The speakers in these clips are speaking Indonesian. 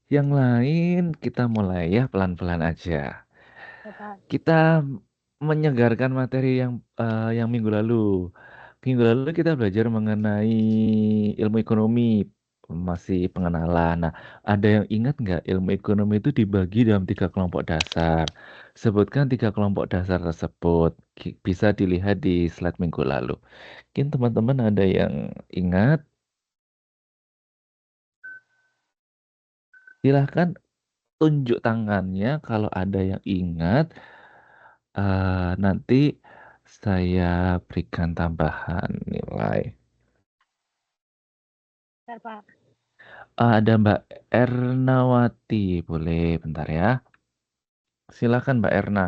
Yang lain kita mulai ya pelan-pelan aja. Ya, Pak. Kita menyegarkan materi yang minggu lalu. Minggu lalu kita belajar mengenai ilmu ekonomi, masih pengenalan. Nah, ada yang ingat nggak ilmu ekonomi itu dibagi dalam tiga kelompok dasar? Sebutkan tiga kelompok dasar tersebut. Bisa dilihat di slide minggu lalu. Mungkin teman-teman ada yang ingat, silahkan tunjuk tangannya kalau ada yang ingat. Nanti saya berikan tambahan nilai. Ya, Pak. Ada Mbak Ernawati, boleh bentar ya. Silakan Mbak Erna.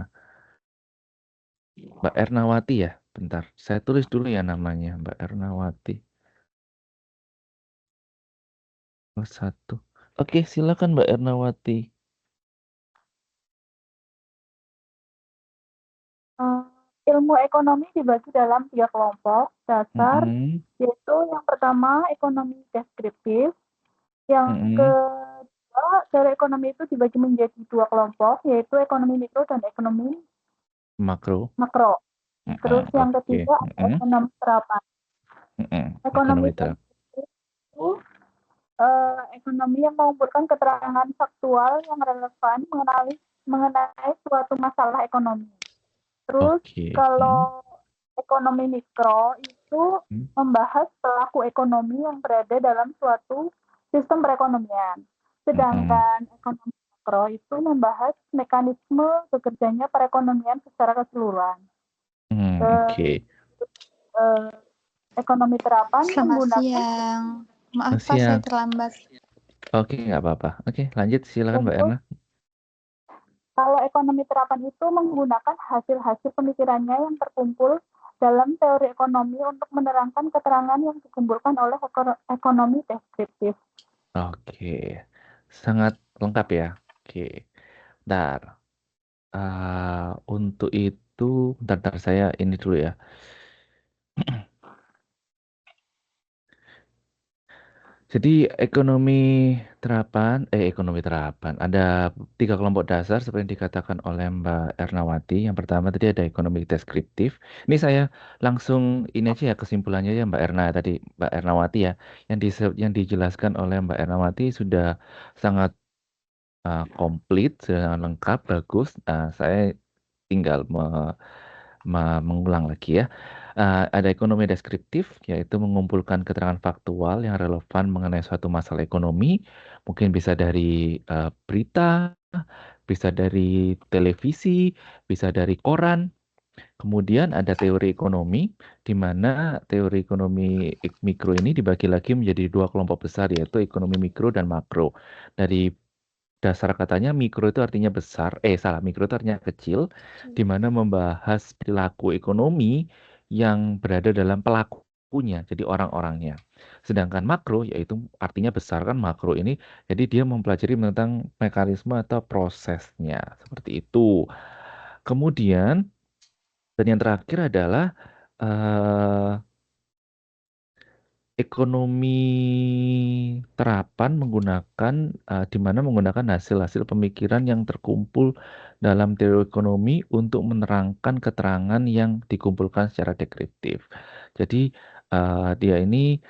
Mbak Ernawati ya, bentar. Saya tulis dulu ya namanya, Mbak Ernawati. Oh, satu. Oke, silakan Mbak Ernawati. Eh, Ilmu ekonomi dibagi dalam tiga kelompok dasar, Mm-mm, yaitu yang pertama ekonomi deskriptif, yang mm-mm. kedua dari ekonomi itu dibagi menjadi dua kelompok, yaitu ekonomi mikro dan ekonomi Makro. makro. Terus Mm-mm, yang oke. ketiga ada Mm-mm, ekonomi terapan. mm-mm. Ekonomi Ekonomi terap. deskriptif itu ekonomi yang mengumpulkan keterangan faktual yang relevan mengenai suatu masalah ekonomi. Terus Oke. Mm, kalau ekonomi mikro itu mm, membahas pelaku ekonomi yang berada dalam suatu sistem perekonomian. mm-mm. Sedangkan ekonomi makro itu membahas mekanisme bekerjanya perekonomian secara keseluruhan. Eh, Oke. eh, Ekonomi terapan Selamat menggunakan siang. Maaf Pak, saya Siang. terlambat. Oke, nggak apa-apa. Oke, lanjut. Silakan Mbak untuk Erna. kalau ekonomi terapan itu menggunakan hasil-hasil pemikirannya yang terkumpul dalam teori ekonomi untuk menerangkan keterangan yang dikumpulkan oleh ekonomi deskriptif. Oke, sangat lengkap ya. Oke, bentar. Untuk itu, bentar saya ini dulu ya. Jadi ekonomi terapan. Ada tiga kelompok dasar seperti yang dikatakan oleh Mbak Ernawati. Yang pertama tadi ada ekonomi deskriptif. Ini saya langsung ini aja ya kesimpulannya ya Mbak Erna tadi, Mbak Ernawati ya. Yang dijelaskan oleh Mbak Ernawati sudah sangat komplit, sudah sangat lengkap, bagus. Saya tinggal mengulang lagi ya. Ada ekonomi deskriptif, yaitu mengumpulkan keterangan faktual yang relevan mengenai suatu masalah ekonomi. Mungkin bisa dari berita, bisa dari televisi, bisa dari koran. Kemudian ada teori ekonomi, di mana teori ekonomi mikro ini dibagi lagi menjadi dua kelompok besar, yaitu ekonomi mikro dan makro. Dari dasar katanya mikro itu artinya besar, salah, mikro itu artinya kecil, di mana membahas perilaku ekonomi yang berada dalam pelakunya, jadi orang-orangnya. Sedangkan makro yaitu artinya besar kan makro ini, jadi dia mempelajari tentang mekanisme atau prosesnya, seperti itu. Kemudian, dan yang terakhir adalah eh, ekonomi terapan di mana menggunakan hasil-hasil pemikiran yang terkumpul dalam teori ekonomi untuk menerangkan keterangan yang dikumpulkan secara deskriptif. Jadi dia ini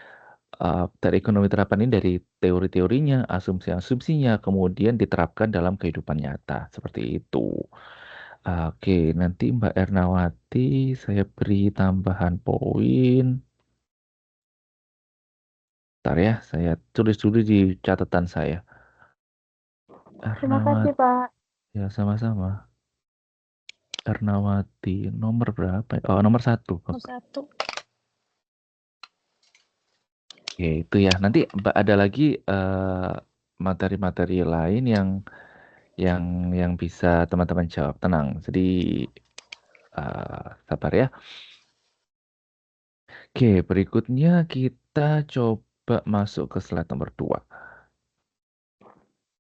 dari ekonomi terapan ini dari teori-teorinya, asumsi-asumsinya, kemudian diterapkan dalam kehidupan nyata seperti itu. Oke, nanti Mbak Ernawati saya beri tambahan poin. Ntar ya, saya tulis dulu di catatan saya. Terima kasih, Ernawati, Pak. ya sama-sama. Ernawati, nomor berapa ya? Oh, nomor satu. Nomor Oke, satu. itu ya. Nanti ada lagi materi-materi lain yang yang bisa teman-teman jawab. Tenang, jadi sabar ya. Oke, berikutnya kita coba masuk ke slide nomor 2.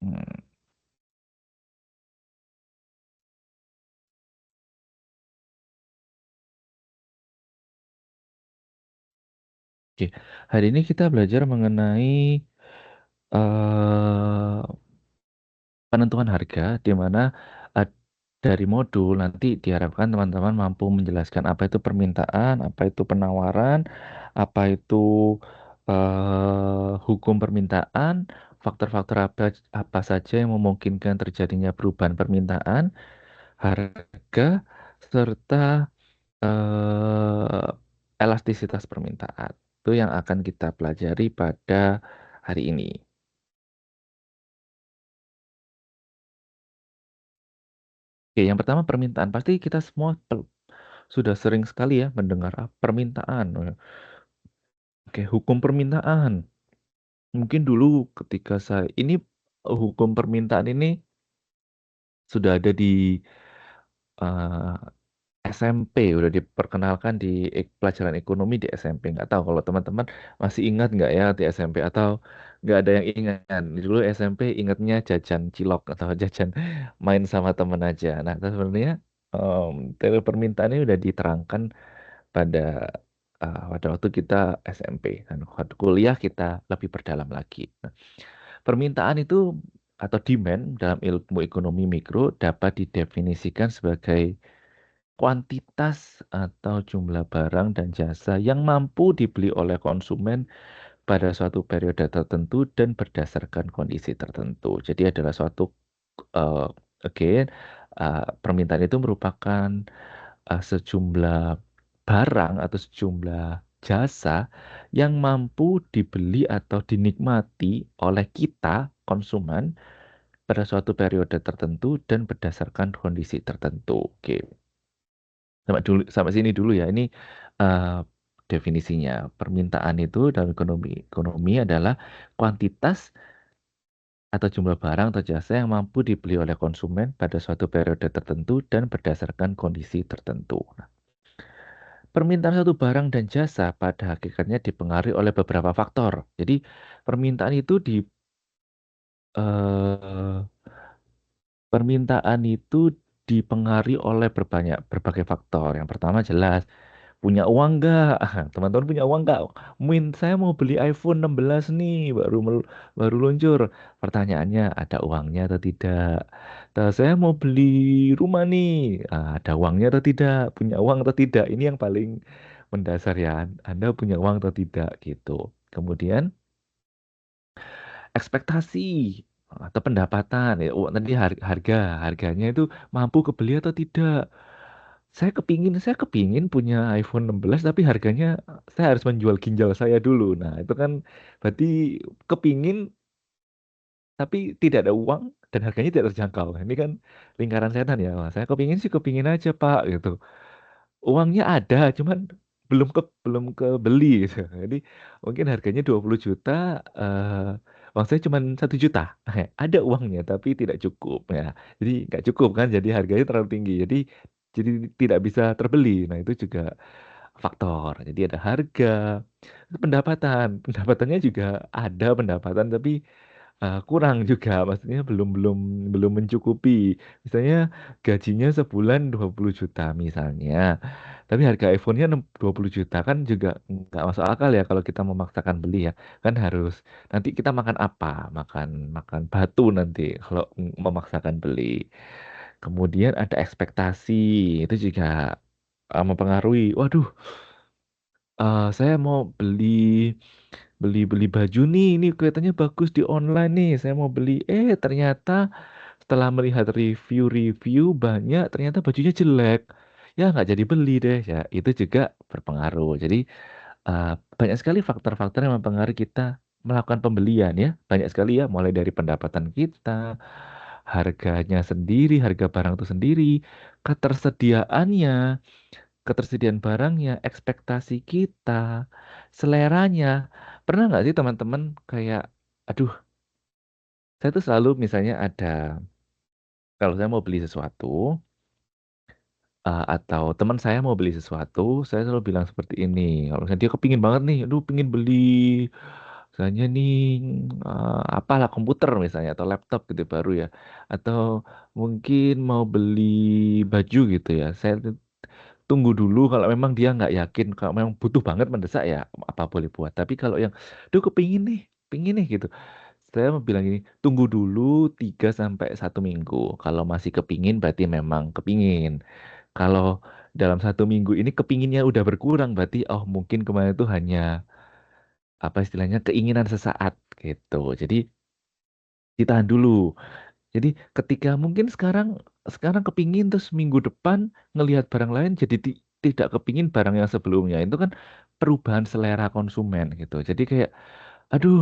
Hmm, Oke, hari ini kita belajar mengenai penentuan harga di mana eh, dari modul nanti diharapkan teman-teman mampu menjelaskan apa itu permintaan, apa itu penawaran, apa itu hukum permintaan, faktor-faktor apa apa saja yang memungkinkan terjadinya perubahan permintaan, harga, serta elastisitas permintaan. Itu yang akan kita pelajari pada hari ini. Oke, yang pertama permintaan. Pasti kita semua sudah sering sekali ya mendengar permintaan. Oke, hukum permintaan. Mungkin dulu ketika saya ini hukum permintaan ini sudah ada di eh, SMP, udah diperkenalkan di pelajaran ekonomi di SMP. Nggak tahu kalau teman-teman masih ingat nggak ya di SMP atau nggak ada yang ingat. Dulu SMP ingatnya jajan cilok atau jajan main sama temen aja. Nah, terus sebenarnya teori permintaan ini udah diterangkan pada pada waktu kita SMP dan waktu kuliah kita lebih berdalam lagi. Nah, permintaan itu atau demand dalam ilmu ekonomi mikro dapat didefinisikan sebagai kuantitas atau jumlah barang dan jasa yang mampu dibeli oleh konsumen pada suatu periode tertentu dan berdasarkan kondisi tertentu. Jadi adalah suatu uh, again permintaan itu merupakan sejumlah barang atau sejumlah jasa yang mampu dibeli atau dinikmati oleh kita konsumen pada suatu periode tertentu dan berdasarkan kondisi tertentu. Oke. Sampai sini dulu ya. Ini eh, definisinya. Permintaan itu dalam ekonomi adalah kuantitas atau jumlah barang atau jasa yang mampu dibeli oleh konsumen pada suatu periode tertentu dan berdasarkan kondisi tertentu. Nah, permintaan suatu barang dan jasa pada hakikatnya dipengaruhi oleh beberapa faktor. Jadi permintaan itu eh, permintaan itu dipengaruhi oleh berbagai faktor. Yang pertama jelas punya uang nggak? Teman-teman punya uang nggak? Saya mau beli iPhone 16 nih, baru luncur. Pertanyaannya, ada uangnya atau tidak? Saya mau beli rumah nih, ada uangnya atau tidak? Punya uang atau tidak? Ini yang paling mendasar ya. Anda punya uang atau tidak gitu. Kemudian ekspektasi atau pendapatan ya. Oh, tadi harganya itu mampu kebeli atau tidak? Saya kepingin punya iPhone 16 tapi harganya saya harus menjual ginjal saya dulu. Nah, itu kan berarti kepingin tapi tidak ada uang dan harganya tidak terjangkau. Ini kan lingkaran setan ya. Wah, saya kepingin sih kepingin aja, Pak, gitu. Uangnya ada, cuman belum kebeli gitu. Jadi mungkin harganya 20 juta, uang saya cuma 1 juta. Ada uangnya tapi tidak cukup ya. Jadi nggak cukup kan, jadi harganya terlalu tinggi. Jadi tidak bisa terbeli. Nah, itu juga faktor. Jadi ada harga, pendapatannya juga ada pendapatan tapi kurang juga, maksudnya belum mencukupi. Misalnya gajinya sebulan 20 juta misalnya, tapi harga iPhone-nya 20 juta kan juga nggak masuk akal ya kalau kita memaksakan beli ya. Kan harus nanti kita makan apa? Makan makan batu nanti kalau memaksakan beli. Kemudian ada ekspektasi, itu juga mempengaruhi. Waduh, saya mau beli beli beli baju nih, ini kelihatannya bagus di online nih, saya mau beli. Ternyata setelah melihat review-review banyak, ternyata bajunya jelek. Ya nggak jadi beli deh ya. Itu juga berpengaruh. Jadi eh, banyak sekali faktor-faktor yang mempengaruhi kita melakukan pembelian ya. Banyak sekali ya, mulai dari pendapatan kita, harganya sendiri, harga barang itu sendiri, ketersediaannya, ketersediaan barangnya, ekspektasi kita, seleranya. Pernah nggak sih teman-teman kayak, aduh, saya tuh selalu misalnya ada, kalau saya mau beli sesuatu, atau teman saya mau beli sesuatu, saya selalu bilang seperti ini. Kalau misalnya dia kepingin banget nih, aduh, pingin beli, misalnya nih, apalah komputer misalnya atau laptop gitu baru ya, atau mungkin mau beli baju gitu ya. Saya tunggu dulu kalau memang dia nggak yakin, kalau memang butuh banget mendesak ya apa boleh buat. Tapi kalau yang, duh kepingin nih, pingin nih gitu. saya mau bilang ini, tunggu dulu 3 sampai 1 minggu. Kalau masih kepingin berarti memang kepingin. Kalau dalam 1 minggu ini kepinginnya udah berkurang berarti oh mungkin kemarin itu hanya apa istilahnya keinginan sesaat gitu. Jadi ditahan dulu. Jadi ketika mungkin sekarang sekarang kepingin terus minggu depan ngelihat barang lain jadi tidak kepingin barang yang sebelumnya. Itu kan perubahan selera konsumen gitu. Jadi kayak aduh,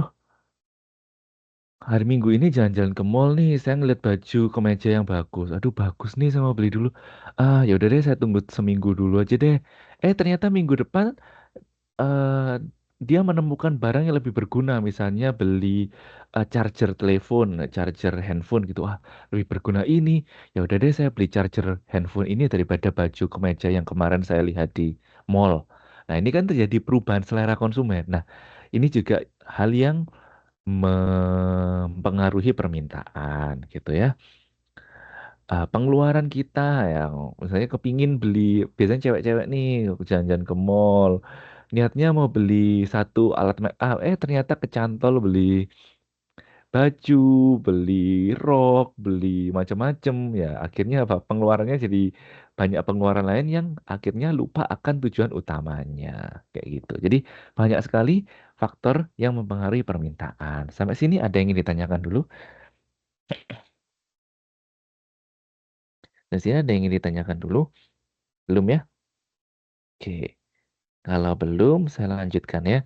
hari Minggu ini jalan-jalan ke mall nih, saya ngeliat baju kemeja yang bagus. Aduh, bagus nih, saya mau beli dulu. Ah, ya udah deh, saya tunggu seminggu dulu aja deh. Ternyata minggu depan eh dia menemukan barang yang lebih berguna, misalnya beli charger telepon, charger handphone gitu. Ah, lebih berguna ini. Ya udah deh, saya beli charger handphone ini daripada baju kemeja yang kemarin saya lihat di mall. Nah, ini kan terjadi perubahan selera konsumen. Nah, ini juga hal yang mempengaruhi permintaan gitu ya. Pengeluaran kita yang misalnya kepingin beli, biasanya cewek-cewek nih jalan-jalan ke mall, niatnya mau beli satu alat make up, ternyata kecantol beli baju, beli rok, beli macam-macam ya. Akhirnya apa? Pengeluarannya jadi banyak pengeluaran lain yang akhirnya lupa akan tujuan utamanya kayak gitu. Jadi banyak sekali faktor yang mempengaruhi permintaan. Sampai sini ada yang ingin ditanyakan dulu? Dan sini ada yang ingin ditanyakan dulu? Belum ya? Oke. Kalau belum, saya lanjutkan ya.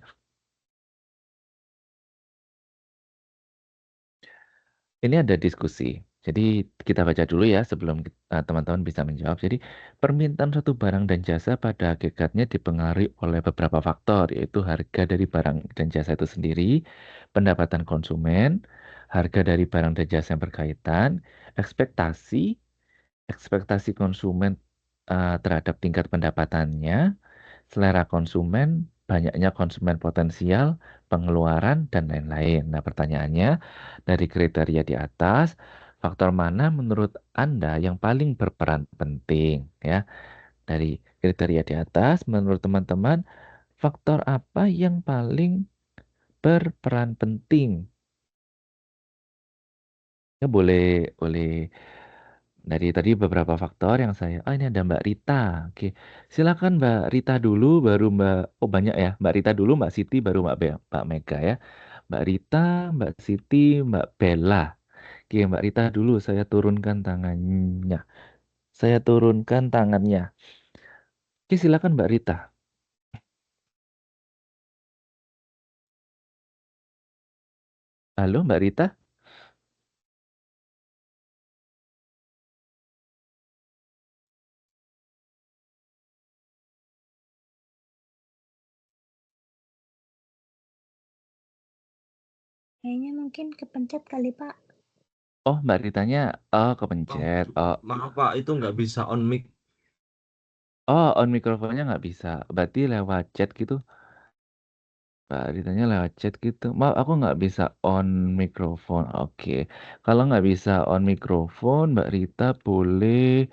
Ini ada diskusi. Jadi kita baca dulu ya sebelum teman-teman bisa menjawab. Jadi permintaan suatu barang dan jasa pada hakikatnya dipengaruhi oleh beberapa faktor, yaitu harga dari barang dan jasa itu sendiri, pendapatan konsumen, harga dari barang dan jasa yang berkaitan, ekspektasi, ekspektasi konsumen terhadap tingkat pendapatannya, selera konsumen, banyaknya konsumen potensial, pengeluaran, dan lain-lain. Nah, pertanyaannya, dari kriteria di atas, faktor mana menurut Anda yang paling berperan penting? Ya, dari kriteria di atas, menurut teman-teman, faktor apa yang paling berperan penting? Ya, boleh, boleh dari tadi beberapa faktor yang saya, ini ada Mbak Rita. Oke, silakan Mbak Rita dulu, baru Mbak, oh banyak ya, Mbak Rita dulu, Mbak Siti, baru Mbak Mega ya. Mbak Rita, Mbak Siti, Mbak Bella. Oke, Mbak Rita dulu, saya turunkan tangannya. Saya turunkan tangannya. Oke, silakan Mbak Rita. Halo Mbak Rita. Kayaknya mungkin kepencet kali, Pak. Oh, Mbak Ritanya, oh kepencet. Oh, Maaf Pak, itu nggak bisa on mic. oh on mikrofonnya nggak bisa. Berarti lewat chat gitu. Mbak ditanya lewat chat gitu. Maaf, aku nggak bisa on mikrofon. Oke. Kalau nggak bisa on mikrofon, Mbak Rita boleh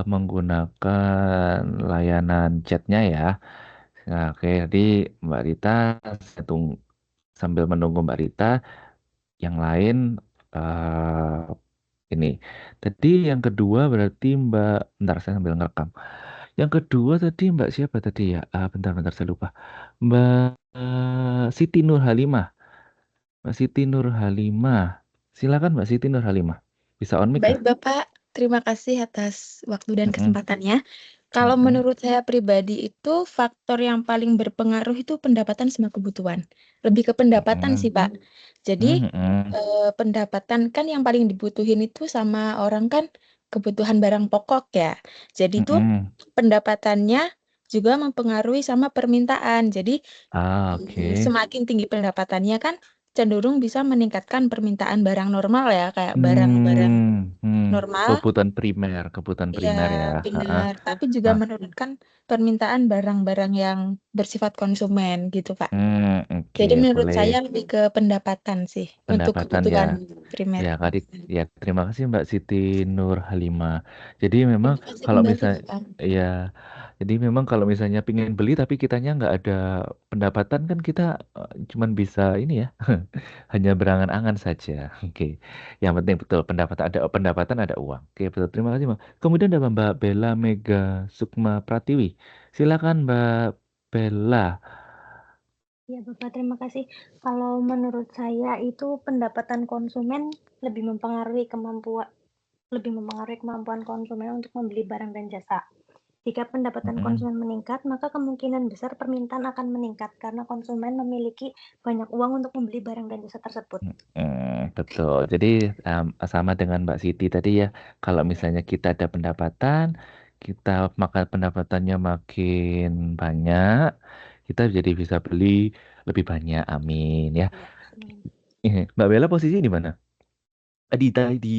menggunakan layanan chatnya ya. Nah, oke. Jadi Mbak Rita, saya sambil menunggu Mbak Rita, yang lain ini. Tadi yang kedua berarti Mbak, bentar saya sambil ngerekam. Yang kedua tadi Mbak siapa tadi ya? Bentar-bentar saya lupa. Mbak Siti Nurhalimah. Mbak Siti Nurhalimah. Silakan Mbak Siti Nurhalimah. Bisa on mic Baik, kah? Bapak. Terima kasih atas waktu dan Mm-mm, kesempatannya. Kalau mm-mm, menurut saya pribadi itu faktor yang paling berpengaruh itu pendapatan sama kebutuhan. Lebih ke pendapatan mm-mm, sih, Pak. Jadi mm-mm, pendapatan kan yang paling dibutuhin itu sama orang kan kebutuhan barang pokok ya. Jadi itu mm-mm. pendapatannya juga mempengaruhi sama permintaan. Jadi Oke. semakin tinggi pendapatannya kan cenderung bisa meningkatkan permintaan barang normal ya, kayak barang-barang Hmm, hmm. normal. Kebutuhan Ya, primer ya. Ha, ha, benar. Tapi juga ha. menurunkan permintaan barang-barang yang bersifat konsumen gitu, Pak. Oke, Jadi menurut boleh. saya lebih ke pendapatan sih untuk Pendapatan ya. kebutuhan primer. Ya, Kak, ya terima kasih Mbak Siti Nur Halimah. Jadi memang Terima kasih kalau kembali, misalnya Pak. ya Jadi memang kalau misalnya pingin beli tapi kitanya nggak ada pendapatan kan kita cuman bisa ini ya, hanya berangan-angan saja. Oke, yang penting betul pendapatan ada uang. Oke betul, terima kasih Mbak. Kemudian ada Mbak Bella Mega Sukma Pratiwi. Silakan Mbak Bella. Ya, Bapak, terima kasih. Kalau menurut saya itu pendapatan konsumen lebih mempengaruhi kemampuan konsumen untuk membeli barang dan jasa. Jika pendapatan Mm-mm. konsumen meningkat, maka kemungkinan besar permintaan akan meningkat karena konsumen memiliki banyak uang untuk membeli barang dan jasa tersebut. Betul. Jadi sama dengan Mbak Siti tadi ya, kalau misalnya kita ada pendapatan, maka pendapatannya makin banyak, kita jadi bisa beli lebih banyak. Amin ya. Mbak Bella posisi di mana? Di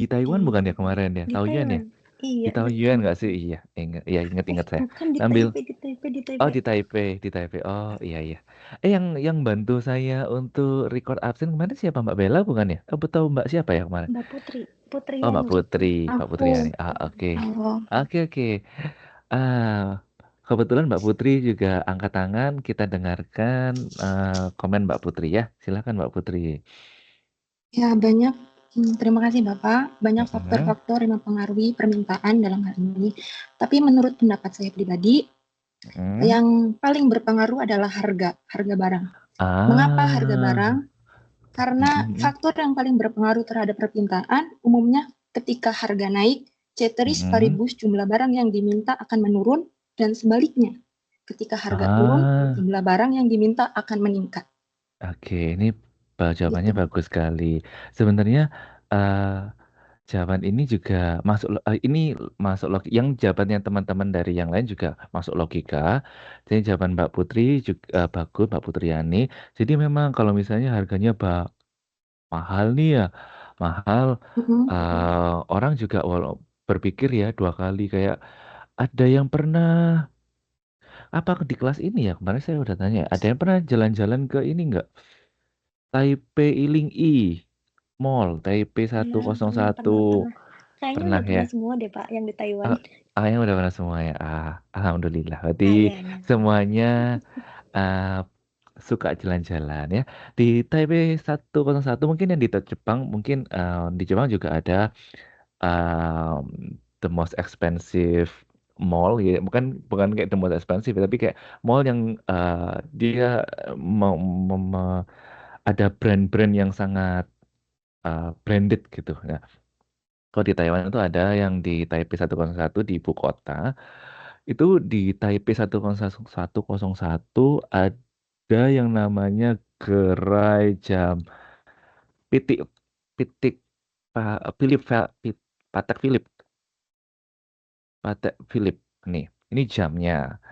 Taiwan bukan ya kemarin ya? Di Taoyuan ya? Taiwan. Di Iya, Taoyuan betul. nggak sih? Iya, ingat, iya ingat saya. Bukan di Sambil Taipei, di Taipei, di Oh Taipei. di Taipei. Oh iya iya. Yang bantu saya untuk record absen kemarin siapa Mbak Bella bukan ya? Betul Mbak siapa ya kemarin? Mbak Putri Oh Mbak Yani. Putri, Mbak Putri Aku. Yani. Oke. Oh, Oke. Ah, kebetulan Mbak Putri juga angkat tangan. Kita dengarkan komen Mbak Putri ya. Silakan Mbak Putri. Ya, banyak. Terima kasih Bapak. Banyak Mm-mm. faktor-faktor yang mempengaruhi permintaan dalam hal ini. Tapi menurut pendapat saya pribadi, yang paling berpengaruh adalah harga barang. Mengapa harga barang? Karena faktor yang paling berpengaruh terhadap permintaan umumnya ketika harga naik, ceteris paribus jumlah barang yang diminta akan menurun, dan sebaliknya. Ketika harga turun, jumlah barang yang diminta akan meningkat. Oke, ini jawabannya bagus sekali. Sebenarnya jawaban ini juga masuk logika. Yang jawabannya teman-teman dari yang lain juga masuk logika. Jadi jawaban Mbak Putri juga bagus, Mbak Putriani. Jadi memang kalau misalnya harganya mahal nih ya, mahal. Orang juga berpikir ya dua kali kayak ada yang pernah apa di kelas ini ya kemarin saya udah tanya, ada yang pernah jalan-jalan ke ini nggak? Taipei Iling Mall Taipei 101 Kayaknya pernah udah ya? pernah semua deh Pak yang di Taiwan. Yang udah pernah semua ya. Alhamdulillah. Berarti Iya. semuanya ah, suka jalan-jalan ya. Di Taipei 101 mungkin yang di Jepang mungkin di Jepang juga ada um, the most expensive mall gitu. Bukan kayak the most expensive tapi kayak mall yang dia mau ada brand-brand yang sangat branded gitu. Nah, kalau di Taiwan itu ada yang di Taipei 101 di ibu kota. Itu di Taipei 101 ada yang namanya gerai jam pitik pitik Philip Patek Philip. Patek Philip. Nih, ini jamnya.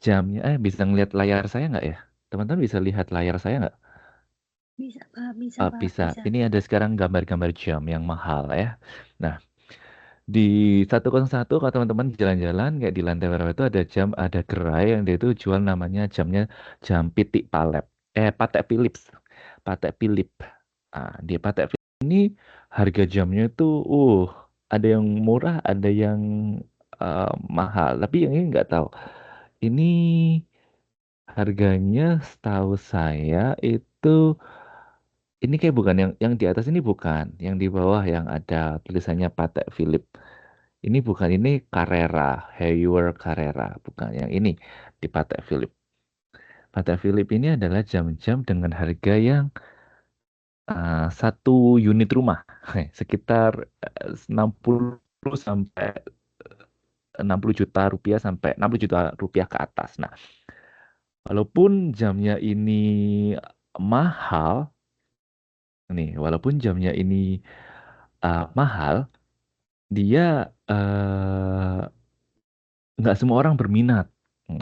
Jamnya bisa ngeliat layar saya nggak ya? Teman-teman bisa lihat layar saya nggak? Bisa Pak, bisa Pak. Bisa. Ini ada sekarang gambar-gambar jam yang mahal ya. Nah, di 101 kalau teman-teman jalan-jalan kayak di lantai berapa itu ada gerai yang dia itu jual namanya jam pitik Patek Philips. Patek Philip. Di Patek Philip ini harga jamnya itu ada yang murah, ada yang mahal. Tapi yang ini nggak tahu. Ini harganya setahu saya itu ini kayak bukan yang di atas ini bukan, yang di bawah yang ada tulisannya Patek Philippe. Ini bukan, ini Carrera, Heuer Carrera, bukan yang ini di Patek Philippe. Patek Philippe ini adalah jam-jam dengan harga yang satu unit rumah, sekitar 60 sampai 60 juta rupiah sampai 60 juta rupiah ke atas. Nah, walaupun jamnya ini mahal, walaupun jamnya ini mahal, dia nggak semua orang berminat.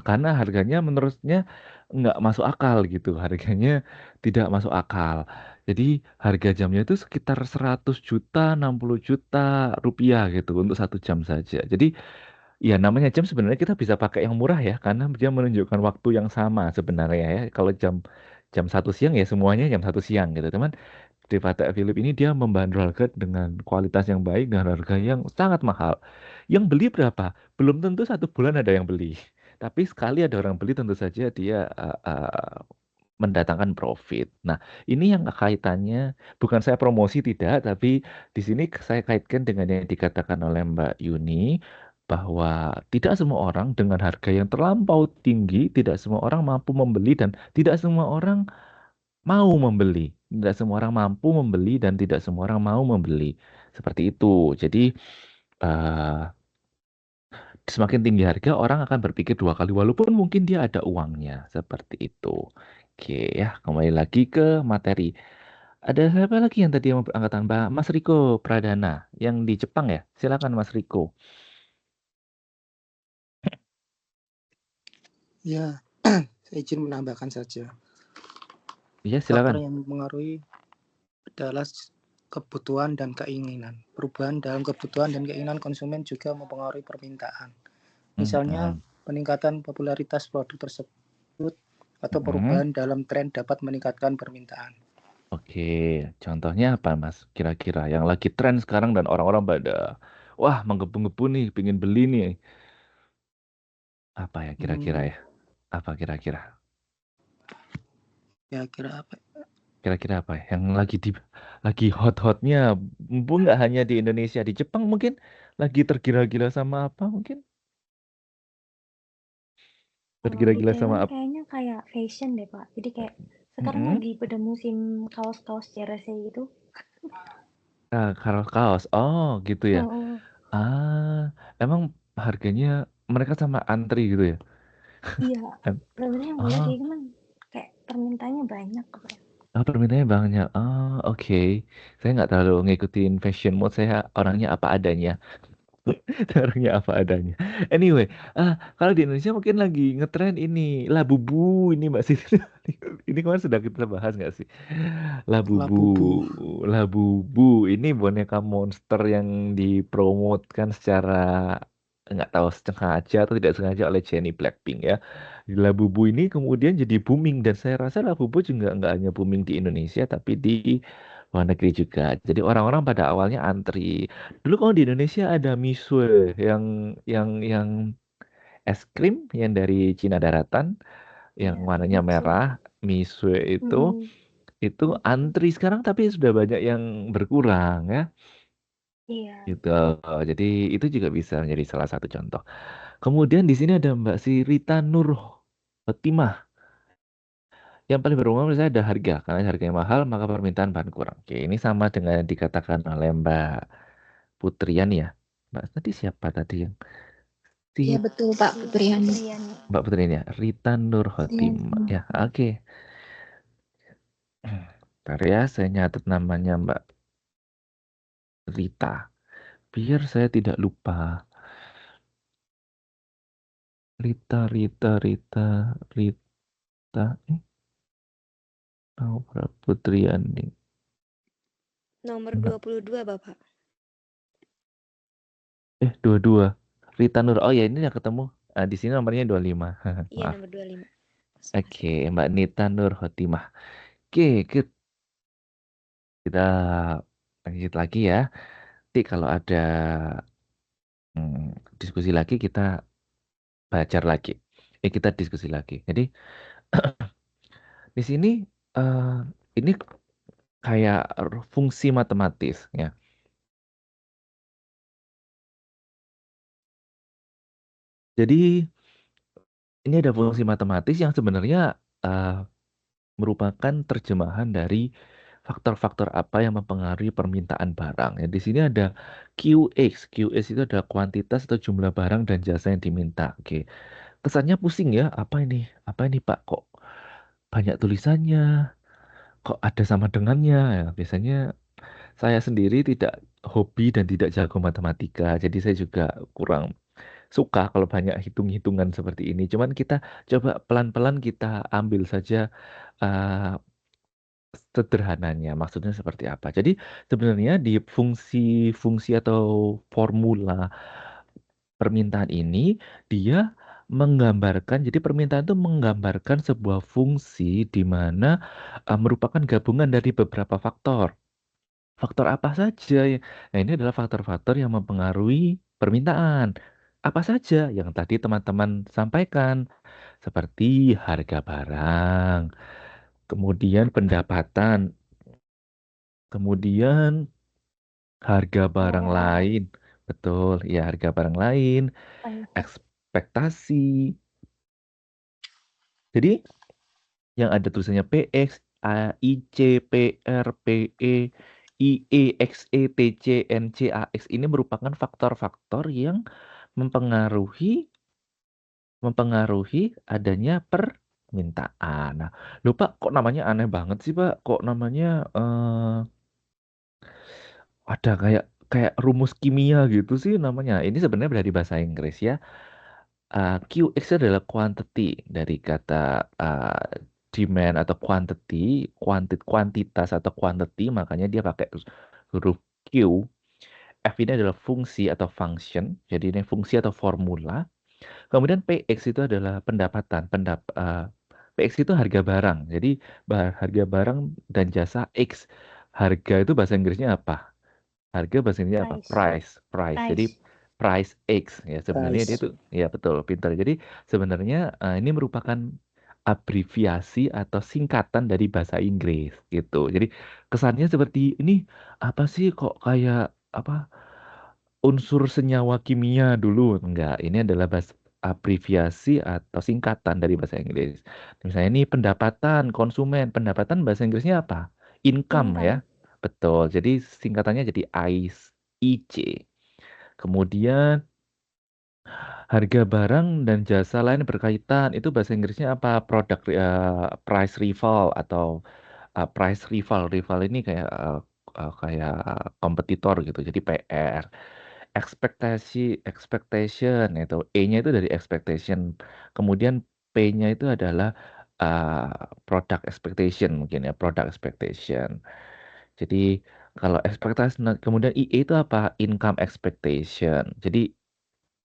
Karena harganya menurutnya nggak masuk akal gitu. Harganya tidak masuk akal. Jadi harga jamnya itu sekitar 100 juta, 60 juta rupiah gitu untuk satu jam saja. Jadi ya namanya jam sebenarnya kita bisa pakai yang murah ya. Karena dia menunjukkan waktu yang sama sebenarnya ya. Kalau jam jam 1 siang ya semuanya jam 1 siang gitu. Teman di Patek Philippe ini dia membandrol harga dengan kualitas yang baik dan harga yang sangat mahal. Yang beli berapa? Belum tentu 1 bulan ada yang beli. Tapi sekali ada orang beli tentu saja dia mendatangkan profit. Nah, ini yang kaitannya bukan saya promosi tidak, tapi di sini saya kaitkan dengan yang dikatakan oleh Mbak Yuni bahwa tidak semua orang dengan harga yang terlampau tinggi, tidak semua orang mampu membeli dan tidak semua orang mau membeli. Tidak semua orang mampu membeli dan tidak semua orang mau membeli. Seperti itu. Jadi eh, semakin tinggi harga, orang akan berpikir dua kali, walaupun mungkin dia ada uangnya. Seperti itu. Oke ya, kembali lagi ke materi. Ada siapa lagi yang tadi yang angkatan Mbak Mas Riko Pradana yang di Jepang ya? Silakan Mas Riko. Ya, saya izin menambahkan saja. Iya, Faktor silakan. yang mempengaruhi adalah kebutuhan dan keinginan. Perubahan dalam kebutuhan dan keinginan konsumen juga mempengaruhi permintaan. Misalnya, peningkatan popularitas produk tersebut atau perubahan dalam tren dapat meningkatkan permintaan. Oke, contohnya apa Mas? Kira-kira yang lagi tren sekarang dan orang-orang pada wah menggebu-gebu nih, pengen beli nih. Apa ya kira-kira ya? Apa kira-kira? Kira-kira apa? Kira-kira apa ya? Yang lagi hot-hotnya, mumpung nggak hanya di Indonesia, di Jepang mungkin lagi tergila-gila sama apa mungkin? Kalau di Tergila-gila sama Thailand apa? kayaknya kayak fashion deh, Pak. Jadi kayak sekarang lagi pada musim kaos-kaos jersey gitu. Nah, kaos. Oh, gitu ya. Oh, Ah, emang harganya mereka sama antri gitu ya? iya. Em- Sebenarnya yang gue lihat Oh, kayak gimana? Kayak permintaannya banyak. permintaannya banyak. Oh, oke. Saya nggak terlalu ngikutin fashion mode. Saya orangnya apa adanya. Orangnya apa adanya. Anyway, kalau di Indonesia mungkin lagi ngetren ini Labubu ini Mbak Siti. Ini kemarin sudah kita bahas nggak sih? Labubu, Labubu. Labubu ini boneka monster yang dipromotkan secara nggak tahu sengaja atau tidak sengaja oleh Jennie Blackpink ya. Labubu ini kemudian jadi booming dan saya rasa Labubu juga nggak hanya booming di Indonesia tapi di luar negeri juga. Jadi orang-orang pada awalnya antri. Dulu kalau di Indonesia ada Misue yang es krim yang dari Cina daratan yang Iya, warnanya Mitsui. merah, Misue itu antri sekarang tapi sudah banyak yang berkurang ya. Iya. Gitu. Jadi itu juga bisa menjadi salah satu contoh. Kemudian di sini ada Mbak Sirita Nur Fatimah. Yang paling berhubungan menurut saya ada harga. Karena harganya mahal, maka permintaan bahan kurang. Oke, ini sama dengan yang dikatakan oleh Mbak Putrian ya. Mbak tadi siapa tadi yang Iya betul Pak Putriani. Mbak Putrian ya? Rita Nur Khotimah. Ya, oke. Bentar ya, saya nyatet namanya Mbak Rita. Biar saya tidak lupa. Rita. Mbak Putriani. Nomor 22, Bapak. 22. Rita Nur. Oh ya, ini yang ketemu. Di sini nomornya 25. Iya, Maaf. nomor 25. Oke, Mbak Nita Nur Khotimah. Oke, kita lanjut lagi ya. Nanti kalau ada diskusi lagi, kita belajar lagi. Kita diskusi lagi. Jadi, di sini ini kayak fungsi matematis ya. Jadi, ini ada fungsi matematis yang sebenarnya merupakan terjemahan dari faktor-faktor apa yang mempengaruhi permintaan barang. Ya, di sini ada QX. QX itu ada kuantitas atau jumlah barang dan jasa yang diminta. Oke. Kesannya pusing ya. Apa ini? Apa ini, Pak? Kok banyak tulisannya? Kok ada sama dengannya? Ya, biasanya saya sendiri tidak hobi dan tidak jago matematika. Jadi saya juga kurang suka kalau banyak hitung-hitungan seperti ini. Cuman kita coba pelan-pelan kita ambil saja uh, sederhananya. Maksudnya seperti apa? Jadi sebenarnya di fungsi-fungsi atau formula permintaan ini dia menggambarkan, jadi permintaan itu menggambarkan sebuah fungsi di mana merupakan gabungan dari beberapa faktor. Faktor apa saja? Nah, ini adalah faktor-faktor yang mempengaruhi permintaan. apa saja yang tadi teman-teman sampaikan, seperti harga barang, kemudian pendapatan, kemudian harga barang Pembayaran. lain. Betul, ya harga barang lain, Pajak. ekspektasi. Jadi yang ada tulisannya PX, IC, PR, PE, IE, XE, TC, NC, AX ini merupakan faktor-faktor yang mempengaruhi adanya permintaan. Nah, lupa kok namanya aneh banget sih, Pak? Kok namanya ada kayak kayak rumus kimia gitu sih namanya. Ini sebenarnya dari bahasa Inggris ya. QX adalah quantity dari kata demand atau quantity, kuantitas atau quantity, makanya dia pakai huruf Q. F ini adalah fungsi atau function, jadi ini fungsi atau formula. Kemudian PX itu adalah pendapatan, PX itu harga barang. Jadi harga barang dan jasa X. Harga itu bahasa Inggrisnya apa? Harga bahasa Inggrisnya apa? Price. Price. Jadi Price. price X ya sebenarnya dia Price. itu ya betul pintar. Jadi sebenarnya ini merupakan abreviasi atau singkatan dari bahasa Inggris gitu. Jadi kesannya seperti ini apa sih kok kayak apa unsur senyawa kimia dulu. Enggak, ini adalah abreviasi atau singkatan dari bahasa Inggris. Misalnya ini pendapatan konsumen. Pendapatan bahasa Inggrisnya apa? Income ya. Income. Betul. Jadi singkatannya jadi IC. Kemudian harga barang dan jasa lain berkaitan. Itu bahasa Inggrisnya apa? Price rival atau price rival. Rival ini kayak kayak kompetitor gitu. Jadi PR. Expectation itu E-nya itu dari expectation. Kemudian P-nya itu adalah product expectation mungkin ya, product expectation. Jadi kalau ekspektasi, kemudian IE itu apa? Income expectation. Jadi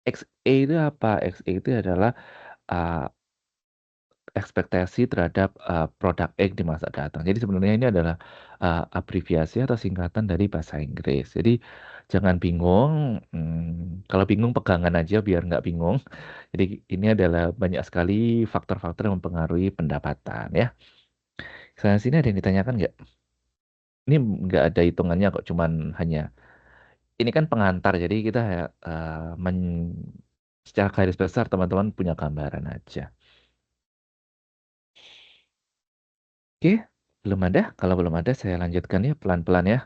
XE itu apa? XE itu adalah uh, ekspektasi terhadap produk X di masa datang. Jadi sebenarnya ini adalah abreviasi atau singkatan dari bahasa Inggris. Jadi jangan bingung. Kalau bingung pegangan aja biar nggak bingung. Jadi ini adalah banyak sekali faktor-faktor yang mempengaruhi pendapatan ya. Saya sini ada yang ditanyakan nggak? Ini nggak ada hitungannya kok, cuman hanya ini kan pengantar. Jadi kita secara garis besar teman-teman punya gambaran aja. Oke, belum ada. Kalau belum ada, saya lanjutkan ya pelan-pelan ya.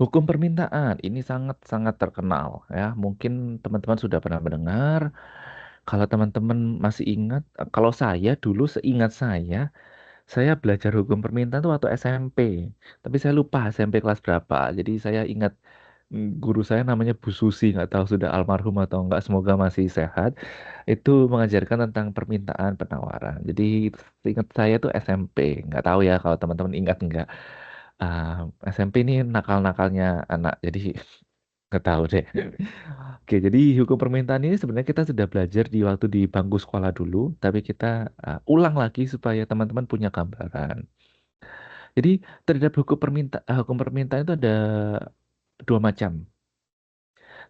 Hukum permintaan ini sangat-sangat terkenal ya. Mungkin teman-teman sudah pernah mendengar. Kalau teman-teman masih ingat, kalau saya dulu seingat saya belajar hukum permintaan itu waktu SMP. Tapi saya lupa SMP kelas berapa. Jadi saya ingat guru saya namanya Bu Susi, nggak tahu sudah almarhum atau enggak, semoga masih sehat. Itu mengajarkan tentang permintaan penawaran. Jadi ingat saya tuh SMP, nggak tahu ya kalau teman-teman ingat enggak. SMP ini nakal-nakalnya anak, jadi nggak tahu deh. Oke, jadi hukum permintaan ini sebenarnya kita sudah belajar di waktu di bangku sekolah dulu, tapi kita ulang lagi supaya teman-teman punya gambaran. Jadi terhadap hukum permintaan itu ada dua macam.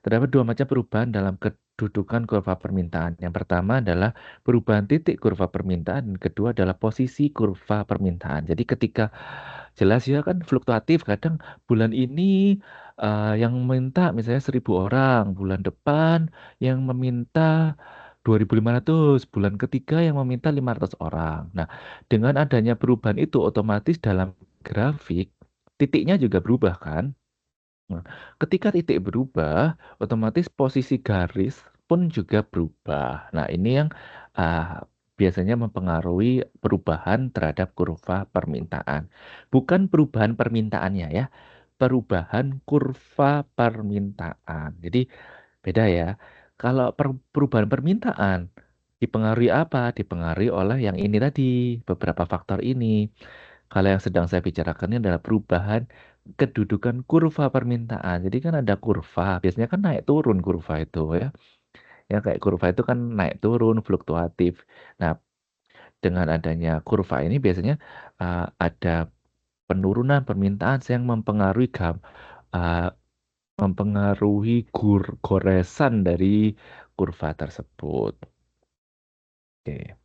Terdapat dua macam perubahan dalam kedudukan kurva permintaan. Yang pertama adalah perubahan titik kurva permintaan, dan kedua adalah posisi kurva permintaan. Jadi ketika jelas ya kan fluktuatif, kadang bulan ini yang meminta misalnya 1.000 orang, bulan depan yang meminta 2.500, bulan ketiga yang meminta 500 orang. Nah, dengan adanya perubahan itu otomatis dalam grafik titiknya juga berubah kan? Nah, ketika titik berubah, otomatis posisi garis pun juga berubah. Nah, ini yang biasanya mempengaruhi perubahan terhadap kurva permintaan. Bukan perubahan permintaannya ya, perubahan kurva permintaan. Jadi beda ya. Kalau perubahan permintaan dipengaruhi apa? Dipengaruhi oleh yang ini tadi, beberapa faktor ini. Kalau yang sedang saya bicarakan ini adalah perubahan kedudukan kurva permintaan. Jadi kan ada kurva, biasanya kan naik turun kurva itu ya. Ya kayak kurva itu kan naik turun, fluktuatif. Nah, dengan adanya kurva ini biasanya ada penurunan permintaan yang mempengaruhi mempengaruhi goresan dari kurva tersebut. Oke.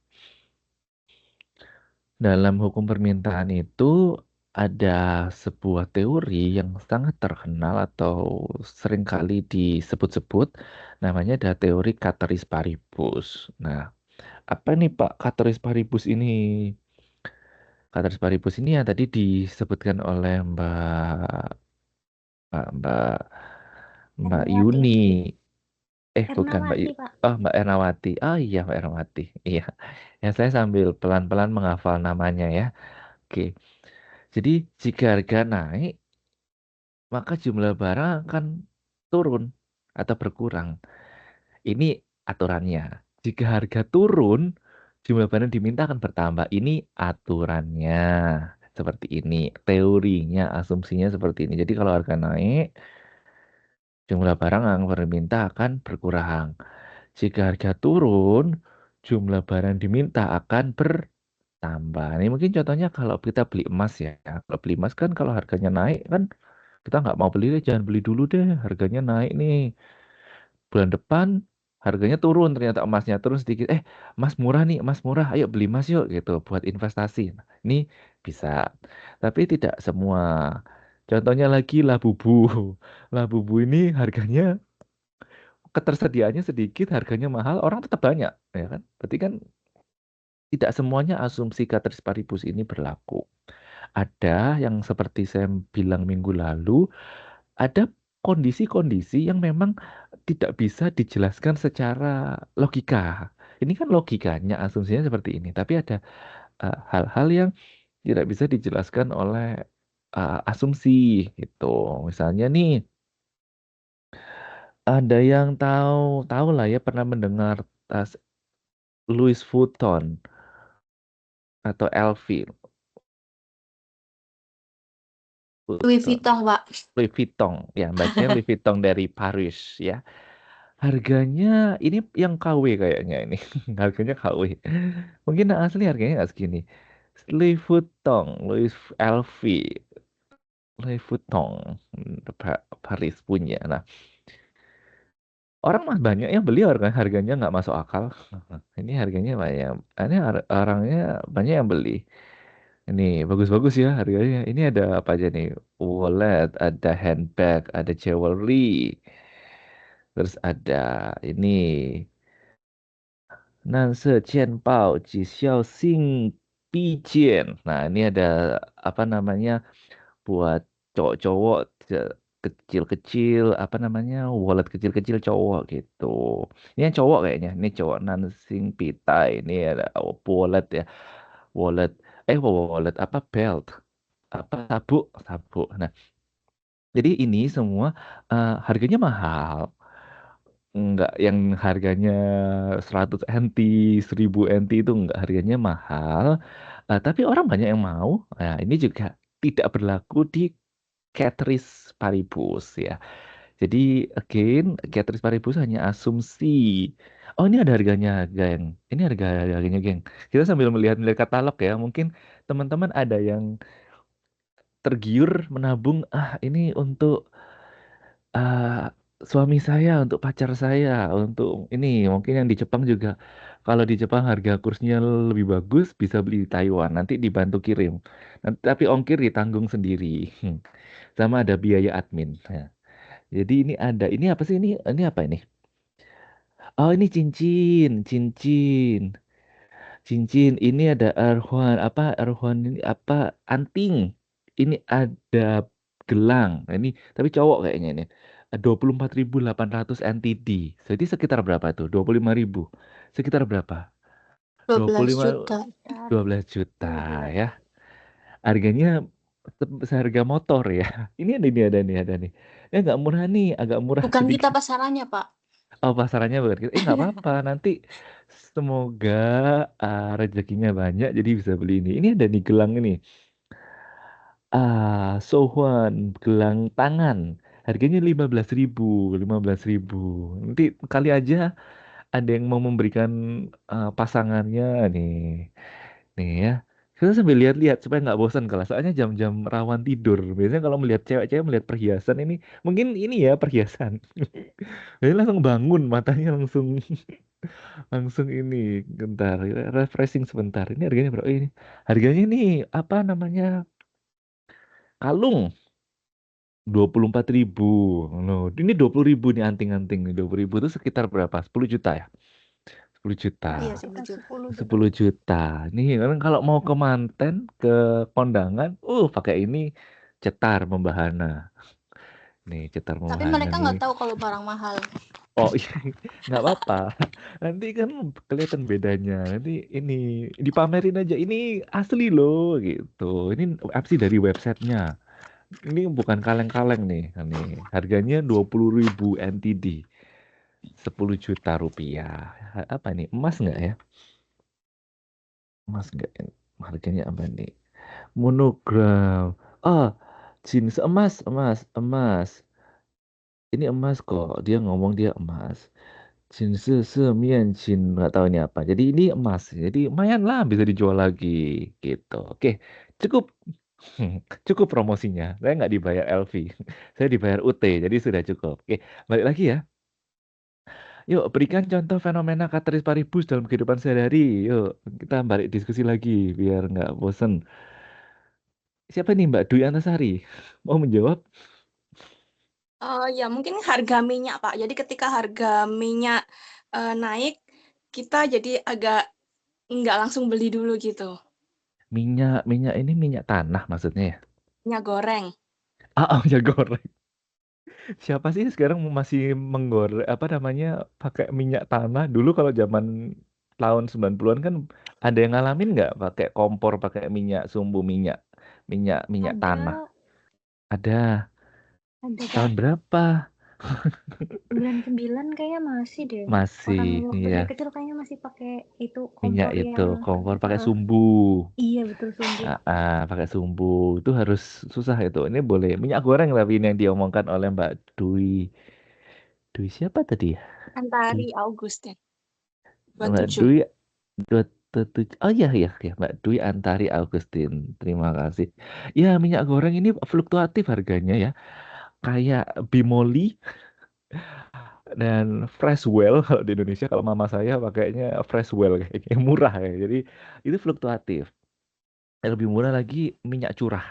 Dalam hukum permintaan itu ada sebuah teori yang sangat terkenal atau seringkali disebut-sebut, namanya ada teori Ceteris Paribus. Nah, apa nih Pak Ceteris Paribus ini? Ceteris Paribus ini yang tadi disebutkan oleh Mbak Mbak Mbak Ernawati. Yuni. Bukan Mbak Ernawati, Pak. Oh, Mbak Ernawati. Oh iya, Mbak Ernawati. Iya. Ya, saya sambil pelan-pelan menghafal namanya ya. Oke. Jadi, jika harga naik, maka jumlah barang akan turun atau berkurang. Ini aturannya. Jika harga turun, jumlah barang diminta akan bertambah. Ini aturannya. Seperti ini. Teorinya, asumsinya seperti ini. Jadi, kalau harga naik, jumlah barang yang diminta akan berkurang. Jika harga turun, jumlah barang diminta akan bertambah. Ini mungkin contohnya kalau kita beli emas ya. Kalau beli emas kan kalau harganya naik kan kita nggak mau beli deh, jangan beli dulu deh. Harganya naik nih. Bulan depan harganya turun, ternyata emasnya turun sedikit. Emas murah nih, emas murah. Ayo beli emas yuk gitu buat investasi. Nah, ini bisa. Tapi tidak semua. Contohnya lagi Labubu. Labubu ini harganya ketersediaannya sedikit, harganya mahal, orang tetap banyak, ya kan? Berarti kan tidak semuanya asumsi Ceteris Paribus ini berlaku. Ada yang seperti saya bilang minggu lalu, ada kondisi-kondisi yang memang tidak bisa dijelaskan secara logika. Ini kan logikanya, asumsinya seperti ini. Tapi ada hal-hal yang tidak bisa dijelaskan oleh asumsi gitu. Misalnya nih, ada yang tahu lah ya, pernah mendengar tas Louis Vuitton atau LV. Louis Vuitton, Pak. Louis Vuitton, ya bacanya Louis Vuitton dari Paris ya. Harganya ini yang KW kayaknya ini, harganya KW. Mungkin asli harganya nggak segini. Louis Vuitton, LV, Louis Vuitton, Paris punya. Nah, orang mah banyak yang beli, harganya nggak masuk akal. Ini harganya banyak, ini orangnya banyak yang beli. Ini bagus-bagus ya harganya. Ini ada apa aja nih? Wallet, ada handbag, ada jewelry. Terus ada ini. Nanse Qian Bao Ji Xiao Xing Bijian. Nah, ini ada apa namanya buat cowok-cowok kecil-kecil, apa namanya wallet kecil-kecil cowok gitu. Ini yang cowok kayaknya. Ini cowok Nansing Pitai. Ini ada wallet ya. Wallet wallet apa belt apa sabuk. Nah, jadi ini semua harganya mahal. Enggak yang harganya 100 NT, 1000 NT itu enggak, harganya mahal. Tapi orang banyak yang mau. Nah, ini juga tidak berlaku di Ceteris Paribus ya. Jadi again, Ceteris Paribus hanya asumsi. Oh, ini ada harganya, geng. Ini harganya, geng. Kita sambil melihat katalog ya. Mungkin teman-teman ada yang tergiur menabung, ini untuk suami saya, untuk pacar saya, untuk ini mungkin yang di Jepang juga. Kalau di Jepang harga kursnya lebih bagus, bisa beli di Taiwan. Nanti dibantu kirim. Nanti, tapi ongkir ditanggung sendiri. Sama ada biaya admin. Nah, jadi ini apa sih ini? Ini apa ini? Oh, ini cincin. Cincin ini ada arhuan ini apa anting. Ini ada gelang. Nah, ini tapi cowok kayaknya ini. 24.800 NTD. Jadi sekitar berapa tuh? 25.000. Sekitar berapa? 12 25 juta. 12 juta ya. Harganya seharga motor ya. Ini ada nih. Ya nggak murah nih, agak murah Bukan kita sedikit. pasarannya, Pak. Oh, pasarannya bukan gitu. Nggak apa-apa. Nanti semoga rezekinya banyak jadi bisa beli ini. Ini ada nih gelang ini. Sohuan gelang tangan. Harganya 15.000, 15.000. Nanti kali aja ada yang mau memberikan pasangannya nih. Nih ya. Kita sambil lihat-lihat supaya nggak bosan kalau soalnya jam-jam rawan tidur. Biasanya kalau melihat cewek-cewek melihat perhiasan ini, mungkin ini ya perhiasan. Jadi langsung bangun, matanya langsung langsung ini, bentar, refreshing sebentar. Ini harganya berapa? Ini harganya ini apa namanya? Kalung 24.000. Loh, ini 20.000 nih anting-anting nih. 20.000 itu sekitar berapa? 10 juta ya? 10 juta. Iya, Sekitar 10 juta. 10 juta. Nih kan kalau mau ke manten, ke kondangan, pakai ini cetar membahana. Nih, cetar Tapi membahana mereka nih. nggak tahu kalau barang mahal. Oh iya, nggak apa-apa. Nanti kan kelihatan bedanya. Nanti ini dipamerin aja. Ini asli loh gitu. Ini apa sih dari websitenya? Ini bukan kaleng-kaleng nih. Nih, harganya 20.000 NTD. 10 juta rupiah. Apa nih? Emas nggak ya? Emas nggak? Harganya apa nih? Monogram. Ah, jeans emas, emas, emas. Ini emas kok. Dia ngomong dia emas. Jin mian jin nggak tahu ini apa. Jadi ini emas. Jadi lumayan lah bisa dijual lagi gitu. Oke, cukup. Cukup promosinya. Saya nggak dibayar LV. Saya dibayar UT. Jadi sudah cukup. Oke, balik lagi ya. Yuk, berikan contoh fenomena Cateris Paribus dalam kehidupan sehari-hari. Yuk, kita balik diskusi lagi biar nggak bosen. Siapa nih Mbak Dwi Antasari? Mau menjawab? Ya mungkin harga minyak, Pak. Jadi ketika harga minyak naik, kita jadi agak nggak langsung beli dulu gitu. Minyak ini minyak tanah maksudnya ya? Minyak goreng. Minyak goreng. Siapa sih sekarang masih menggoreng apa namanya pakai minyak tanah? Dulu kalau zaman tahun 90-an kan ada yang ngalamin nggak pakai kompor, pakai minyak sumbu minyak tanah? Ada. Ada, Tahun Pak. berapa? 99 kayaknya masih deh. Masih, Orang waktu iya. saya kecil kayaknya masih pakai itu Minyak kompor itu, yang kompor pakai sumbu. iya betul sumbu. Pakai sumbu itu harus susah itu. Ini boleh minyak goreng tapi ini yang diomongkan oleh Mbak Dwi. Dwi siapa tadi ya? Antari Augustin. Mbak 27. Dwi 27. Oh iya ya Mbak Dwi Antari Augustin. Terima kasih. Ya minyak goreng ini fluktuatif harganya ya. Kayak Bimoli dan Freshwell kalau di Indonesia kalau mama saya pakainya Freshwell kayaknya murah ya. Jadi itu fluktuatif. Yang lebih murah lagi minyak curah.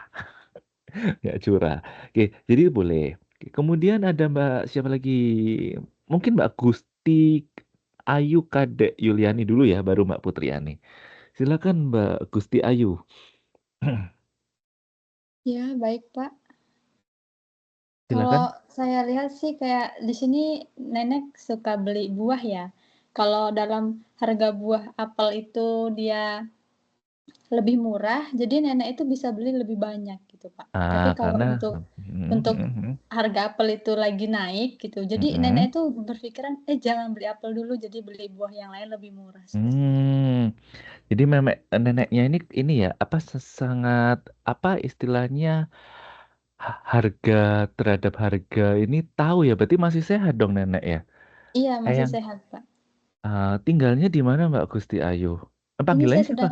Minyak curah. Oke, jadi boleh. Oke, kemudian ada Mbak siapa lagi? Mungkin Mbak Gusti Ayu Kadek Yuliani dulu ya, baru Mbak Putriani. Silakan Mbak Gusti Ayu. Ya, baik, Pak. Silakan. Kalau saya lihat sih kayak di sini nenek suka beli buah ya. Kalau dalam harga buah apel itu dia lebih murah, jadi nenek itu bisa beli lebih banyak gitu, Pak. Tapi kalau Karena untuk harga apel itu lagi naik gitu, jadi nenek itu berpikiran, jangan beli apel dulu, jadi beli buah yang lain lebih murah. Jadi neneknya ini ya apa sangat apa istilahnya harga terhadap harga ini tahu ya, berarti masih sehat dong nenek ya? Iya, masih Yang sehat, Pak. tinggalnya di mana Mbak Gusti Ayu? Ini Panggilannya siapa?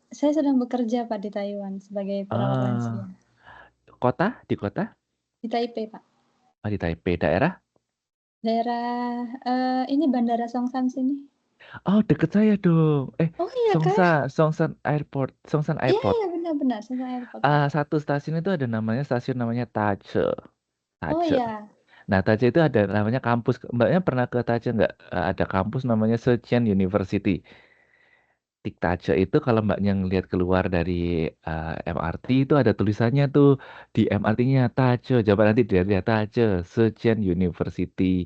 saya sedang bekerja Pak di Taiwan sebagai perawat lansia. Kota? Di kota? Di Taipei, Pak. Di Taipei. Daerah? Daerah ini Bandara Songsan sini. Oh, deket saya dong. Oh iya kah? Songsan Airport. Songsan Airport. Iya, benar-benar Songsan Airport. Satu stasiun itu ada stasiun namanya Tache. Oh iya. Nah, Tache itu ada namanya kampus. Mbaknya pernah ke Tache nggak? Ada kampus namanya Zhejiang University. Di Tache itu kalau mbaknya ngelihat keluar dari MRT itu ada tulisannya tuh di MRT-nya Tache. Coba nanti dilihat Tache Zhejiang University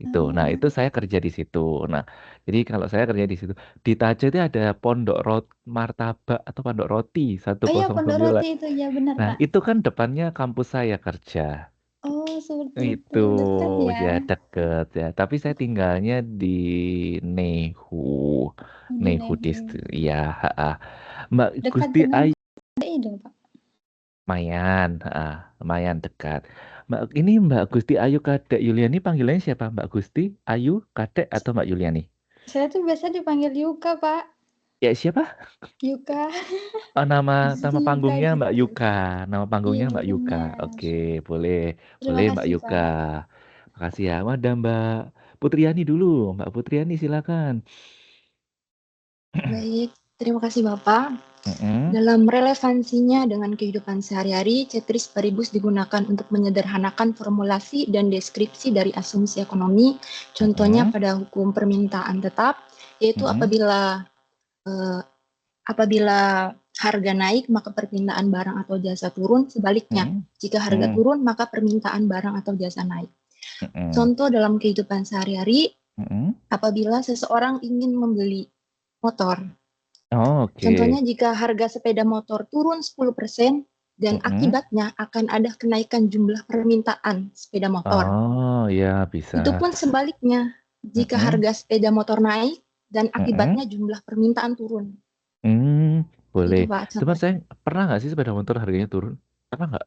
itu. Nah, itu saya kerja di situ. Nah, jadi kalau saya kerja di situ, di Tache itu ada Pondok Martabak atau Pondok Roti 109. Oh iya, Pondok Roti itu ya benar, Nah, Pak. itu kan depannya kampus saya kerja. Oh, seperti Itu dekat ya. ya deket ya. Tapi saya tinggalnya di Nehu, Nehu District. Ya, Mbak Dekat Gusti dengan Ayu. dong, Pak. Lumayan dekat. Mbak Gusti Ayu Kadek Yuliani panggilannya siapa? Mbak Gusti Ayu Kadek atau Mbak Yuliani? Saya tuh biasa dipanggil Yuka, Pak. Ya siapa? Yuka. Oh, nama Yuka panggungnya Mbak gitu. Yuka. Nama panggungnya Iya, Mbak Yuka. benar. Oke, boleh. Terima Boleh Mbak kasih, Yuka. Pak. Makasih ya. Ada Mbak Putriani dulu. Mbak Putriani silakan. Baik, terima kasih Bapak. Mm-mm. Dalam relevansinya dengan kehidupan sehari-hari, Ceteris Paribus digunakan untuk menyederhanakan formulasi dan deskripsi dari asumsi ekonomi. Contohnya pada hukum permintaan tetap, yaitu apabila harga naik maka permintaan barang atau jasa turun, sebaliknya jika harga turun maka permintaan barang atau jasa naik. Contoh dalam kehidupan sehari-hari, apabila seseorang ingin membeli motor. Contohnya jika harga sepeda motor turun 10% dan akibatnya akan ada kenaikan jumlah permintaan sepeda motor. Oh, ya bisa. Itu pun sebaliknya, jika harga sepeda motor naik dan akibatnya jumlah permintaan turun. Boleh. Itu Pak, Cuma saya pernah nggak sih sepeda motor harganya turun? Pernah nggak?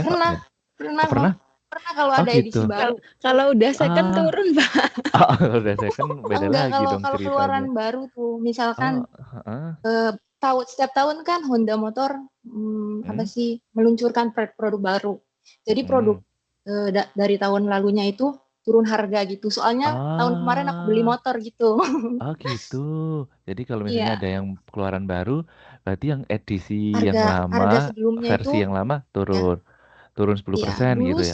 Pernah Oh, pernah? Pernah kalau ada edisi gitu. baru. Kalau udah second turun, Pak. Kalau udah second beda Enggak, lagi dong kalau ceritanya. keluaran baru tuh, misalkan setiap tahun kan Honda Motor apa sih meluncurkan produk baru. Jadi produk dari tahun lalunya itu turun harga gitu. Soalnya tahun kemarin aku beli motor gitu. Oh gitu. Jadi kalau misalnya ada yang keluaran baru, berarti yang edisi yang harga lama, sebelumnya versi itu yang lama turun. Turun 10% gitu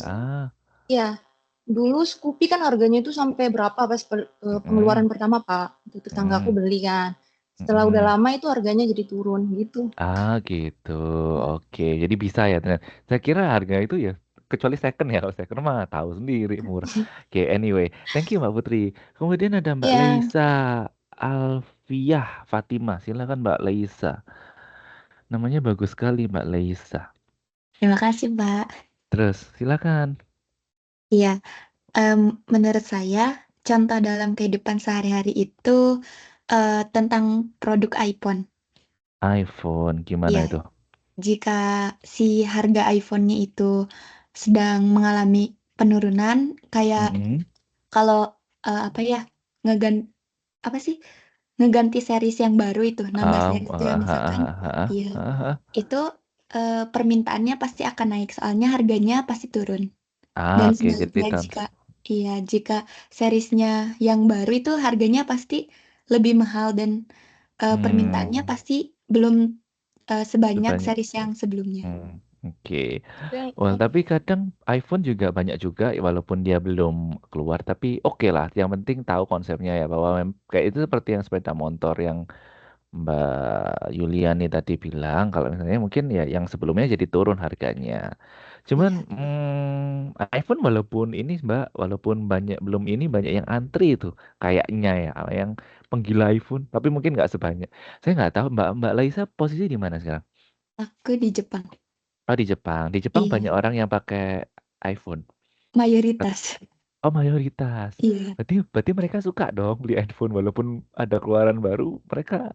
ya. Dulu Scoopy kan harganya itu sampai berapa pas pengeluaran pertama Pak. Itu tetanggaku beli kan. Setelah udah lama itu harganya jadi turun gitu. Gitu. Oke. Jadi bisa ya. Saya kira harga itu ya kecuali second ya. Kalau second mah tahu sendiri murah. Oke, anyway. Thank you Mbak Putri. Kemudian ada Mbak Leisa Alfiah Fatimah. Silakan Mbak Leisa. Namanya bagus sekali Mbak Leisa. Terima kasih, Mbak. Terus, silakan. Iya, menurut saya contoh dalam kehidupan sehari-hari itu tentang produk iPhone. iPhone, gimana itu? Jika si harga iPhone-nya itu sedang mengalami penurunan, kayak kalau ngeganti series yang baru itu, nambah series yang misalkan, itu permintaannya pasti akan naik, soalnya harganya pasti turun. Dan sebaliknya jika seriesnya yang baru itu harganya pasti lebih mahal dan permintaannya pasti belum sebanyak series yang sebelumnya. Oke. Well, tapi kadang iPhone juga banyak juga, walaupun dia belum keluar, tapi oke lah. Yang penting tahu konsepnya ya, bahwa kayak itu seperti yang sepeda motor yang Mbak Yuliani tadi bilang, kalau misalnya mungkin ya yang sebelumnya jadi turun harganya. Cuman iPhone walaupun ini Mbak, walaupun belum banyak yang antri itu kayaknya ya, yang penggila iPhone, tapi mungkin nggak sebanyak. Saya nggak tahu Mbak Laisa posisi di mana sekarang? Aku di Jepang. Oh, di Jepang. Di Jepang banyak orang yang pakai iPhone. Mayoritas. Oh, mayoritas. Iya. Berarti mereka suka dong beli iPhone walaupun ada keluaran baru, mereka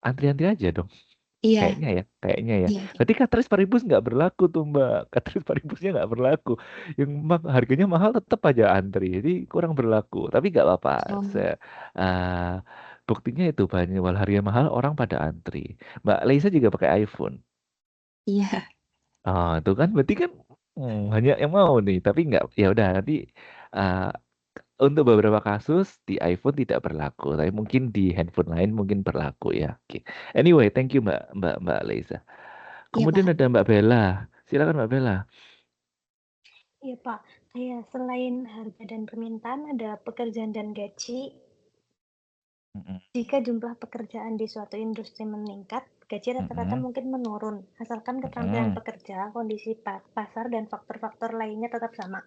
antri-antri aja dong. Iya. Kayaknya ya. Berarti Catrice Paribus nggak berlaku tuh Mbak. Catrice Paribusnya nggak berlaku. Yang harganya mahal tetap aja antri. Jadi kurang berlaku. Tapi nggak apa-apa. Buktinya itu banyak. Walau harganya mahal orang pada antri. Mbak Leisa juga pakai iPhone. Iya. Oh, itu kan berarti kan banyak yang mau nih. Tapi nggak. Ya udah nanti. Untuk beberapa kasus di iPhone tidak berlaku, tapi mungkin di handphone lain mungkin berlaku ya. Oke. Anyway, thank you Mbak Leisa. Kemudian ada Mbak Bella. Silakan Mbak Bella. Iya Pak, kayak selain harga dan permintaan ada pekerjaan dan gaji. Jika jumlah pekerjaan di suatu industri meningkat, gaji rata-rata mungkin menurun, asalkan keterampilan pekerja, kondisi pasar, dan faktor-faktor lainnya tetap sama.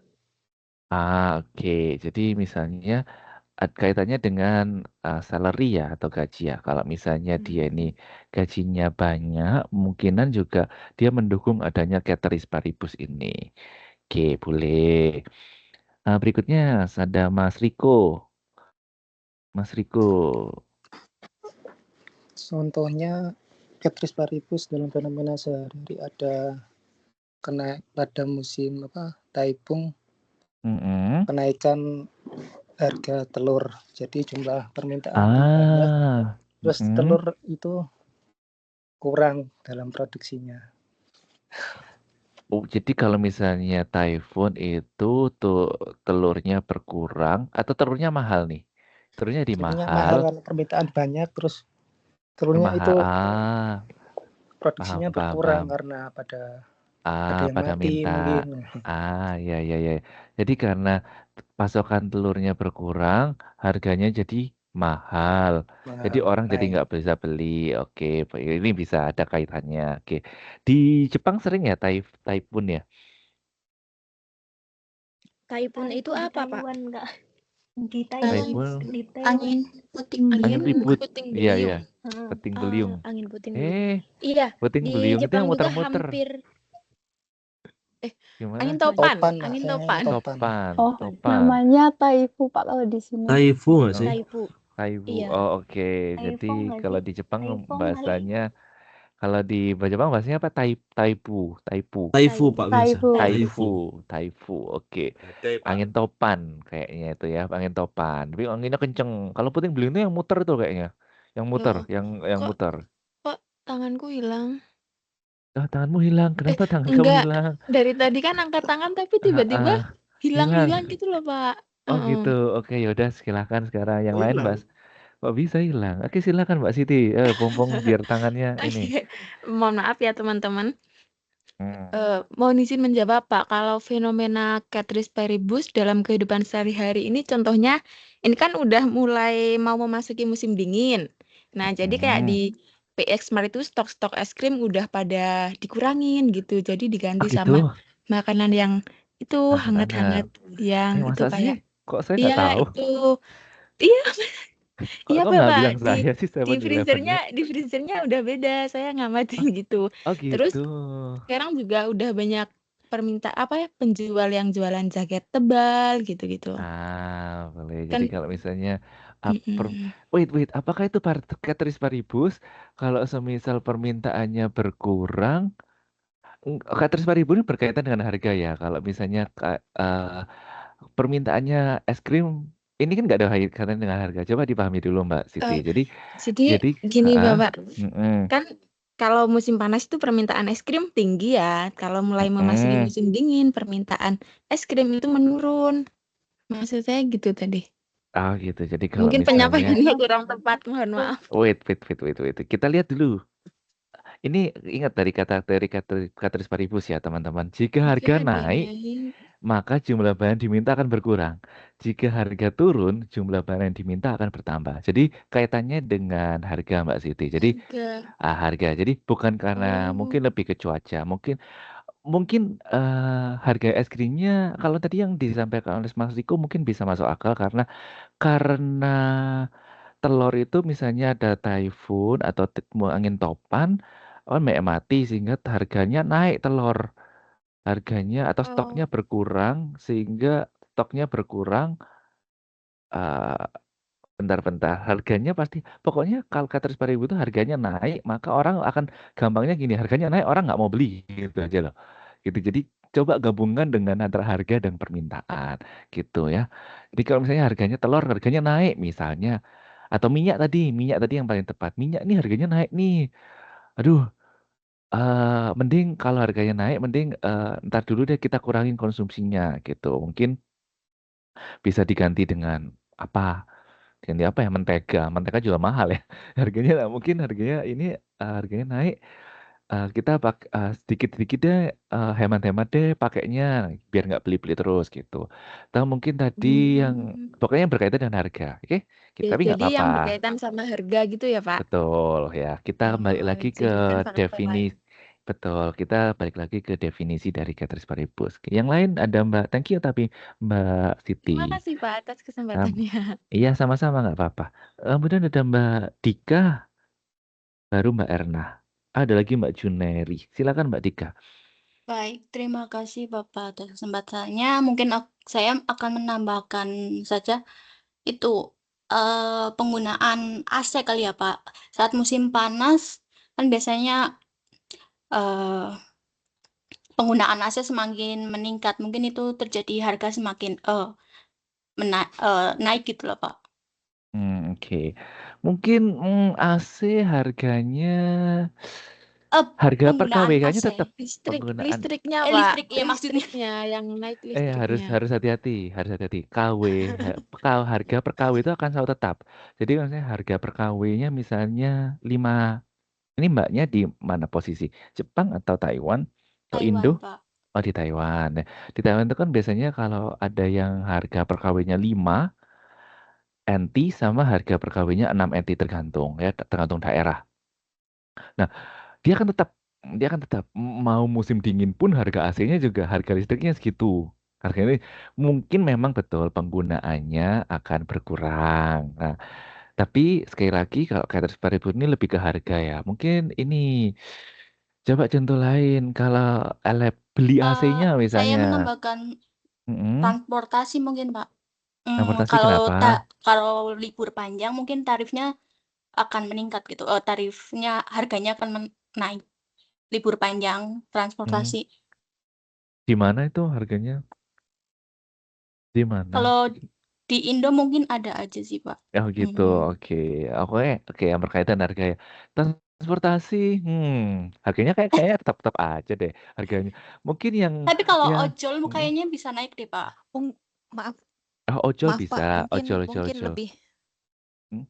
Oke. Jadi misalnya kaitannya dengan salary ya atau gaji ya. Kalau misalnya dia ini gajinya banyak, kemungkinan juga dia mendukung adanya Catrice Paribus ini. Oke, boleh. Berikutnya ada Mas Riko. Mas Riko. Contohnya Catrice Paribus dalam fenomena sehari-hari ada pada musim taipung, kenaikan harga telur, jadi jumlah permintaan banyak Terus telur itu kurang dalam produksinya. Oh, jadi kalau misalnya Typhoon itu tuh telurnya berkurang atau telurnya mahal nih? Telurnya di Telurnya mahal mahal, karena permintaan banyak, terus telurnya mahal. itu Paham, produksinya paham, berkurang paham. karena ada yang Pada mati minta. mungkin. Ya, ya, ya. Jadi karena pasokan telurnya berkurang, harganya jadi mahal. Jadi Mahal, orang jadi naik. nggak bisa beli. Oke, ini bisa ada kaitannya. Oke. Di Jepang sering ya Typhoon ya? Typhoon itu Typhoon di apa, Pak? Taiwan enggak? Di Taiwan, Typhoon, di Taiwan. Angin puting angin beliung. ribut. puting Iya, beliung. iya. Puting beliung. Angin puting beliung. Eh, Iya, puting di beliung itu Jepang yang juga muter-muter. hampir Gimana? Angin topan, Topan, angin angin topan. topan. Topan, Oh, topan. namanya Taifu Pak kalau di sini. Taifu nggak sih? Taifu. Taifu. Iya. Oh, oke. Jadi Typhoon nggak kalau sih? di Jepang Typhoon kali. bahasanya, kalau di Jepang bahasanya apa? Taipu, taipu. Taifu Pak biasa. Taifu. Taifu, taifu. Oke. Badai Pak. Angin topan kayaknya itu ya, angin topan. Tapi anginnya kenceng. Kalau puting beliung itu yang muter tuh kayaknya. Yang muter, Loh, yang kok muter. kok tanganku hilang? Ah, tanganmu hilang. Kenapa tangan kamu Enggak. hilang? Dari tadi kan angkat tangan tapi Ah, tiba-tiba ah, hilang hilang. gitu loh, Pak. Oh Heeh. gitu. Oke, yaudah silakan sekarang yang Oh, lain, hilang. Mas. Kok bisa hilang? Oke, silakan Mbak Siti. Pompong biar tangannya ini. Oke. Mohon maaf ya teman-teman. Hmm. Mohon izin menjawab Pak, kalau fenomena Catrice paribus dalam kehidupan sehari-hari ini contohnya, ini kan udah mulai mau memasuki musim dingin. Nah, jadi kayak di PX Mart itu stok-stok es krim udah pada dikurangin gitu. Jadi Oh diganti gitu. sama makanan yang itu hangat-hangat, Hangat-hangat. yang itu Masa sih? kayak Kok saya iya nggak tahu? itu. Iya, Kok iya kok nggak Pak, bilang di saya sih di 7-Eleven-nya? freezernya udah beda, saya ngamatin gitu. Oh Terus gitu. sekarang juga udah banyak penjual yang jualan jaket tebal gitu-gitu. Boleh. Kan Jadi kalau misalnya per mhm. wait, apakah itu Catrice paribus kalau semisal permintaannya berkurang, Catrice paribus ini berkaitan dengan harga ya. Kalau misalnya permintaannya es krim ini kan nggak ada kaitan dengan harga. Coba dipahami dulu Mbak Siti. Eee, Jadi jadi gini Bapak, mm-mm, kan kalau musim panas itu permintaan es krim tinggi ya, kalau mulai memasuki mm-mm. musim dingin permintaan es krim itu menurun. Maksud saya gitu tadi. Oh gitu. Jadi kalau Mungkin misalnya penyampaiannya kurang tepat, mohon maaf. wait. Kita lihat dulu. Ini ingat dari Catrice paribus ya teman-teman. Jika harga Enggak naik, deh. maka jumlah barang yang diminta akan berkurang. Jika harga turun, jumlah barang yang diminta akan bertambah. Jadi kaitannya dengan harga Mbak Siti. Jadi Harga. harga. Jadi bukan karena mungkin Oh. lebih ke cuaca. Mungkin harga es krimnya kalau tadi yang disampaikan oleh Mas Riko mungkin bisa masuk akal karena telur itu misalnya ada typhoon atau angin topan, mati sehingga harganya naik telur. Harganya atau stoknya Oh. berkurang sehingga stoknya berkurang. eh, Bentar, harganya pasti pokoknya kalau Catrice paribus itu harganya naik, maka orang akan gampangnya gini, harganya naik orang nggak mau beli gitu aja loh. Gitu. Jadi coba gabungkan dengan antara harga dan permintaan gitu ya. Jadi kalau misalnya harganya telur harganya naik misalnya atau minyak tadi yang paling tepat. Minyak nih harganya naik nih. Aduh, mending kalau harganya naik mending ntar dulu deh kita kurangin konsumsinya gitu. Mungkin bisa diganti dengan apa? Ganti apa ya? Mentega juga mahal ya. Harganya mungkin harganya ini harganya naik. Kita sedikit-sedikit deh hemat-hemat deh pakainya biar nggak beli-beli terus gitu. Atau mungkin tadi yang pokoknya yang berkaitan dengan harga, oke? Tapi nggak Jadi apa-apa. yang berkaitan sama harga gitu ya, Pak? Betul ya. Kita balik lagi ke Jadi kan faktor lain. definisi. Betul, kita balik lagi ke definisi dari Catrice paribus. Yang lain ada Mbak, thank you tapi Mbak Siti. Terima kasih Pak atas kesempatannya. Iya sama-sama nggak apa-apa. Kemudian ada Mbak Dika, baru Mbak Erna. Ada lagi Mbak Juneri. Silakan Mbak Dika. Baik, terima kasih Bapak atas kesempatannya. Mungkin saya akan menambahkan saja itu penggunaan AC kali ya Pak. Saat musim panas kan biasanya penggunaan AC semakin meningkat. Mungkin itu terjadi harga semakin naik gitu loh Pak. Oke. Mungkin AC harganya harga per Penggunaan KW-nya AC. tetap penggunaan Listriknya, Pak. Listrik ya maksudnya. Listriknya, yang naik harus listriknya. harus hati-hati, harus hati-hati. Harga per KW itu akan selalu tetap. Jadi maksudnya harga per KW-nya misalnya 5. Ini mbaknya di mana posisi? Jepang atau Taiwan? Atau Taiwan, Indo? Pak. Oh, di Taiwan. Nah, di Taiwan itu kan biasanya kalau ada yang harga per KW-nya 5 NT sama harga per KW-nya 6 NT tergantung ya, tergantung daerah. Nah, dia akan tetap mau musim dingin pun harga AC-nya juga harga listriknya segitu. Harganya mungkin memang betul penggunaannya akan berkurang. Nah, tapi sekali lagi kalau Caterpillar Paribus ini lebih ke harga ya. Mungkin ini coba contoh lain kalau beli AC-nya Saya misalnya. menambahkan transportasi mungkin, Pak. Transportasi Kalau kenapa? kalau libur panjang mungkin tarifnya akan meningkat gitu. Tarifnya harganya akan naik. Libur panjang transportasi. Di mana itu harganya? Di mana? Kalau di Indo mungkin ada aja sih, Pak. Oh gitu, oke. Oke, yang berkaitan harga ya. Transportasi, harganya kayaknya tetap aja deh harganya. Mungkin yang Tapi kalau ya, ojol kayaknya bisa naik deh, Pak. Maaf, ojol Pak. bisa, Mungkin ojol.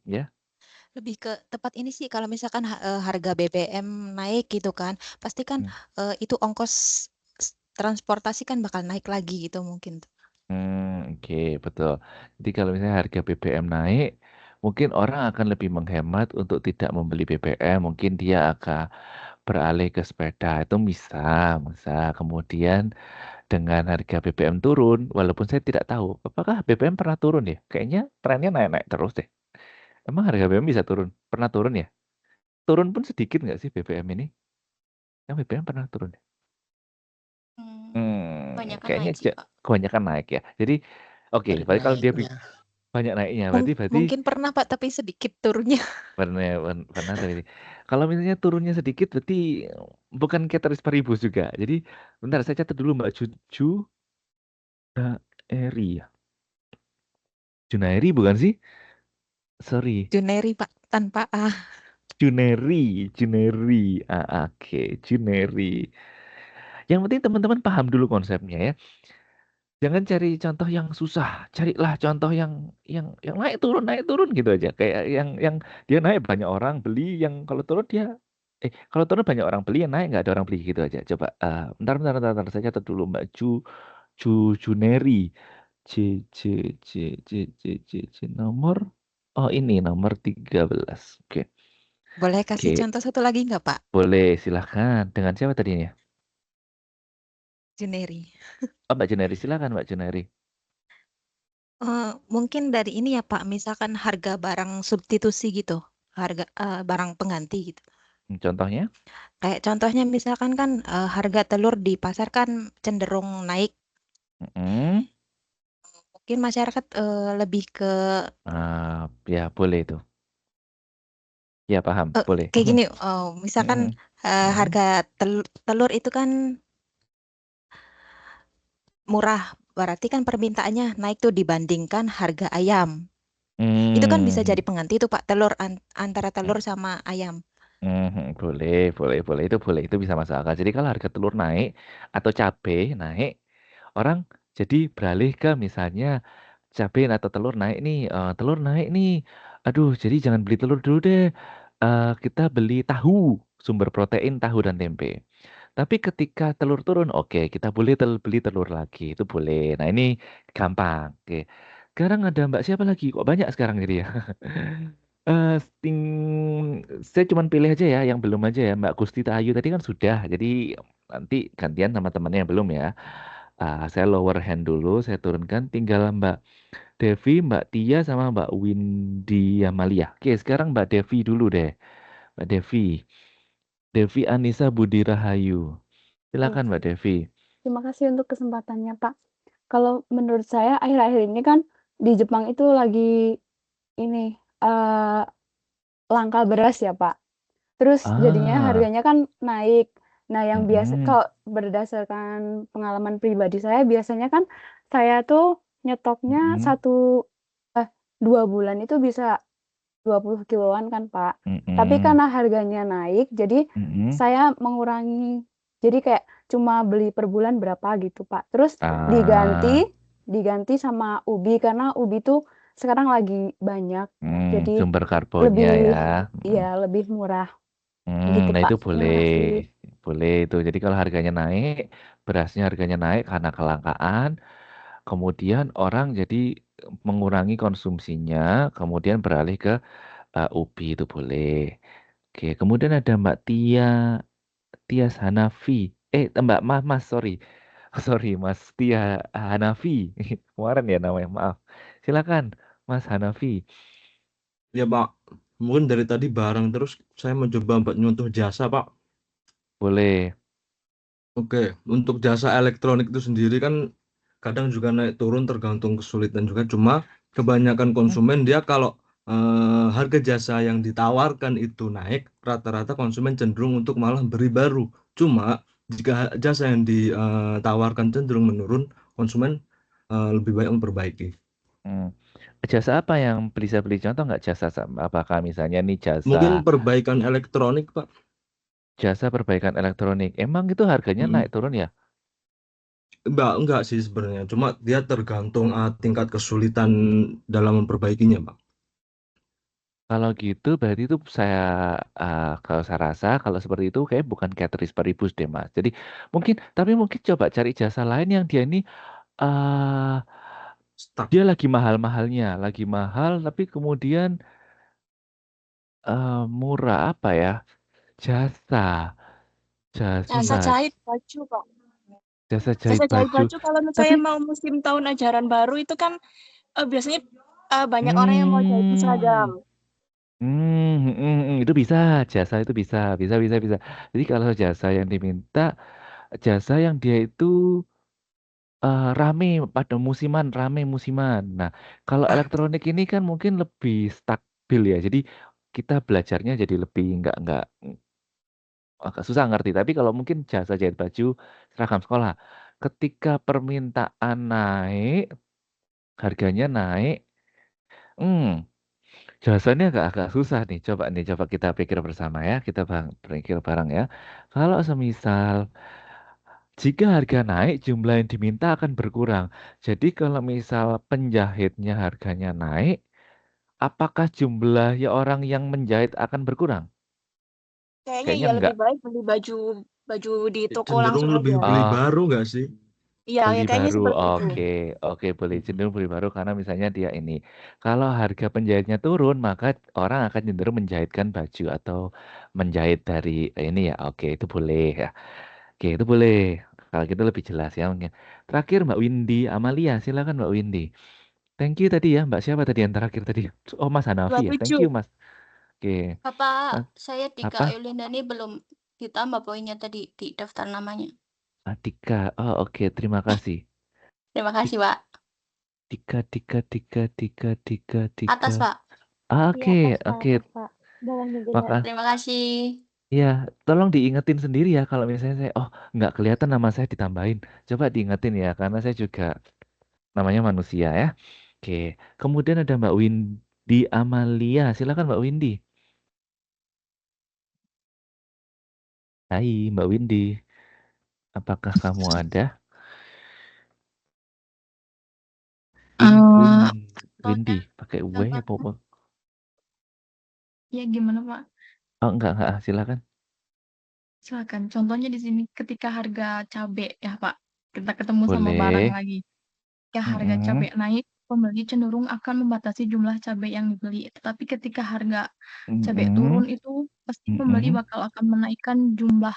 Ya. lebih ke tepat ini sih kalau misalkan harga BBM naik gitu kan, pasti kan itu ongkos transportasi kan bakal naik lagi gitu mungkin. Oke, betul. Jadi kalau misalnya harga BBM naik, mungkin orang akan lebih menghemat untuk tidak membeli BBM. Mungkin dia akan beralih ke sepeda. Itu bisa. Kemudian dengan harga BBM turun, walaupun saya tidak tahu, apakah BBM pernah turun ya? Kayaknya trennya naik-naik terus deh. Emang harga BBM bisa turun? Pernah turun ya? Turun pun sedikit nggak sih BBM ini? Yang BBM pernah turun ya? Kebanyakan Kayaknya naik sih, Pak. kebanyakan naik ya. Jadi, oke, Balik berarti kalau dia naiknya. banyak naiknya, berarti Mungkin pernah Pak, tapi sedikit turunnya. pernah tapi kalau misalnya turunnya sedikit berarti bukan Caterpillar Paribus juga. Jadi bentar saya catat dulu Mbak Junaeri ya. Junaeri bukan sih? Sorry. Juneri Pak, tanpa A. Juneri. Oke, Juneri. Yang penting teman-teman paham dulu konsepnya ya. Jangan cari contoh yang susah, carilah contoh yang naik turun gitu aja. Kayak yang dia naik banyak orang beli, yang kalau turun kalau turun banyak orang beli, yang naik nggak ada orang beli gitu aja. Coba bentar, saya catat dulu Mbak Juneri. C C C C C C C nomor. Oh ini nomor 13. Oke. Boleh kasih contoh satu lagi nggak Pak? Boleh, silahkan. Dengan siapa tadinya? Juneri. Oh Mbak Juneri, silahkan Mbak Juneri. Mungkin dari ini ya Pak, misalkan harga barang substitusi gitu, harga barang pengganti gitu. Contohnya? Kayak contohnya misalkan kan harga telur di pasar kan cenderung naik. Mungkin masyarakat lebih ke ya boleh itu. Ya paham, boleh. Kayak gini, misalkan harga telur itu kan murah, berarti kan permintaannya naik tuh dibandingkan harga ayam. Itu kan bisa jadi pengganti tuh Pak, telur antara telur sama ayam. Boleh, itu bisa masuk akal. Jadi kalau harga telur naik atau cabai naik, orang jadi beralih ke misalnya cabai atau telur naik nih, aduh jadi jangan beli telur dulu deh. Kita beli tahu, sumber protein tahu dan tempe. Tapi ketika telur turun, oke, kita boleh beli telur lagi, itu boleh. Nah ini gampang. Oke. Sekarang ada Mbak siapa lagi? Kok banyak sekarang jadi ya? Saya cuma pilih aja ya, yang belum aja ya. Mbak Gustita Ayu tadi kan sudah, jadi nanti gantian sama temannya yang belum ya. Saya lower hand dulu, saya turunkan. Tinggal Mbak Devi, Mbak Tia, sama Mbak Windy Amalia. Oke, sekarang Mbak Devi dulu deh. Mbak Devi Anissa Budi Rahayu. Silakan Mbak Devi. Terima kasih untuk kesempatannya Pak. Kalau menurut saya akhir-akhir ini kan di Jepang itu lagi ini langka beras ya Pak. Terus jadinya harganya kan naik. Nah yang biasa kalau berdasarkan pengalaman pribadi saya biasanya kan saya tuh nyetoknya 2 bulan itu bisa 20 kiloan kan, Pak. Tapi karena harganya naik, jadi saya mengurangi. Jadi kayak cuma beli per bulan berapa gitu, Pak. Terus diganti sama ubi karena ubi tuh sekarang lagi banyak. Jadi sumber karbonnya lebih ya. lebih murah gitu, Nah Pak. itu Terima kasih. boleh itu. Jadi kalau harganya naik, berasnya harganya naik karena kelangkaan, kemudian orang jadi mengurangi konsumsinya, kemudian beralih ke ubi itu boleh. Oke, kemudian ada Mbak Tias Hanafi. Mas, sorry. Sorry, Mas Tia Hanafi. Kemarin ya namanya, maaf. Silakan, Mas Hanafi. Ya Pak, mungkin dari tadi barang terus saya mencoba buat nyontoh jasa Pak. Boleh. Oke, untuk jasa elektronik itu sendiri kan kadang juga naik turun tergantung kesulitan juga. Cuma kebanyakan konsumen dia kalau harga jasa yang ditawarkan itu naik, rata-rata konsumen cenderung untuk malah beri baru. Cuma jika jasa yang ditawarkan cenderung menurun, konsumen lebih baik memperbaiki. Jasa apa yang bisa beli contoh nggak jasa apakah misalnya nih Mungkin jasa perbaikan elektronik Pak. jasa perbaikan elektronik. Emang itu harganya naik turun ya? Enggak sih sebenarnya. Cuma dia tergantung tingkat kesulitan dalam memperbaikinya, Pak. Kalau gitu berarti itu kalau saya rasa kalau seperti itu kayak bukan Catrice Paribus deh Mas. Jadi tapi mungkin coba cari jasa lain yang dia ini dia lagi lagi mahal tapi kemudian murah apa ya? Jasa Jasa jahit baju, Pak. Jasa Jasa jahit jahit baju. baju kalau misalnya mau musim tahun ajaran baru itu kan biasanya banyak orang yang mau jahit seragam. Itu bisa, jasa itu bisa. Jadi kalau jasa yang diminta, jasa yang dia itu rame pada rame musiman. Nah, kalau elektronik ini kan mungkin lebih stabil ya. Jadi kita belajarnya jadi lebih nggak agak susah ngerti. Tapi kalau mungkin jasa jahit baju, seragam sekolah, ketika permintaan naik, harganya naik, jasanya agak susah nih. Coba kita pikir bersama ya. Kita pikir bareng ya. Kalau semisal jika harga naik, jumlah yang diminta akan berkurang. Jadi kalau misal penjahitnya harganya naik, apakah jumlah ya orang yang menjahit akan berkurang? Kayaknya ya enggak. lebih baik beli baju di toko Cenderung langsung lebih aja. beli baru nggak sih? Iya, Beli kayaknya baru. seperti itu. Oke, boleh cenderung beli baru karena misalnya dia ini. Kalau harga penjahitnya turun, maka orang akan cenderung menjahitkan baju atau menjahit dari ini ya. Oke, itu boleh ya. Oke, itu boleh. Kalau gitu lebih jelas ya mungkin. Terakhir Mbak Windy Amalia, silakan Mbak Windy. Thank you tadi ya, Mbak siapa tadi yang terakhir tadi? Oh, Mas Hanafi ya. Thank you, 27. Mas. Oke. Bapak, Mas, saya Tika apa? Yulindani belum ditambah poinnya tadi di daftar namanya. Tika. Oh, oke. Terima kasih. Terima kasih, Pak. Tika. Atas, Pak. Oke. Pak. Dalam minggu Terima kasih. Ya, tolong diingetin sendiri ya kalau misalnya saya, nggak kelihatan nama saya ditambahin. Coba diingetin ya, karena saya juga namanya manusia ya. Oke, kemudian ada Mbak Windy Amalia. Silakan Mbak Windy. Hai Mbak Windy, apakah kamu ada? Windy, pakai W apa? Ya gimana Pak? Oh enggak, silakan. Silakan. Contohnya di sini ketika harga cabai ya Pak, kita ketemu sama Boleh. barang lagi. Ya harga cabai naik, pembeli cenderung akan membatasi jumlah cabai yang dibeli. Tetapi ketika harga cabai turun itu pasti pembeli akan menaikkan jumlah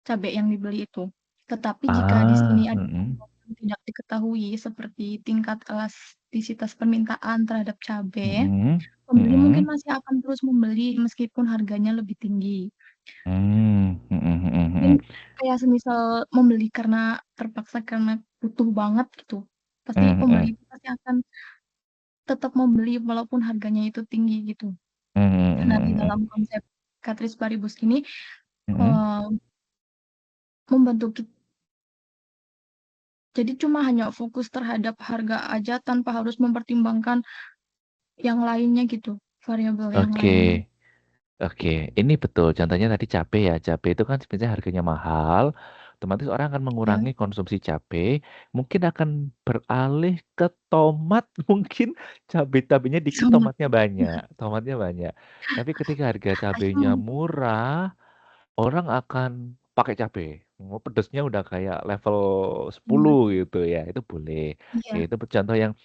cabai yang dibeli itu. Tetapi jika di sini ada yang tidak diketahui seperti tingkat elastisitas permintaan terhadap cabai, pembeli mungkin masih akan terus membeli meskipun harganya lebih tinggi. Mungkin kayak semisal membeli karena terpaksa karena butuh banget gitu. Pasti pembeli pasti akan tetap membeli walaupun harganya itu tinggi gitu. Nah, di dalam konsep Catrice Paribus ini membantu kita. Jadi cuma hanya fokus terhadap harga aja tanpa harus mempertimbangkan yang lainnya gitu, variabel yang Oke. lainnya. Oke, ini betul. Contohnya tadi cabai ya. Cabai itu kan sebenarnya harganya mahal. Otomatis orang akan Ya, mengurangi konsumsi cabai. Mungkin akan beralih ke tomat. Mungkin cabai-cabainya dikit, sama. tomatnya banyak. Tomatnya banyak. Tapi ketika harga cabainya murah, orang akan pakai cabai. Oh, pedasnya udah kayak level 10 gitu ya. Itu boleh. Oke, Iya, itu contoh yang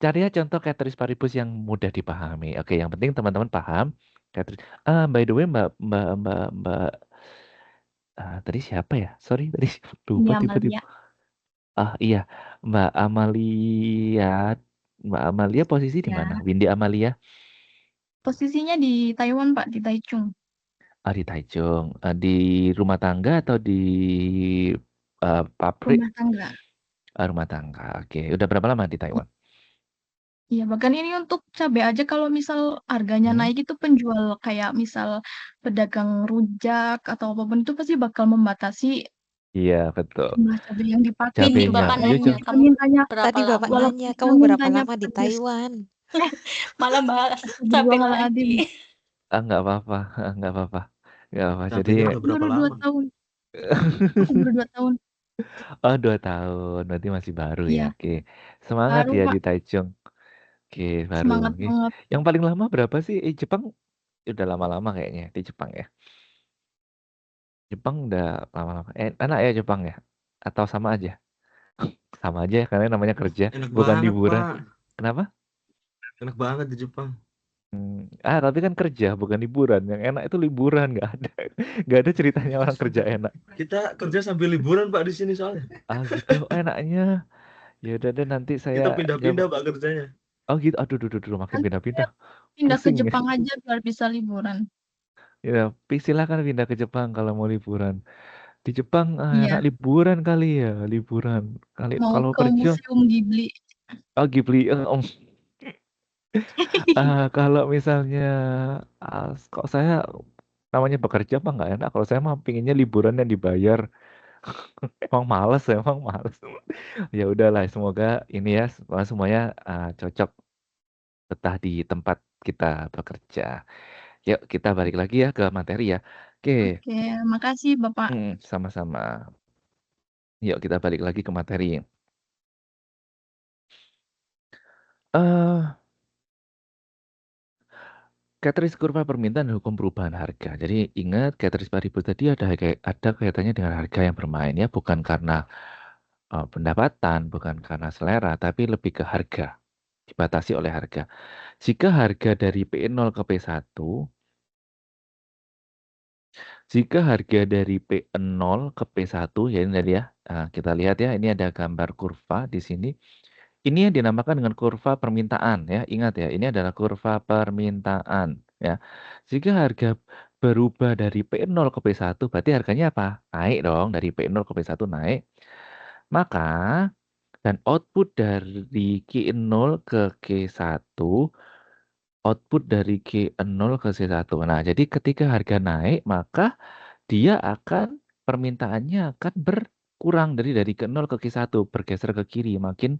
cari ya contoh Cateris Paribus yang mudah dipahami. Oke, yang penting teman-teman paham. Cateris. By the way, Mbak, tadi siapa ya? Sorry, tadi ini lupa tiba-tiba. Amalia. Iya, Mbak Amalia. Mbak Amalia posisi di Ya, mana? Windy Amalia. posisinya di Taiwan, Pak, di Taichung. Di Taichung. Di rumah tangga atau di pabrik? Rumah tangga. Rumah tangga. Oke, udah berapa lama di Taiwan? Iya, bahkan ini untuk cabai aja kalau misal harganya naik itu penjual kayak misal pedagang rujak atau apapun itu pasti bakal membatasi Iya, betul. jumlah cabai yang dipakai Windy, gitu. Cabenya. Bapak Iya, nanya, kamu Mintanya berapa Tadi lama? Bapak walaupun nanya, kita kamu berapa mintanya lama di pedas. Taiwan? Malah bahas cabai lagi. Nggak apa-apa, nggak apa-apa. Nggak apa-apa. Jadi, Cabenya udah berapa Baru 2 lama? tahun. Aku baru 2 tahun. 2 tahun. Berarti masih baru ya. Iya, Oke. Semangat baru ya Pak. di Taichung. Oke, baru. Semangat Oke. banget. Yang paling lama berapa sih? Jepang udah lama-lama kayaknya di Jepang ya. Jepang udah lama-lama. Enak ya Jepang ya? Atau sama aja? Sama aja ya, karena namanya kerja, Enak bukan banget, liburan. Pak. Kenapa? Enak banget di Jepang. Tapi kan kerja, bukan liburan. Yang enak itu liburan, nggak ada. Nggak ada ceritanya orang kerja enak. Kita kerja sambil liburan, Pak, di sini soalnya. Gitu enaknya. Ya udah deh nanti Kita saya pindah-pindah, Pak, kerjanya. Oh gitu. Aduh, makin Nanti pindah-pindah. pindah ke Pusing ya. Jepang aja biar bisa liburan. Ya, silakan pindah ke Jepang kalau mau liburan. Di Jepang Iya, enak liburan kali ya, liburan. mau Kalau ke kerja, Museum Ghibli. Ghibli. Kalau misalnya, kok saya namanya bekerja mah nggak enak. Kalau saya mah pinginnya liburan yang dibayar. Emang males, emang males. Ya udahlah, semoga ini ya semuanya cocok betah di tempat kita bekerja. Yuk kita balik lagi ya ke materi ya. Oke, Oke, makasih Bapak. sama-sama. Yuk kita balik lagi ke materi. Eh, Cateris kurva permintaan dan hukum perubahan harga. Jadi ingat Cateris Paribus tadi ada kaitannya dengan harga yang bermain ya, bukan karena pendapatan, bukan karena selera, tapi lebih ke harga. Dibatasi oleh harga. Jika harga dari P0 ke P1, jika harga dari P0 ke P1 ya ini tadi ya. Kita lihat ya, ini ada gambar kurva di sini. Ini yang dinamakan dengan kurva permintaan ya. Ingat ya, ini adalah kurva permintaan ya. Jika harga berubah dari P0 ke P1 berarti harganya apa? Naik dong, dari P0 ke P1 naik. Maka dan output dari Q0 ke Q1, output dari Q0 ke C1. Nah, jadi ketika harga naik maka dia akan permintaannya akan berkurang dari Q0 ke Q1, bergeser ke kiri makin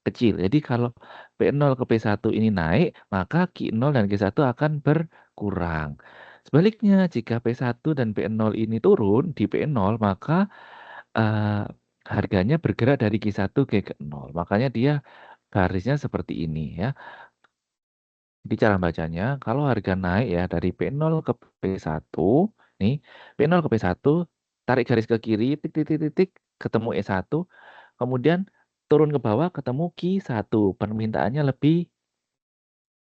kecil. Jadi kalau P0 ke P1 ini naik, maka Q0 dan Q1 akan berkurang. Sebaliknya, jika P1 dan P0 ini turun di P0, maka harganya bergerak dari Q1 ke Q0. Makanya dia garisnya seperti ini ya. Jadi cara bacanya, kalau harga naik ya dari P0 ke P1, nih, P0 ke P1, tarik garis ke kiri, titik, ketemu E1, kemudian turun ke bawah ketemu Q1, permintaannya lebih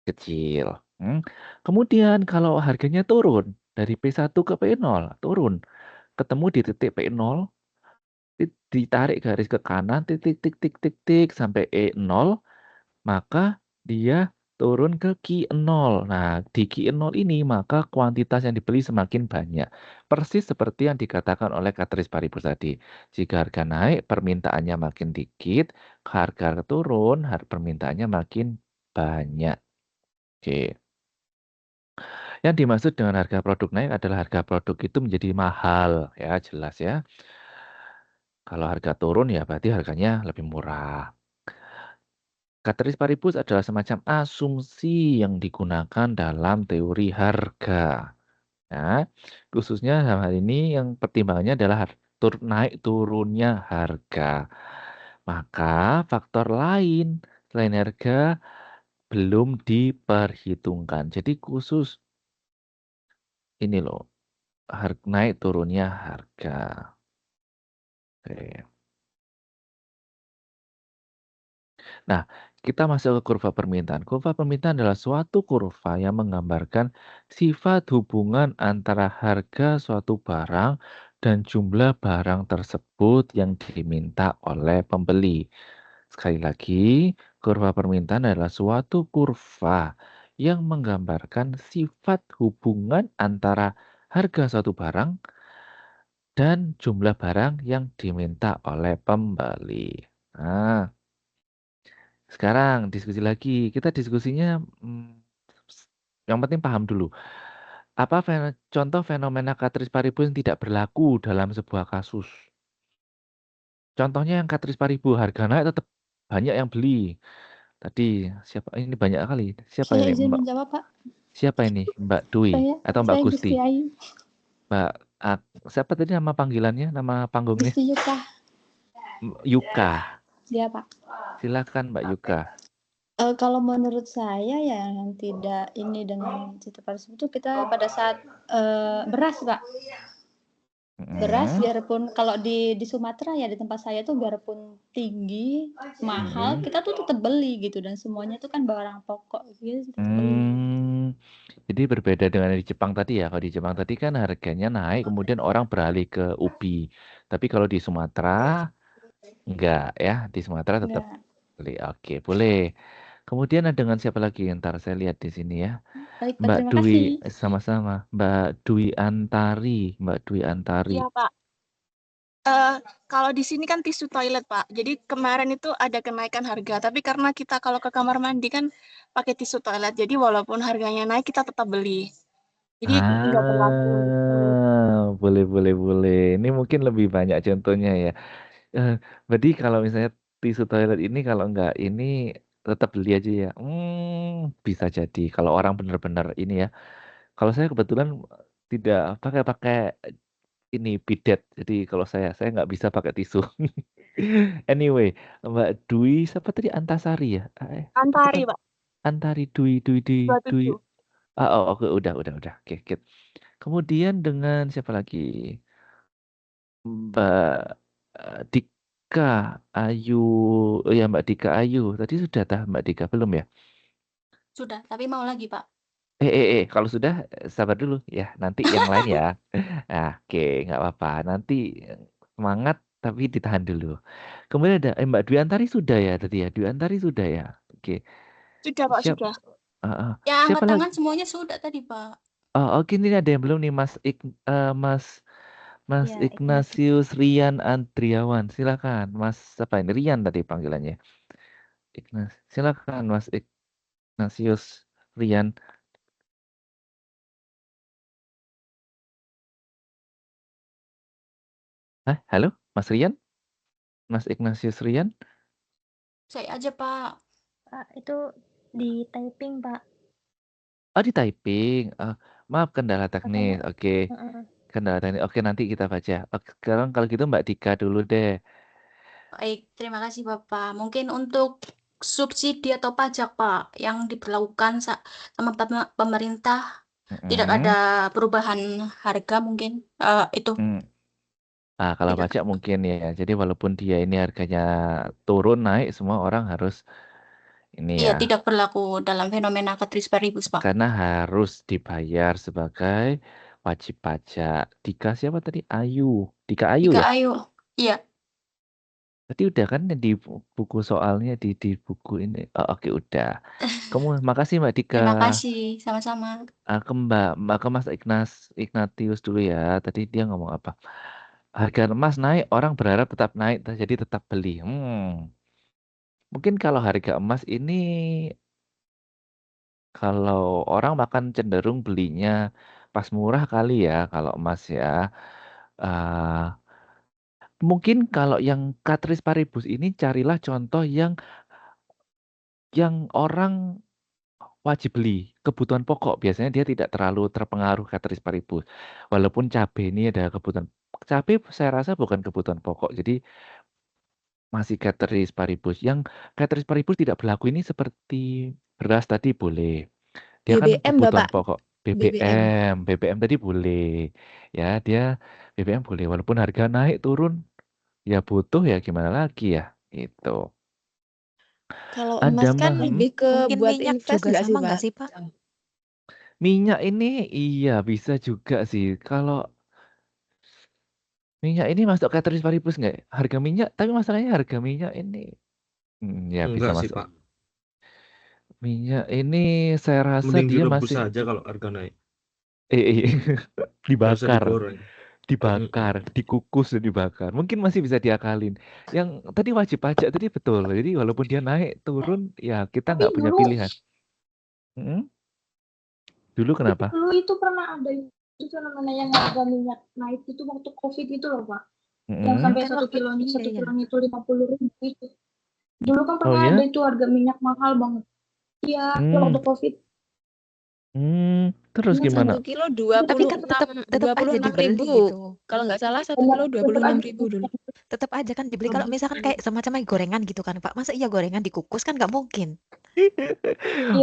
kecil. Kemudian kalau harganya turun dari P1 ke P0, turun, ketemu di titik P0, ditarik garis ke kanan, titik, sampai E0, maka dia turun ke Q0. Nah, di Q0 ini maka kuantitas yang dibeli semakin banyak. Persis seperti yang dikatakan oleh Cateris Paribus tadi. Jika harga naik, permintaannya makin dikit, harga turun, permintaannya makin banyak. Oke. Yang dimaksud dengan harga produk naik adalah harga produk itu menjadi mahal, ya jelas ya. Kalau harga turun ya berarti harganya lebih murah. Ceteris paribus adalah semacam asumsi yang digunakan dalam teori harga. Nah, khususnya dalam hal ini yang pertimbangannya adalah naik turunnya harga. Maka faktor lain selain harga belum diperhitungkan. Jadi khusus ini loh, naik turunnya harga. Oke. Nah, kita masuk ke kurva permintaan. Kurva permintaan adalah suatu kurva yang menggambarkan sifat hubungan antara harga suatu barang dan jumlah barang tersebut yang diminta oleh pembeli. Sekali lagi, kurva permintaan adalah suatu kurva yang menggambarkan sifat hubungan antara harga suatu barang dan jumlah barang yang diminta oleh pembeli. Nah, sekarang diskusi lagi. Kita diskusinya yang penting paham dulu. Apa contoh fenomena ceteris paribus yang tidak berlaku dalam sebuah kasus? Contohnya yang ceteris paribus, harga naik tetap banyak yang beli. Tadi siapa ini banyak kali. Siapa Saya ini? izin menjawab, Pak. Siapa ini? Mbak Dwi atau Mbak Saya Gusti? Gusti Ayu. Mbak siapa tadi nama panggilannya? Nama panggungnya? Gusti Yuka. Yuka. Iya, Pak. Silakan Mbak Yuka. Kalau menurut saya ya yang tidak ini dengan ceteris paribus itu kita pada saat beras, Pak. Beras biarpun kalau di Sumatera ya di tempat saya tuh biarpun tinggi, mahal, kita tuh tetap beli gitu dan semuanya itu kan barang pokok gitu tetap beli. Jadi berbeda dengan di Jepang tadi ya. Kalau di Jepang tadi kan harganya naik, kemudian orang beralih ke ubi. Tapi kalau di Sumatera enggak ya, di Sumatera tetap beli. Oke, boleh. Kemudian ada dengan siapa lagi? Ntar saya lihat di sini ya. Baik, Pak, Mbak terima Dwi, kasih. sama-sama. Mbak Dwi Antari, Mbak Dwi Antari. Iya, Pak. Kalau di sini kan tisu toilet, Pak. Jadi kemarin itu ada kenaikan harga, tapi karena kita kalau ke kamar mandi kan pakai tisu toilet. Jadi walaupun harganya naik kita tetap beli. Jadi nggak berlaku. Boleh. Ini mungkin lebih banyak contohnya ya. Berarti kalau misalnya tisu toilet ini kalau enggak ini tetap beli aja ya. Bisa jadi kalau orang benar-benar ini ya. Kalau saya kebetulan tidak pakai ini bidet. Jadi kalau saya nggak bisa pakai tisu. Anyway, Mbak Dwi, siapa tadi Antasari ya? Antari, Pak. Antari Dwi. 27. Oke, udah. Oke. Kemudian dengan siapa lagi? Mbak Dika Ayu. Oh ya, Mbak Dika Ayu. Tadi sudah Mbak Dika belum ya? Sudah, tapi mau lagi, Pak. Kalau sudah sabar dulu ya. Nanti yang lain ya. Oke, nggak apa-apa. Nanti semangat tapi ditahan dulu. Kemudian ada Mbak Dwi Antari sudah ya tadi ya. Dwi Antari sudah ya. Oke. Sudah, Pak, sudah. Ya, angkat siapa lagi? tangan semuanya sudah tadi, Pak. Oke, ini ada yang belum nih Mas Ya, Ignatius Rian Andriawan. Silakan. Mas apa ini? Rian tadi panggilannya. Silakan Mas Ignatius Rian. Halo, Mas Rian? Mas Ignatius Rian? Saya aja, Pak. Pak, itu di typing, Pak. Oh, di typing. Maaf, kendala teknis. Oke. Kendala teknis. Oke, nanti kita baca. Oke, sekarang kalau gitu Mbak Dika dulu deh. Baik, terima kasih Bapak. Mungkin untuk subsidi atau pajak, Pak, yang diberlakukan sama pemerintah tidak ada perubahan harga mungkin itu. Kalau pajak mungkin ya. Jadi walaupun dia ini harganya turun naik, semua orang harus ini Iya, ya. tidak berlaku dalam fenomena ceteris paribus, Pak. Karena harus dibayar sebagai wajib pajak. Dika siapa tadi? Ayu. Dika Ayu Dika ya? Ayu. Iya. Tadi udah kan di buku soalnya di buku ini. Oke, udah. Makasih Mbak Dika. Terima kasih, sama-sama. Ke Mbak Mas Ignatius dulu ya. Tadi dia ngomong apa? Harga emas naik, orang berharap tetap naik, jadi tetap beli. Mungkin kalau harga emas ini, kalau orang makan cenderung belinya pas murah kali ya, kalau emas ya. Mungkin kalau yang ceteris paribus ini carilah contoh yang yang orang wajib beli, kebutuhan pokok. Biasanya dia tidak terlalu terpengaruh ceteris paribus. Walaupun cabai ini ada kebutuhan. Cabai saya rasa bukan kebutuhan pokok. Jadi masih ceteris paribus. Yang ceteris paribus tidak berlaku ini seperti beras tadi boleh. Dia kan BBM, kebutuhan Bapak. pokok. BBM. BBM tadi boleh. Ya, dia BBM boleh. Walaupun harga naik turun, ya butuh ya gimana lagi ya. Gitu. Kalau Ada emas kan mah. lebih ke Mungkin buat minyak invest juga nggak sih, sama nggak Pak? sih, Pak? Minyak ini iya bisa juga sih. Kalau minyak ini masuk kategori paribus nggak? Harga minyak, tapi masalahnya harga minyak ini ya bisa Enggak sih, masuk. Pak. Minyak ini saya rasa Mending dia direbus masih saja kalau harga naik. dibakar, Nggak usah digoreng. dibakar, dikukus dan dibakar. Mungkin masih bisa diakalin. Yang tadi wajib pajak tadi betul. Jadi walaupun dia naik turun, ya kita Tapi nggak punya dulu pilihan. Dulu kenapa? dulu itu pernah ada itu fenomena yang harga minyak naik itu waktu COVID itu loh, Pak. Yang sampai Kan satu waktu kilonya iya. itu 50.000 itu. Dulu kan Oh pernah ya? ada itu harga minyak mahal banget. Iya, waktu COVID. Terus Minyak gimana? 1 kilo Tapi kan tetap aja 26.000. dibeli gitu. Kalau nggak salah 1 kilo 26.000 dulu. Tetap aja kan dibeli. Kalau misalkan kayak semacam gorengan gitu kan, Pak. Masa iya gorengan dikukus kan nggak mungkin.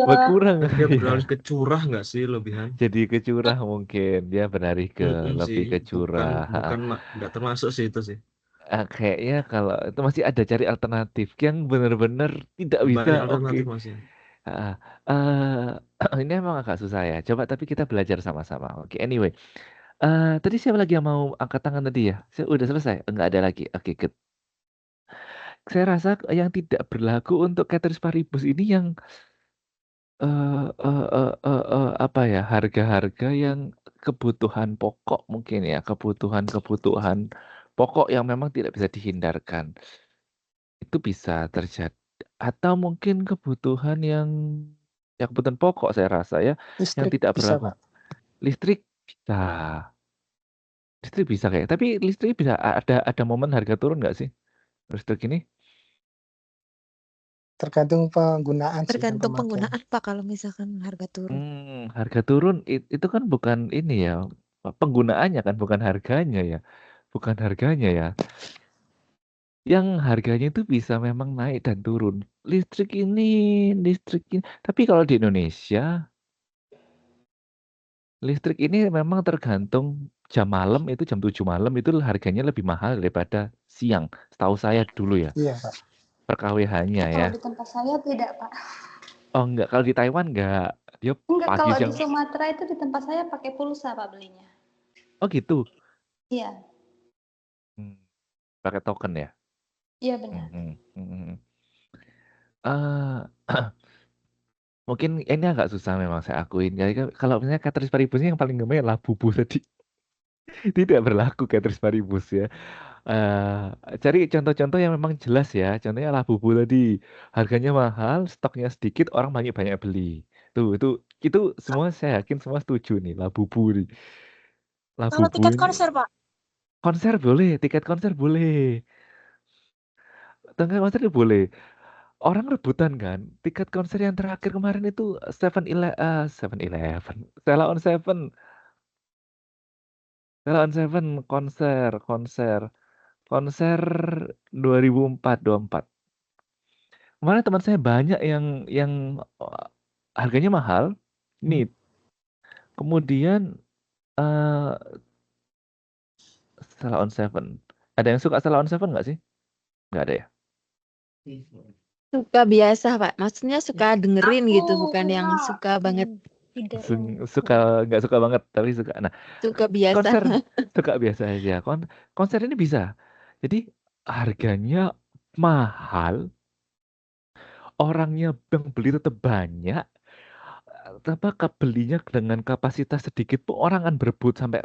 Berkurang Dia ya. beralih ke curah nggak sih lebihan? Jadi ke curah mungkin. Dia beralih ke lebih Sih, ke curah. bukan nggak termasuk sih itu sih. Kayaknya kalau itu masih ada cari alternatif yang benar-benar tidak bisa. Banyak Oke. alternatif masih. Ini emang agak susah ya. Coba tapi kita belajar sama-sama. Oke, anyway. Tadi siapa lagi yang mau angkat tangan tadi ya? Udah selesai? Enggak ada lagi. Oke, good. Saya rasa yang tidak berlaku untuk ceteris paribus ini yang apa ya, harga-harga yang kebutuhan pokok mungkin ya, kebutuhan pokok yang memang tidak bisa dihindarkan. Itu bisa terjadi. Atau mungkin kebutuhan yang kebutuhan pokok saya rasa ya, yang Listrik tidak bisa, berlaku. Pak. Listrik bisa. Listrik bisa kayak, tapi listrik bisa ada momen harga turun nggak sih? Listrik ini? Tergantung penggunaan sih dan Tergantung pemakaian. penggunaan, Pak, kalau misalkan harga turun. Harga turun itu kan bukan ini ya, penggunaannya kan bukan harganya ya. Bukan harganya ya. Yang harganya itu bisa memang naik dan turun. Listrik ini, tapi kalau di Indonesia, listrik ini memang tergantung jam malam itu jam 7 malam itu harganya lebih mahal daripada siang. Setahu saya dulu ya. Iya, Pak. Per KWH-nya ya. Kalau di tempat saya tidak, Pak. Oh enggak, kalau di Taiwan enggak. Dia Enggak, pagi kalau jam. di Sumatera itu di tempat saya pakai pulsa, Pak, belinya. Oh gitu. Iya. Pakai token ya? Iya, benar. Mungkin ini agak susah memang saya akuin. Kalau misalnya ceteris paribusnya yang paling gemuk lah bubu tadi. Tidak berlaku ceteris paribus ya. Cari contoh-contoh yang memang jelas ya. Contohnya lah bubu tadi. Harganya mahal, stoknya sedikit, orang banyak-banyak beli. Itu semua saya yakin semua setuju nih lah bubu nih. Lah Kalau bubu tiket ini. konser, Pak. Konser boleh, tiket konser boleh. Tiket konser itu boleh. Orang rebutan kan. Tiket konser yang terakhir kemarin itu 7-Eleven. Stella on Seven konser 2024. Kemarin teman saya banyak yang harganya mahal. Nih. Kemudian Stella on Seven. Ada yang suka Stella on Seven nggak sih? Nggak ada ya? Suka biasa, Pak. Maksudnya suka dengerin gitu, bukan yang suka banget. Nggak suka banget, tapi suka. Nah, Suka biasa. konser suka biasa aja. Konser ini bisa. Jadi harganya mahal, orangnya yang beli tetap banyak, belinya dengan kapasitas sedikit pun orang akan berebut sampai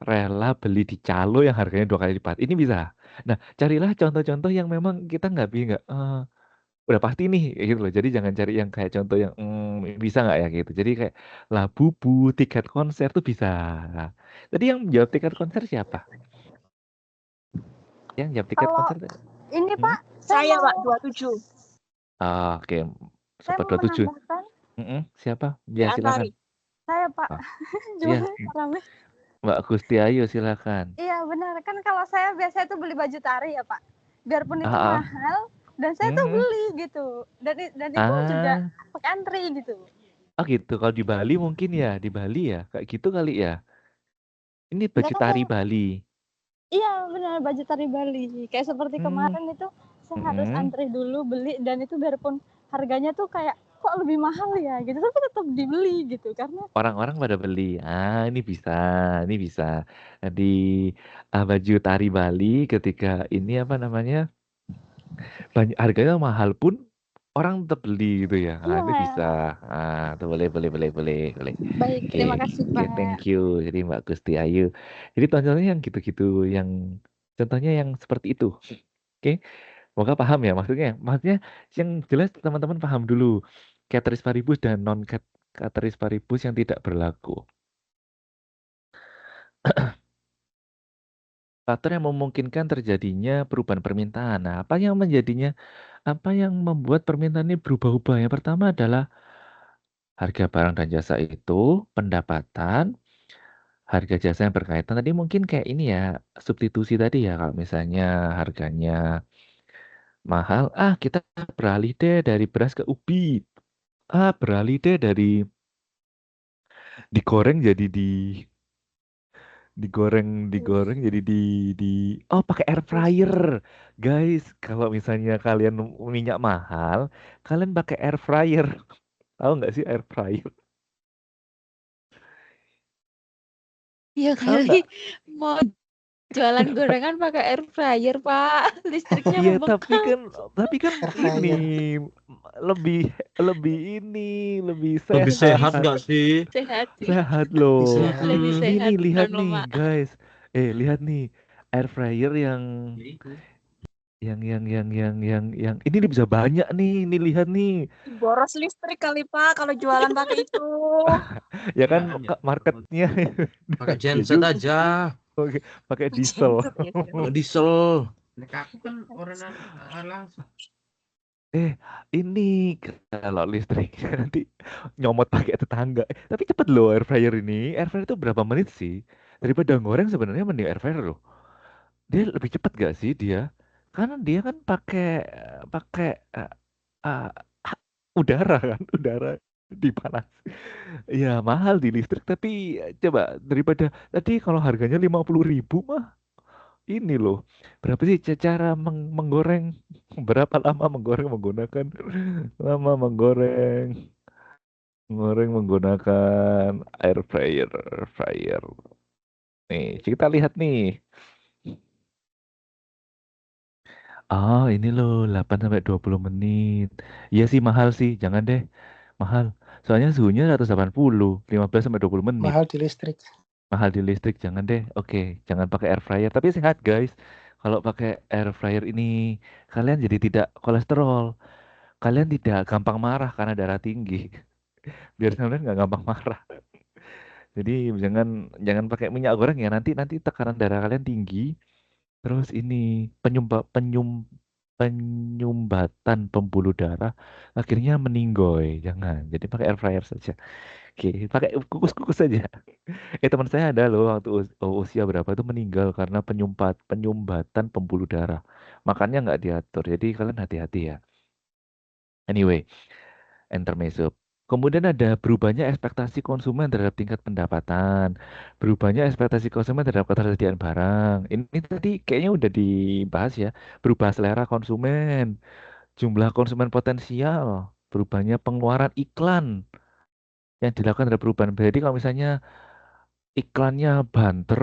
rela beli di calo yang harganya 2 kali lipat. Ini bisa. Nah, carilah contoh-contoh yang memang kita nggak udah pasti nih gitu loh. Jadi jangan cari yang kayak contoh yang bisa nggak ya gitu. Jadi kayak lah bubu, tiket konser tuh bisa. Tadi yang jawab tiket konser siapa? Yang jawab tiket Kalau konser ini Pak, Saya, Pak, mau 27. Oke, saya Sobat mau 27. menambahkan Siapa? Mbak Ya, silakan. Asari. saya, Pak. Oh, Cuma iya, rame. Mbak Gusti Ayu silakan. Iya, benar. Kan kalau saya biasanya tuh beli baju tari ya, Pak. Biarpun itu Ah, ah. mahal, dan saya tuh beli gitu. Dan itu juga pakai antri gitu. Oh gitu. Kalau di Bali mungkin ya, di Bali ya, kayak gitu kali ya. Ini baju Enggak tahu tari saya. Bali. Iya, benar, baju tari Bali. Kayak seperti kemarin itu saya harus antri dulu beli, dan itu biarpun harganya tuh kayak kok lebih mahal ya gitu, tapi tetap dibeli gitu karena Orang-orang pada beli. Ini bisa. Di baju tari Bali ketika ini apa namanya? Banyak harganya mahal pun orang tetap beli gitu ya. Itu iya. bisa. Itu boleh. Baik, Oke, terima kasih, Pak. thank you. Jadi Mbak Gusti Ayu. Jadi contohnya yang gitu-gitu, contohnya yang seperti itu. Oke, semoga paham ya maksudnya. Maksudnya yang jelas teman-teman paham dulu. Cateris paribus dan non cateris paribus yang tidak berlaku. Faktor yang memungkinkan terjadinya perubahan permintaan. Nah, apa yang membuat permintaan ini berubah-ubah? Yang pertama adalah harga barang dan jasa itu, pendapatan, harga jasa yang berkaitan. Tadi mungkin kayak ini ya, substitusi tadi ya. Kalau misalnya harganya mahal, kita beralih deh dari beras ke ubi. Beralih deh dari digoreng jadi digoreng jadi pakai air fryer. Guys, kalau misalnya kalian minyak mahal, kalian pakai air fryer. Tahu nggak sih air fryer? Ya Tahu kali nggak? mau jualan gorengan pakai air fryer, Pak. Listriknya Iya, tapi membengkak. kan Air ini fryer. lebih lebih Lebih sehat. sehat nggak sih? Sehat sih. Sehat loh. Sehat. Lebih sehat, Ini lihat non nih, lemak. guys. Lihat nih. Air fryer yang ini nih bisa banyak nih. Ini lihat nih. Boros listrik kali, Pak, kalau jualan pakai itu. Ya kan marketnya Pakai genset aja. pakai diesel. Pakai diesel. Aku kan orang langsung. Ini kalau listrik nanti nyomot pakai tetangga. Tapi cepet loh air fryer ini. Air fryer itu berapa menit sih? Daripada goreng sebenarnya mending air fryer loh. Dia lebih cepet gak sih dia? Karena dia kan pakai pakai eh, ah, udara kan, udara dipanas. Ya mahal di listrik tapi coba daripada tadi kalau harganya 50.000 mah ini loh. Berapa sih cara menggoreng? Berapa lama menggoreng menggunakan air fryer. Nih, kita lihat nih. Ini loh 8 sampai 20 menit. Iya sih mahal sih, jangan deh. Mahal. Soalnya suhunya 180, 15 sampai 20 menit. Mahal di listrik. Mahal di listrik, jangan deh. Oke, jangan pakai air fryer. Tapi sehat, guys. Kalau pakai air fryer ini, kalian jadi tidak kolesterol. Kalian tidak gampang marah karena darah tinggi. Biar kalian nggak gampang marah. Jadi jangan jangan pakai minyak goreng ya. Nanti tekanan darah kalian tinggi. Terus ini penyumbatan pembuluh darah akhirnya meninggoy. Jangan. Jadi pakai air fryer saja. Oke, pakai kukus-kukus saja. Teman saya ada loh waktu usia berapa itu meninggal karena penyumbatan pembuluh darah. Makannya nggak diatur. Jadi kalian hati-hati ya. Anyway, intermezzo. Kemudian ada berubahnya ekspektasi konsumen terhadap tingkat pendapatan, berubahnya ekspektasi konsumen terhadap ketersediaan barang. Ini tadi kayaknya udah dibahas ya. Berubah selera konsumen, jumlah konsumen potensial, berubahnya pengeluaran iklan yang dilakukan terhadap perubahan. Jadi kalau misalnya iklannya banter,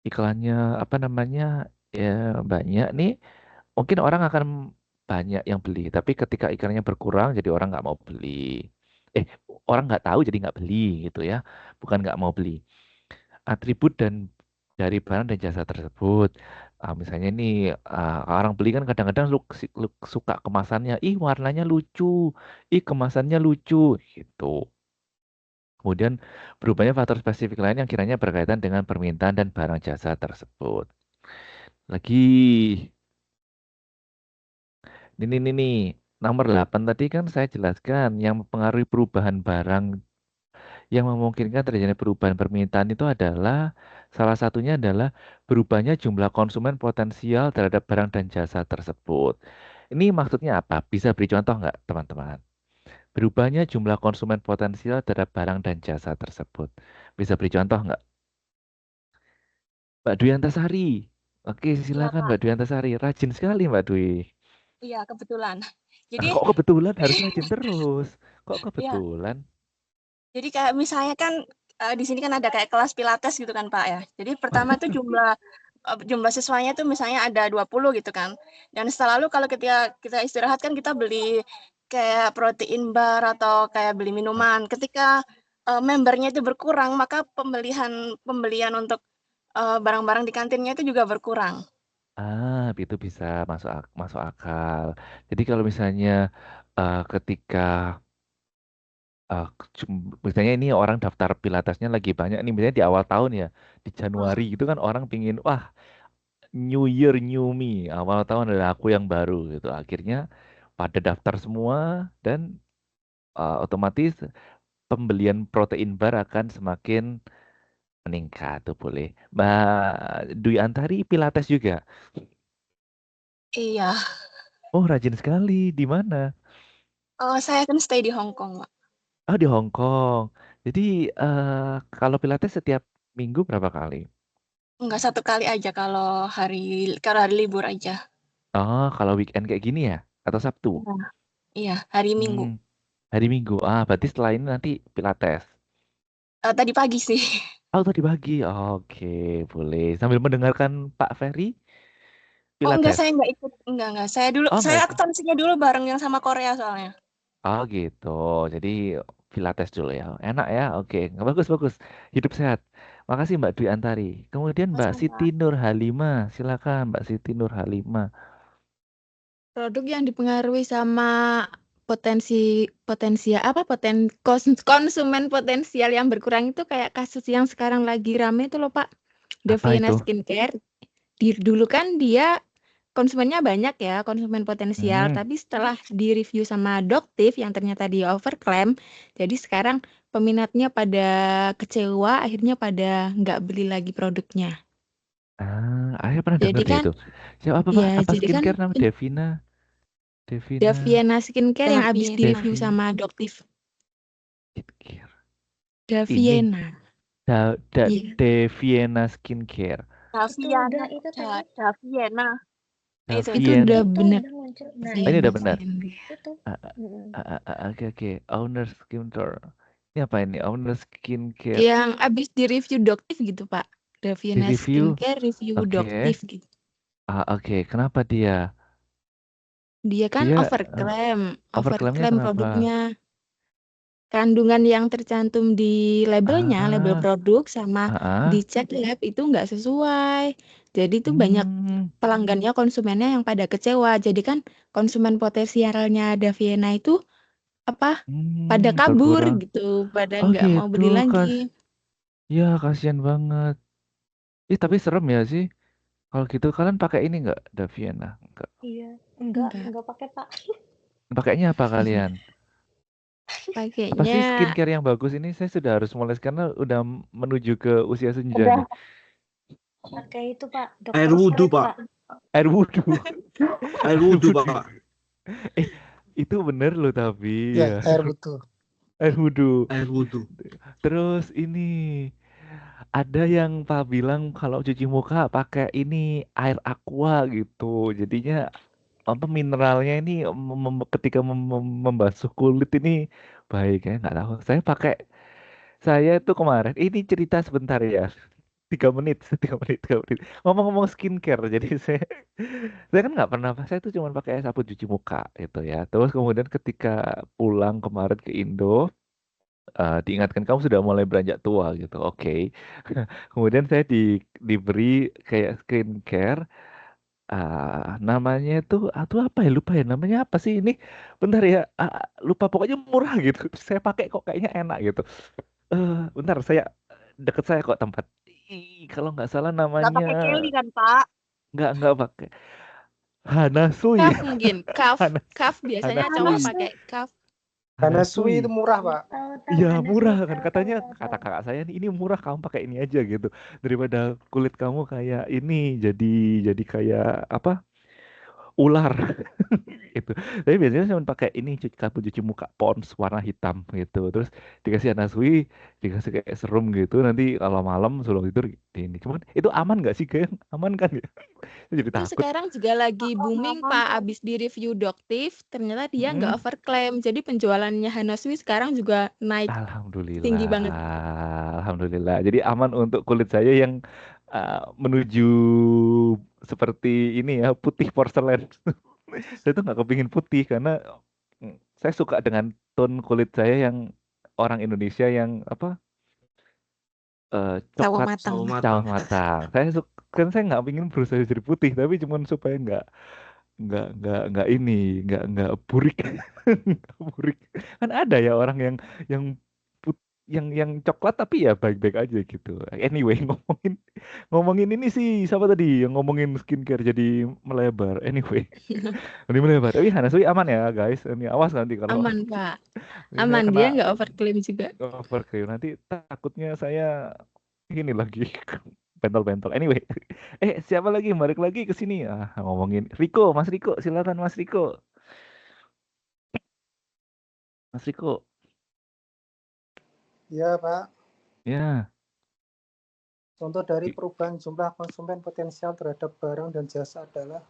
iklannya apa namanya ya banyak nih, mungkin orang akan banyak yang beli. Tapi ketika iklannya berkurang, jadi orang nggak mau beli. Eh, orang nggak tahu jadi nggak beli gitu ya. Bukan nggak mau beli. Atribut dari barang dan jasa tersebut. Misalnya ini orang beli kan kadang-kadang suka kemasannya. Ih warnanya lucu. Ih kemasannya lucu gitu. Kemudian berubahnya faktor spesifik lain yang kiranya berkaitan dengan permintaan dan barang jasa tersebut. Lagi Nih. Nomor 8 tadi kan saya jelaskan yang mempengaruhi perubahan barang yang memungkinkan terjadi perubahan permintaan itu adalah salah satunya adalah berubahnya jumlah konsumen potensial terhadap barang dan jasa tersebut. Ini maksudnya apa? Bisa beri contoh nggak, teman-teman? Berubahnya jumlah konsumen potensial terhadap barang dan jasa tersebut. Bisa beri contoh nggak? Mbak Dwi Antasari. Oke, Iya, silakan Pak. Mbak Dwi Antasari. Rajin sekali Mbak Dwi. Iya, kebetulan. Ah, Jadi, kok kebetulan harus rajin terus? Kok ya, kebetulan? jadi kayak misalnya kan di sini kan ada kayak kelas pilates gitu kan, Pak ya. Jadi pertama tuh jumlah siswanya tuh misalnya ada 20 gitu kan. Dan setelah lalu kalau ketika kita istirahat kan kita beli kayak protein bar atau kayak beli minuman. Ketika membernya itu berkurang, maka pembelian untuk barang-barang di kantinnya itu juga berkurang. Itu bisa masuk akal. Jadi kalau misalnya ketika misalnya ini orang daftar pilatesnya lagi banyak nih, misalnya di awal tahun ya, di Januari itu kan orang pingin, wah, New Year, New Me, awal tahun adalah aku yang baru gitu. Akhirnya pada daftar semua dan otomatis pembelian protein bar akan semakin meningkat tuh boleh. Mbak Dwi Antari pilates juga. Iya. Oh, rajin sekali. Di mana? Saya kan stay di Hong Kong, Pak. Oh, di Hong Kong. Jadi kalau pilates setiap minggu berapa kali? Enggak, 1 kali aja kalau hari libur aja. Oh, kalau weekend kayak gini ya? Atau Sabtu? Iya. Iya, hari Minggu. Hari Minggu. Berarti setelah ini nanti pilates. Tadi pagi sih. Oh, tadi pagi. Oke, boleh. Sambil mendengarkan Pak Ferry Oh enggak, pilates. saya enggak ikut. Enggak. Oh, Saya enggak ikut. akuntansinya dulu bareng yang sama Korea soalnya. Oh, gitu. Jadi pilates dulu ya. Enak ya. Oke, nggak bagus. Hidup sehat. Makasih Mbak Dwi Antari. Kemudian Mbak Siti Sama-sama. Nurhalimah. Silakan Mbak Siti Nurhalimah. Produk yang dipengaruhi sama konsumen potensial yang berkurang itu kayak kasus yang sekarang lagi rame itu loh Pak. Apa Deviana itu? Skincare. Dulu kan dia konsumennya banyak ya, konsumen potensial, tapi setelah di-review sama Doktif yang ternyata dia overclaim, jadi sekarang peminatnya pada kecewa, akhirnya pada nggak beli lagi produknya. Saya pernah dengar Jadi deh kan, itu. Siapa ya apa jadi kan skincare namanya Devina? Daviana Skincare yang habis Daviena. di-review sama Doktif. Skincare. Ini Daviena. Iya. Deviena Skincare. Daviana itu tadi. Daviana. Itu udah benar. Nah, ini udah benar. Itu. Oke. Owner Skincare. Ini apa ini? Owner Skincare. Yang habis di-review Doktif gitu, Pak. Daviana Di-review? Skincare review Oke. Doktif gitu. Oke. Kenapa dia? Dia kan Overclaimnya overclaim kenapa? produknya. Kandungan yang tercantum di labelnya, label produk sama dicek lab itu nggak sesuai. Jadi itu banyak pelanggannya, konsumennya yang pada kecewa. Jadi kan konsumen potensialnya Daviena itu pada kabur Berkurang. gitu, pada Oh nggak mau beli gitu, lagi. Ya kasihan banget. Tapi serem ya sih. Kalau gitu kalian pakai ini nggak, Daviena? Enggak. Iya, enggak pakai Pak. Pakainya apa kalian? Apa sih Pakainya skincare yang bagus ini? Saya sudah harus mulai karena udah menuju ke usia senja nih. Pakai itu Pak, Air Dr. wudhu Fred, Pak. Air wudhu. Air wudhu Pak. Itu bener loh tapi. Ya, air wudhu. Air wudhu. Air wudhu. Terus ini ada yang Pak bilang kalau cuci muka pakai ini air aqua gitu. Jadinya mineralnya ini ketika membasuh kulit ini baik ya, nggak tahu. Saya itu kemarin ini cerita sebentar ya. 3 menit. Ngomong-ngomong skincare, jadi saya kan nggak pernah, saya tuh cuma pakai sabun cuci muka gitu ya. Terus kemudian ketika pulang kemarin ke Indo, diingatkan kamu sudah mulai beranjak tua gitu. Oke. Kemudian saya diberi kayak skincare. Namanya itu apa ya, lupa ya namanya apa sih ini, bentar ya, lupa, pokoknya murah gitu. Saya pakai kok kayaknya enak gitu. Bentar, deket saya kok tempat. Kalau nggak salah Nggak namanya, pakai Kelly kan Pak? nggak pakai. Hanasui. Kaf mungkin. Kaf Hanasui. biasanya cowok pakai kaf. Hanasui itu murah, Pak. Iya murah kan katanya, kata kakak saya nih, ini murah kamu pakai ini aja gitu, daripada kulit kamu kayak ini jadi kayak apa, ular itu. Tapi biasanya cuma pakai ini sabun cuci muka Pond's warna hitam gitu, terus dikasih Hanasui, dikasih kayak serum gitu, nanti kalau malam sebelum tidur ini. Cuman itu aman nggak sih, kayak aman kan ya? Saya jadi Itu takut. sekarang juga lagi booming Pak, abis di review Doktif, ternyata dia nggak overclaim, jadi penjualannya Hanasui sekarang juga naik tinggi banget. Alhamdulillah. Jadi aman untuk kulit saya yang menuju seperti ini ya, putih porselen. Saya tuh nggak kepingin putih karena saya suka dengan tone kulit saya yang orang Indonesia yang apa, Sawo coklat matang. sawo matang. Kan saya nggak ingin berusaha jadi putih, tapi cuman supaya nggak ini, nggak burik. Nggak burik. Kan ada ya orang yang yang coklat tapi ya baik-baik aja gitu. Anyway, ngomongin ini sih, siapa tadi yang ngomongin skincare jadi melebar. Anyway, ini melebar. Tapi Hanasui aman ya guys. Ini awas nanti kalau Aman Pak, ini saya aman, kena dia nggak overclaim juga. overcrew, nanti takutnya saya ini lagi bentol-bentol. Anyway, siapa lagi balik lagi ke sini ngomongin Riko, Mas Riko, silakan Mas Riko. Mas Riko. Iya, Pak. Ya. Contoh dari perubahan jumlah konsumen potensial terhadap barang dan jasa adalah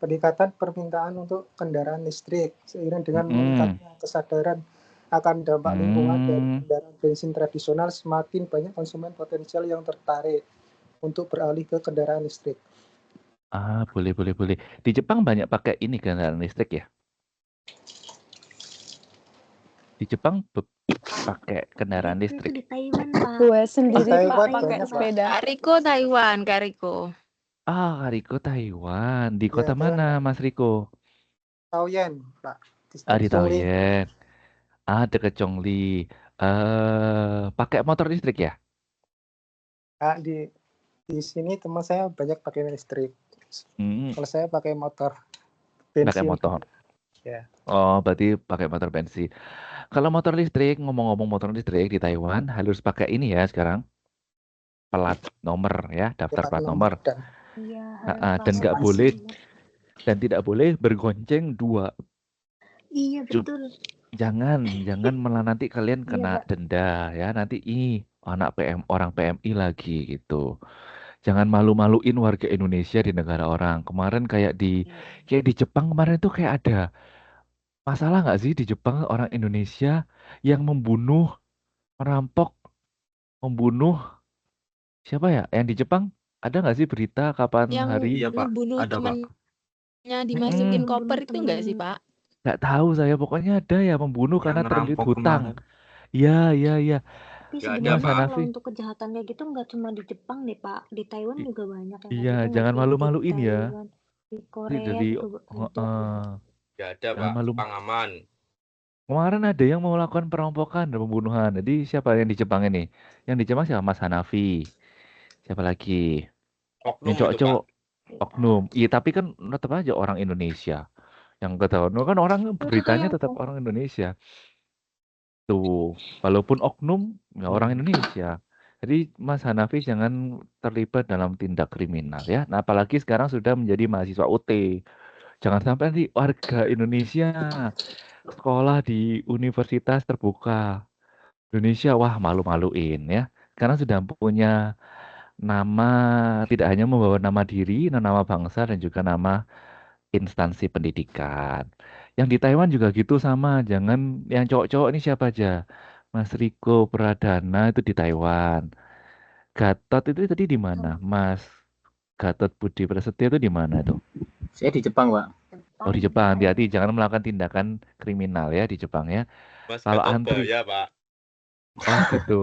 peningkatan permintaan untuk kendaraan listrik seiring dengan meningkatnya kesadaran akan dampak lingkungan dari kendaraan bensin tradisional. Semakin banyak konsumen potensial yang tertarik untuk beralih ke kendaraan listrik. Boleh. Di Jepang banyak pakai ini kendaraan listrik ya? Di Jepang pakai kendaraan listrik. Itu di Taiwan, Pak. Gue sendiri Taiwan Pak pakai banyak, Pak. sepeda. Kak Riko Taiwan, Kak Riko. Kak Riko Taiwan. Di Iya, kota mana, Mas Riko? Taoyuan, Pak. Di Chongqing. Taoyuan. Dekat Chongli. Pakai motor listrik ya? Di sini teman saya banyak pakai listrik. Kalau saya pakai motor bensin. Pakai motor. Ya. Oh, berarti pakai motor bensin. Kalau motor listrik, ngomong-ngomong motor listrik di Taiwan harus pakai ini ya sekarang, plat nomor ya, daftar plat nomor. Dan nggak boleh dan tidak boleh bergonceng dua. Iya, betul. Jangan malah nanti kalian kena denda ya, nanti orang PMI lagi gitu. Jangan malu-maluin warga Indonesia di negara orang. Kemarin kayak di Jepang kemarin itu kayak ada masalah nggak sih di Jepang, orang Indonesia yang merampok, membunuh siapa ya? Yang di Jepang ada nggak sih berita kapan Yang hari? Iya, Pak. ngebunuh Ada, Pak. temennya dimasukin koper itu nggak sih Pak? Nggak tahu saya, pokoknya ada ya membunuh karena terlilit ngerampok hutang. kemarin. Iya. Tapi Nggak ada, sebenarnya Pak. kalau untuk kejahatan kayak gitu nggak cuma di Jepang deh, Pak. Di Taiwan juga banyak yang Iya, kayak gitu. jangan Nggak sih? Di malu-maluin ya. Taiwan, di Korea juga gitu. Nggak ada, Jangan Pak. Jepang aman. Kemarin ada yang mau melakukan perampokan dan pembunuhan. Jadi siapa yang di Jepang ini? Yang di Jepang siapa? Mas Hanafi. Siapa lagi? Oknum Yang itu, Pak. cowok-cowok. Oknum. Iya, tapi kan tetap aja orang Indonesia. Yang ketahuan kan orang beritanya tetap orang Indonesia. Tuh, walaupun oknum ya orang Indonesia. Jadi Mas Hanafi jangan terlibat dalam tindak kriminal ya. Nah, apalagi sekarang sudah menjadi mahasiswa UT. Jangan sampai nanti warga Indonesia sekolah di universitas terbuka Indonesia, wah malu-maluin ya. Karena sudah punya nama, tidak hanya membawa nama diri, nama bangsa dan juga nama instansi pendidikan. Yang di Taiwan juga gitu sama, jangan yang cowok-cowok ini siapa aja. Mas Riko Pradana itu di Taiwan. Gatot itu tadi di mana? Mas Gatot Budi Prasetyo itu di mana tuh? Saya di Jepang, Pak. Oh, di Jepang. Hati-hati jangan melakukan tindakan kriminal ya di Jepang ya. Mas Kalau Gatot antri ya, Pak. Oh gitu.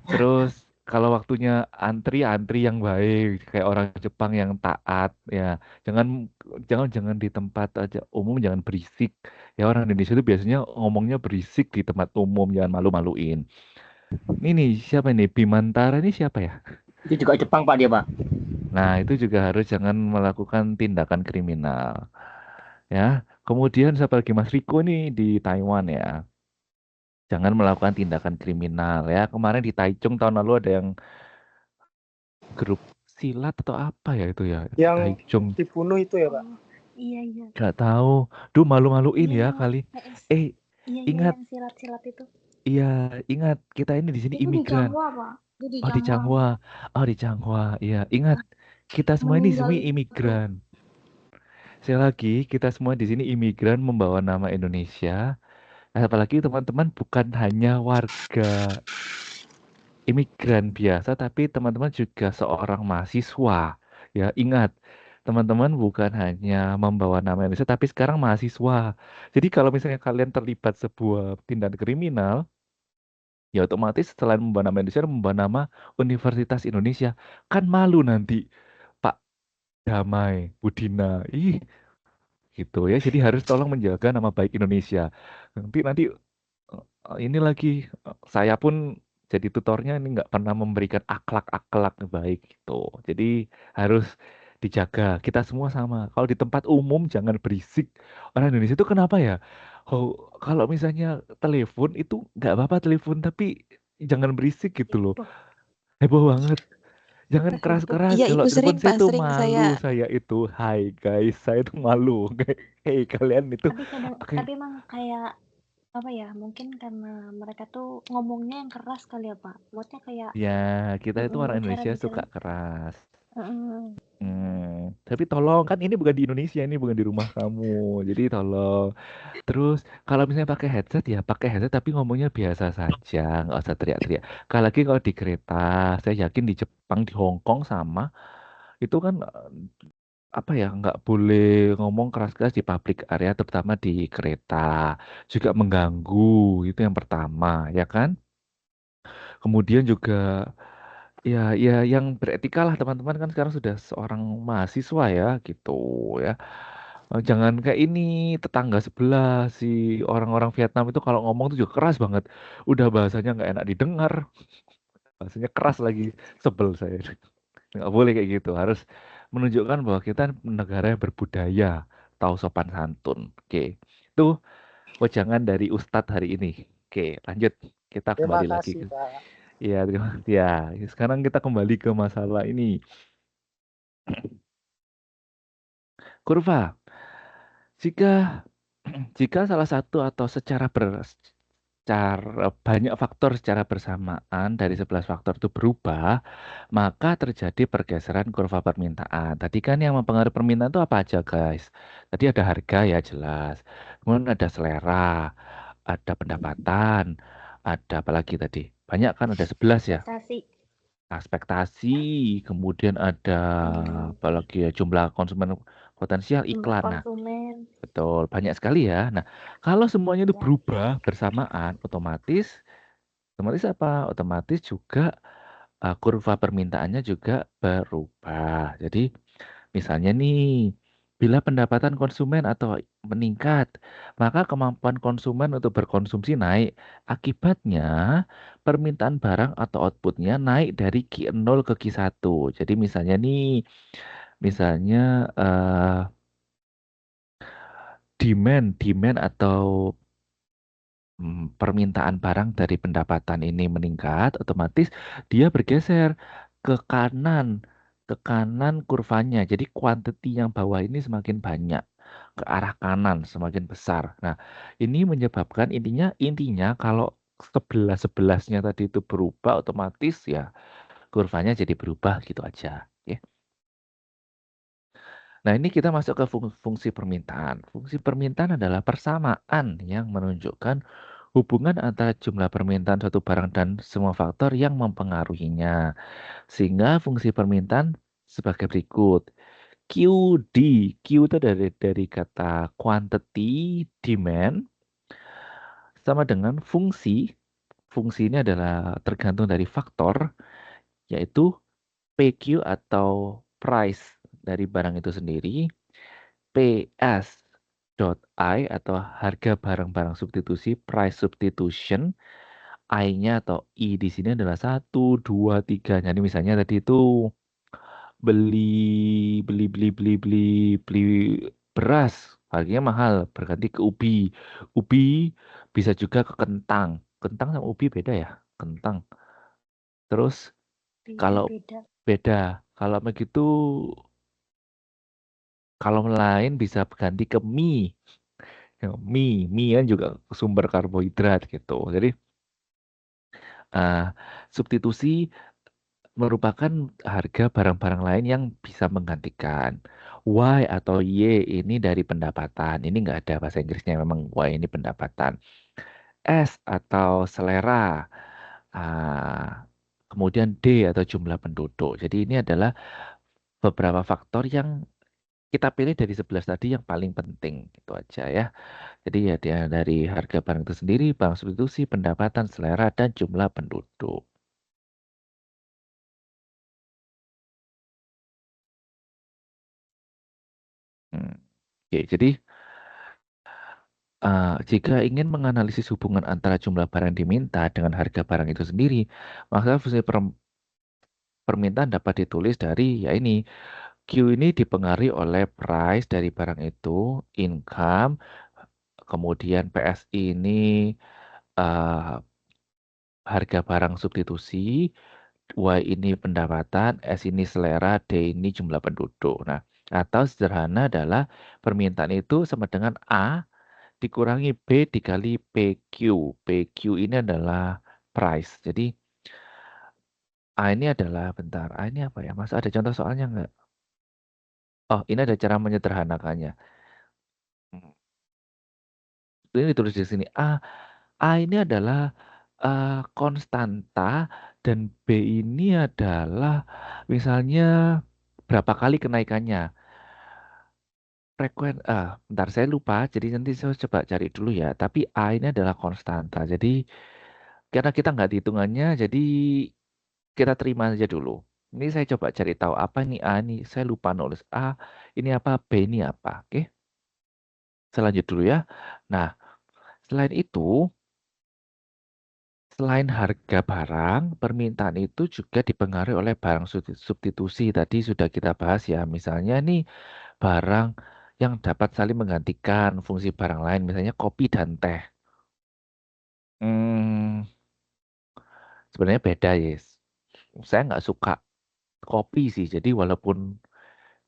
Terus kalau waktunya antri yang baik kayak orang Jepang yang taat ya. Jangan di tempat aja umum, jangan berisik. Ya orang Indonesia itu biasanya ngomongnya berisik di tempat umum, jangan malu-maluin. Ini nih siapa ini? Bimantara ini siapa ya? Itu juga Jepang, Pak, dia, Pak. Nah, itu juga harus jangan melakukan tindakan kriminal. Ya, kemudian siapa lagi Mas Riko nih di Taiwan ya. Jangan melakukan tindakan kriminal ya. Kemarin di Taichung tahun lalu ada yang grup silat atau apa ya itu ya. Yang Taichung. dibunuh itu ya, Pak? Iya, iya. Gak tahu. Duh, malu-maluin Iya, ya kali. iya, iya, Ingat. yang silat-silat itu. Iya, ingat kita ini di sini Itu di imigran. Changhua, Pak. Itu di Oh, di Changhua. Oh, di Changhua. Iya, ingat kita semua ini Meninggal imigran. Sekali lagi, kita semua di sini imigran membawa nama Indonesia. Apalagi teman-teman bukan hanya warga imigran biasa, tapi teman-teman juga seorang mahasiswa. Ya, ingat, teman-teman bukan hanya membawa nama Indonesia, tapi sekarang mahasiswa. Jadi kalau misalnya kalian terlibat sebuah tindakan kriminal, ya otomatis selain membawa nama Indonesia, membawa nama Universitas Indonesia. Kan malu nanti, Pak Damai, Budina. Ih, gitu ya. Jadi harus tolong menjaga nama baik Indonesia. Nanti ini lagi saya pun jadi tutornya ini nggak pernah memberikan akhlak-akhlak baik gitu. Jadi harus dijaga. Kita semua sama. Kalau di tempat umum jangan berisik. Orang Indonesia itu kenapa ya? Oh, kalau misalnya telepon itu nggak apa-apa telepon, tapi jangan berisik gitu loh. Heboh banget. Jangan keras-keras. Iya, Kalau itu telepon sering saya Pak, tuh sering malu. saya Saya itu, hai guys, saya tuh malu. Hei kalian itu. Tapi kadang, tapi emang kayak apa ya? Mungkin karena mereka tuh ngomongnya yang keras kali ya, Pak. Buatnya kayak. Ya, kita itu orang Cara Indonesia suka bicara. keras. Tapi tolong, kan ini bukan di Indonesia, ini bukan di rumah kamu. Jadi tolong. Terus kalau misalnya pakai headset ya pakai headset tapi ngomongnya biasa saja, nggak usah teriak-teriak. Kalau lagi kalau di kereta, saya yakin di Jepang, di Hong Kong sama, itu kan apa ya, nggak boleh ngomong keras-keras di public area, terutama di kereta. Juga mengganggu, itu yang pertama, ya kan? Kemudian juga ya yang beretika lah teman-teman kan sekarang sudah seorang mahasiswa ya gitu ya. Jangan kayak ini tetangga sebelah si orang-orang Vietnam itu kalau ngomong tuh juga keras banget. Udah bahasanya nggak enak didengar, bahasanya keras lagi, sebel saya. Nggak boleh kayak gitu. Harus menunjukkan bahwa kita negara yang berbudaya, tahu sopan santun. Oke, itu wejangan dari Ustadz hari ini. Oke, lanjut kita Terima kembali lagi kasih, ke Pak. ya, ya. Sekarang kita kembali ke masalah ini. Kurva. Jika salah satu atau secara banyak faktor secara bersamaan dari 11 faktor itu berubah, maka terjadi pergeseran kurva permintaan. Tadi kan yang mempengaruhi permintaan itu apa aja, guys? Tadi ada harga ya jelas. Kemudian ada selera, ada pendapatan, ada apa lagi tadi? Banyak kan ada 11 ya. Ekspektasi, kemudian ada apa lagi ya, jumlah konsumen potensial, iklan. Nah, betul, banyak sekali ya. Nah, kalau semuanya itu berubah bersamaan, otomatis apa? Otomatis juga kurva permintaannya juga berubah. Jadi, misalnya nih, bila pendapatan konsumen atau meningkat, maka kemampuan konsumen untuk berkonsumsi naik. Akibatnya, permintaan barang atau outputnya naik dari Q0 ke Q1. Jadi misalnya nih, demand atau permintaan barang dari pendapatan ini meningkat, otomatis dia bergeser ke kanan kurvanya. Jadi quantity yang bawah ini semakin banyak, ke arah kanan semakin besar. Nah, ini menyebabkan intinya kalau 11-11-nya tadi itu berubah, otomatis ya kurvanya jadi berubah gitu aja. Ya. Nah, ini kita masuk ke fungsi permintaan. Fungsi permintaan adalah persamaan yang menunjukkan hubungan antara jumlah permintaan suatu barang dan semua faktor yang mempengaruhinya. Sehingga fungsi permintaan sebagai berikut. QD, Q itu dari kata quantity demand sama dengan fungsi. Fungsi ini adalah tergantung dari faktor, yaitu PQ atau price dari barang itu sendiri, PS.I atau harga barang-barang substitusi, price substitution, I-nya atau I di sini adalah 1, 2, 3. Jadi misalnya tadi itu beli beras, harganya mahal, berganti ke ubi. Ubi bisa juga ke kentang. Kentang sama ubi beda ya? Kentang. Terus kalau Beda-beda. beda, kalau begitu, kalau lain bisa ganti ke mie. Ya, mie kan juga sumber karbohidrat gitu. Jadi substitusi merupakan harga barang-barang lain yang bisa menggantikan. Y atau Y ini dari pendapatan. Ini nggak ada bahasa Inggrisnya, memang Y ini pendapatan. S atau selera. Kemudian D atau jumlah penduduk. Jadi ini adalah beberapa faktor yang kita pilih dari 11 tadi yang paling penting. Gitu aja ya. Jadi ya dia dari harga barang itu sendiri, barang substitusi, pendapatan, selera, dan jumlah penduduk. Oke, jadi jika ingin menganalisis hubungan antara jumlah barang yang diminta dengan harga barang itu sendiri, maka fungsi permintaan dapat ditulis dari ya ini. Q ini dipengaruhi oleh price dari barang itu, income, kemudian PSI ini harga barang substitusi, Y ini pendapatan, S ini selera, D ini jumlah penduduk. Nah, atau sederhana adalah permintaan itu sama dengan A dikurangi B dikali PQ. PQ ini adalah price. Jadi A ini adalah, bentar, A ini apa ya? Mas ada contoh soalnya nggak? Oh, ini ada cara menyederhanakannya. Ini ditulis di sini. A ini adalah konstanta dan B ini adalah misalnya berapa kali kenaikannya. Bentar saya lupa, jadi nanti saya coba cari dulu ya. Tapi A ini adalah konstanta. Jadi karena kita nggak hitungannya, jadi kita terima aja dulu. Ini saya coba cari tahu apa ini A ini. Saya lupa nulis A. Ini apa, B ini apa. Oke. Saya lanjut dulu ya. Nah, selain itu, selain harga barang, permintaan itu juga dipengaruhi oleh barang substitusi. Tadi sudah kita bahas ya. Misalnya nih barang yang dapat saling menggantikan fungsi barang lain. Misalnya kopi dan teh. Sebenarnya beda ya. Saya nggak suka kopi sih. Jadi walaupun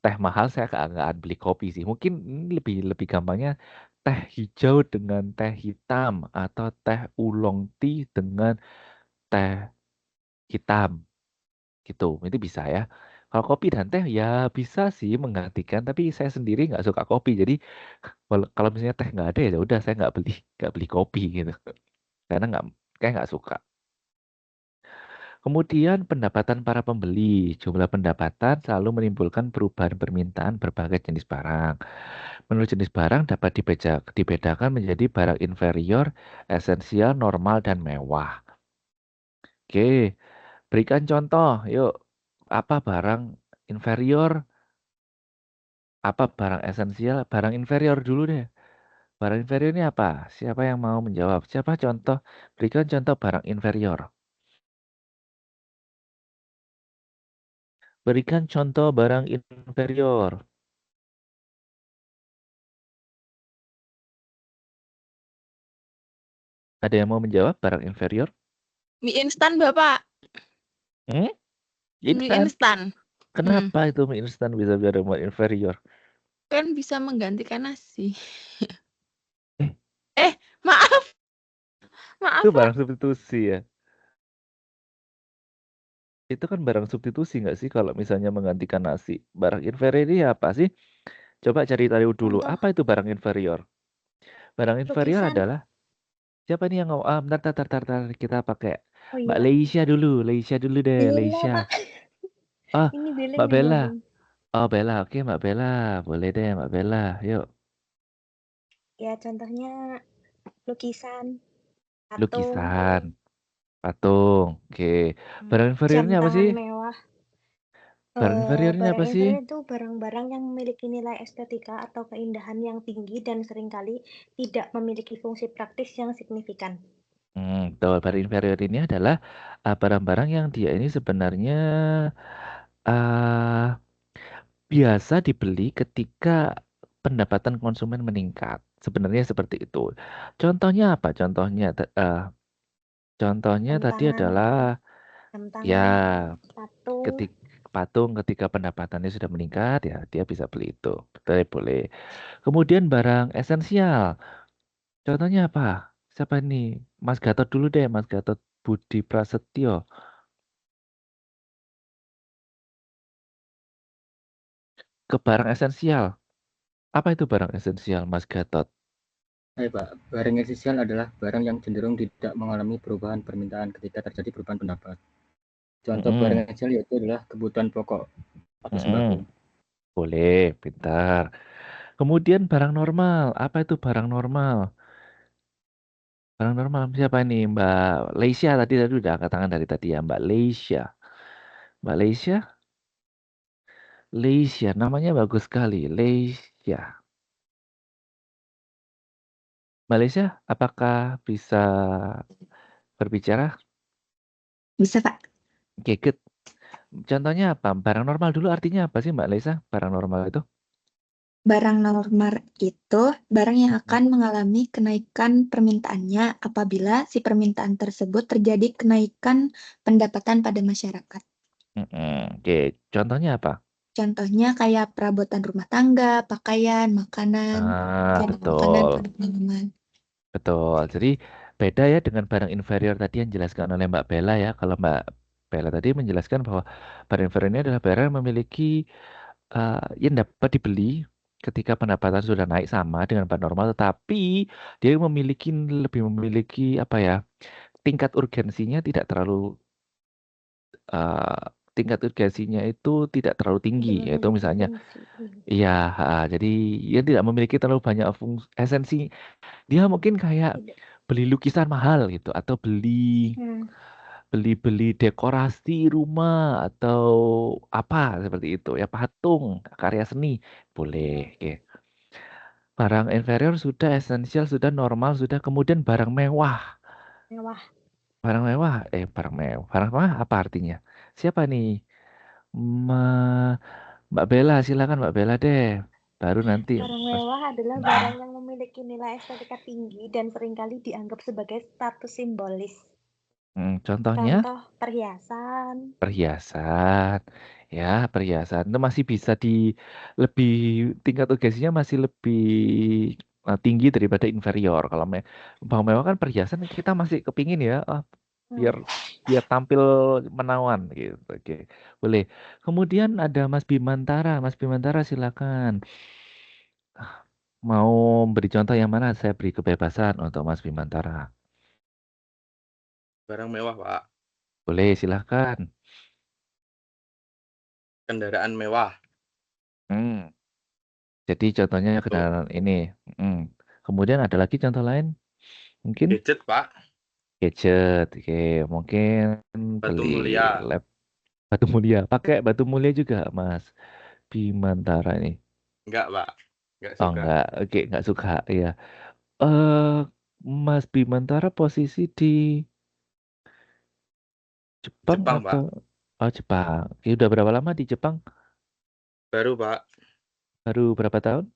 teh mahal saya nggak akan beli kopi sih. Mungkin ini lebih gampangnya teh hijau dengan teh hitam atau teh oolong tea dengan teh hitam gitu. Itu bisa ya. Kalau kopi dan teh ya bisa sih menggantikan, tapi saya sendiri nggak suka kopi. Jadi kalau misalnya teh nggak ada ya udah saya nggak beli kopi gitu. Karena kayak nggak suka. Kemudian pendapatan para pembeli. Jumlah pendapatan selalu menimbulkan perubahan permintaan berbagai jenis barang. Menurut jenis barang dapat dibedakan menjadi barang inferior, esensial, normal, dan mewah. Oke, berikan contoh. Yuk, apa barang inferior? Apa barang esensial? Barang inferior dulu deh. Barang inferior ini apa? Siapa yang mau menjawab? Siapa contoh? Berikan contoh barang inferior. Berikan contoh barang inferior. Ada yang mau menjawab barang inferior? Mie instan, Bapak. Mie Instan. instan. Kenapa itu mie instan bisa barang inferior? Kan bisa menggantikan nasi. Maaf. Maaf, Itu Pak. barang substitusi ya. Itu kan barang substitusi nggak sih kalau misalnya menggantikan nasi? Barang inferior ini apa sih? Coba cari tahu dulu. Contoh. Apa itu barang inferior? Barang inferior Lukisan. adalah siapa nih yang ngomong? Bentar. Kita pakai Oh, Mbak iya. Leisha dulu. Leisha dulu deh, Bella, Leisha. Pak. Oh, Ini Bella Mbak yang Bella. ngomong. Oh, Bella. Oke, Mbak Bella. Boleh deh, Mbak Bella. Yuk. Ya, contohnya lukisan, patung. Lukisan, patung. Oke. Barang inferior ini Jam apa tangan sih? mewah. Barang inferior ini apa Barang sih? inferior itu barang-barang yang memiliki nilai estetika atau keindahan yang tinggi dan seringkali tidak memiliki fungsi praktis yang signifikan. Betul. Barang inferior ini adalah barang-barang yang dia ini sebenarnya biasa dibeli ketika pendapatan konsumen meningkat. Sebenarnya seperti itu. Contohnya apa? Contohnya Jam tadi tangan, adalah jam ya tangan, patung ketika pendapatannya sudah meningkat ya dia bisa beli itu. Betul, boleh. Kemudian barang esensial. Contohnya apa? Siapa ini? Mas Gatot dulu deh, Mas Gatot Budi Prasetyo. Ke barang esensial. Apa itu barang esensial, Mas Gatot? Pak, barang esensial adalah barang yang cenderung tidak mengalami perubahan permintaan ketika terjadi perubahan pendapat. Contoh barang esensial yaitu adalah kebutuhan pokok atau sembako. Boleh, pintar. Kemudian barang normal. Apa itu barang normal? Barang normal siapa ini? Mbak Leisha tadi udah angkat tangan dari tadi ya, Mbak Leisha. Mbak Leisha? Leisha, namanya bagus sekali. Leisha. Mbak Leisha, apakah bisa berbicara? Bisa, Pak. Oke, good. Contohnya apa? Barang normal dulu artinya apa sih Mbak Leisha? Barang normal itu? Barang normal itu barang yang akan mengalami kenaikan permintaannya apabila si permintaan tersebut terjadi kenaikan pendapatan pada masyarakat. Oke, contohnya apa? Contohnya kayak perabotan rumah tangga, pakaian, makanan, Betul. minuman. Betul. Jadi beda ya dengan barang inferior tadi yang dijelaskan oleh Mbak Bella ya. Kalau Mbak Bella tadi menjelaskan bahwa barang inferior ini adalah barang yang memiliki yang dapat dibeli ketika pendapatan sudah naik sama dengan barang normal, tetapi dia lebih memiliki apa ya, tingkat urgensinya tidak terlalu tingkat urgensinya itu tidak terlalu tinggi, yaitu misalnya iya, jadi dia tidak memiliki terlalu banyak esensi. Dia mungkin kayak beli lukisan mahal gitu atau beli dekorasi rumah atau apa seperti itu ya, patung karya seni boleh. Oke. Barang inferior sudah, esensial sudah, normal sudah, kemudian barang mewah. Barang mewah apa artinya? Siapa nih? Mbak Bella, silakan Mbak Bella deh. Baru nanti. Barang mewah adalah barang yang memiliki nilai estetika tinggi dan seringkali dianggap sebagai status simbolis. Contohnya? Contoh perhiasan. Perhiasan, ya perhiasan itu masih bisa lebih tingkat urgensinya masih lebih tinggi daripada inferior. Kalau barang mewah kan perhiasan kita masih kepingin ya, biar tampil menawan gitu. Oke, boleh. Kemudian ada Mas Bimantara. Mas Bimantara silakan. Mau beri contoh yang mana? Saya beri kebebasan untuk Mas Bimantara. Barang mewah, Pak. Boleh, silakan. Kendaraan mewah. Jadi contohnya kendaraan ini. Kemudian ada lagi contoh lain? Mungkin? Gadget, Pak. Gadget. Oke, mungkin Batu beli mulia. batu mulia. Pakai batu mulia juga, Mas Bimantara ini. Enggak, Pak. Enggak Oh, suka. enggak. Oke, enggak suka. Ya. Mas Bimantara posisi di Jepang atau Pak. Oh, Jepang. Oke, udah berapa lama di Jepang? Baru, Pak. Baru berapa tahun?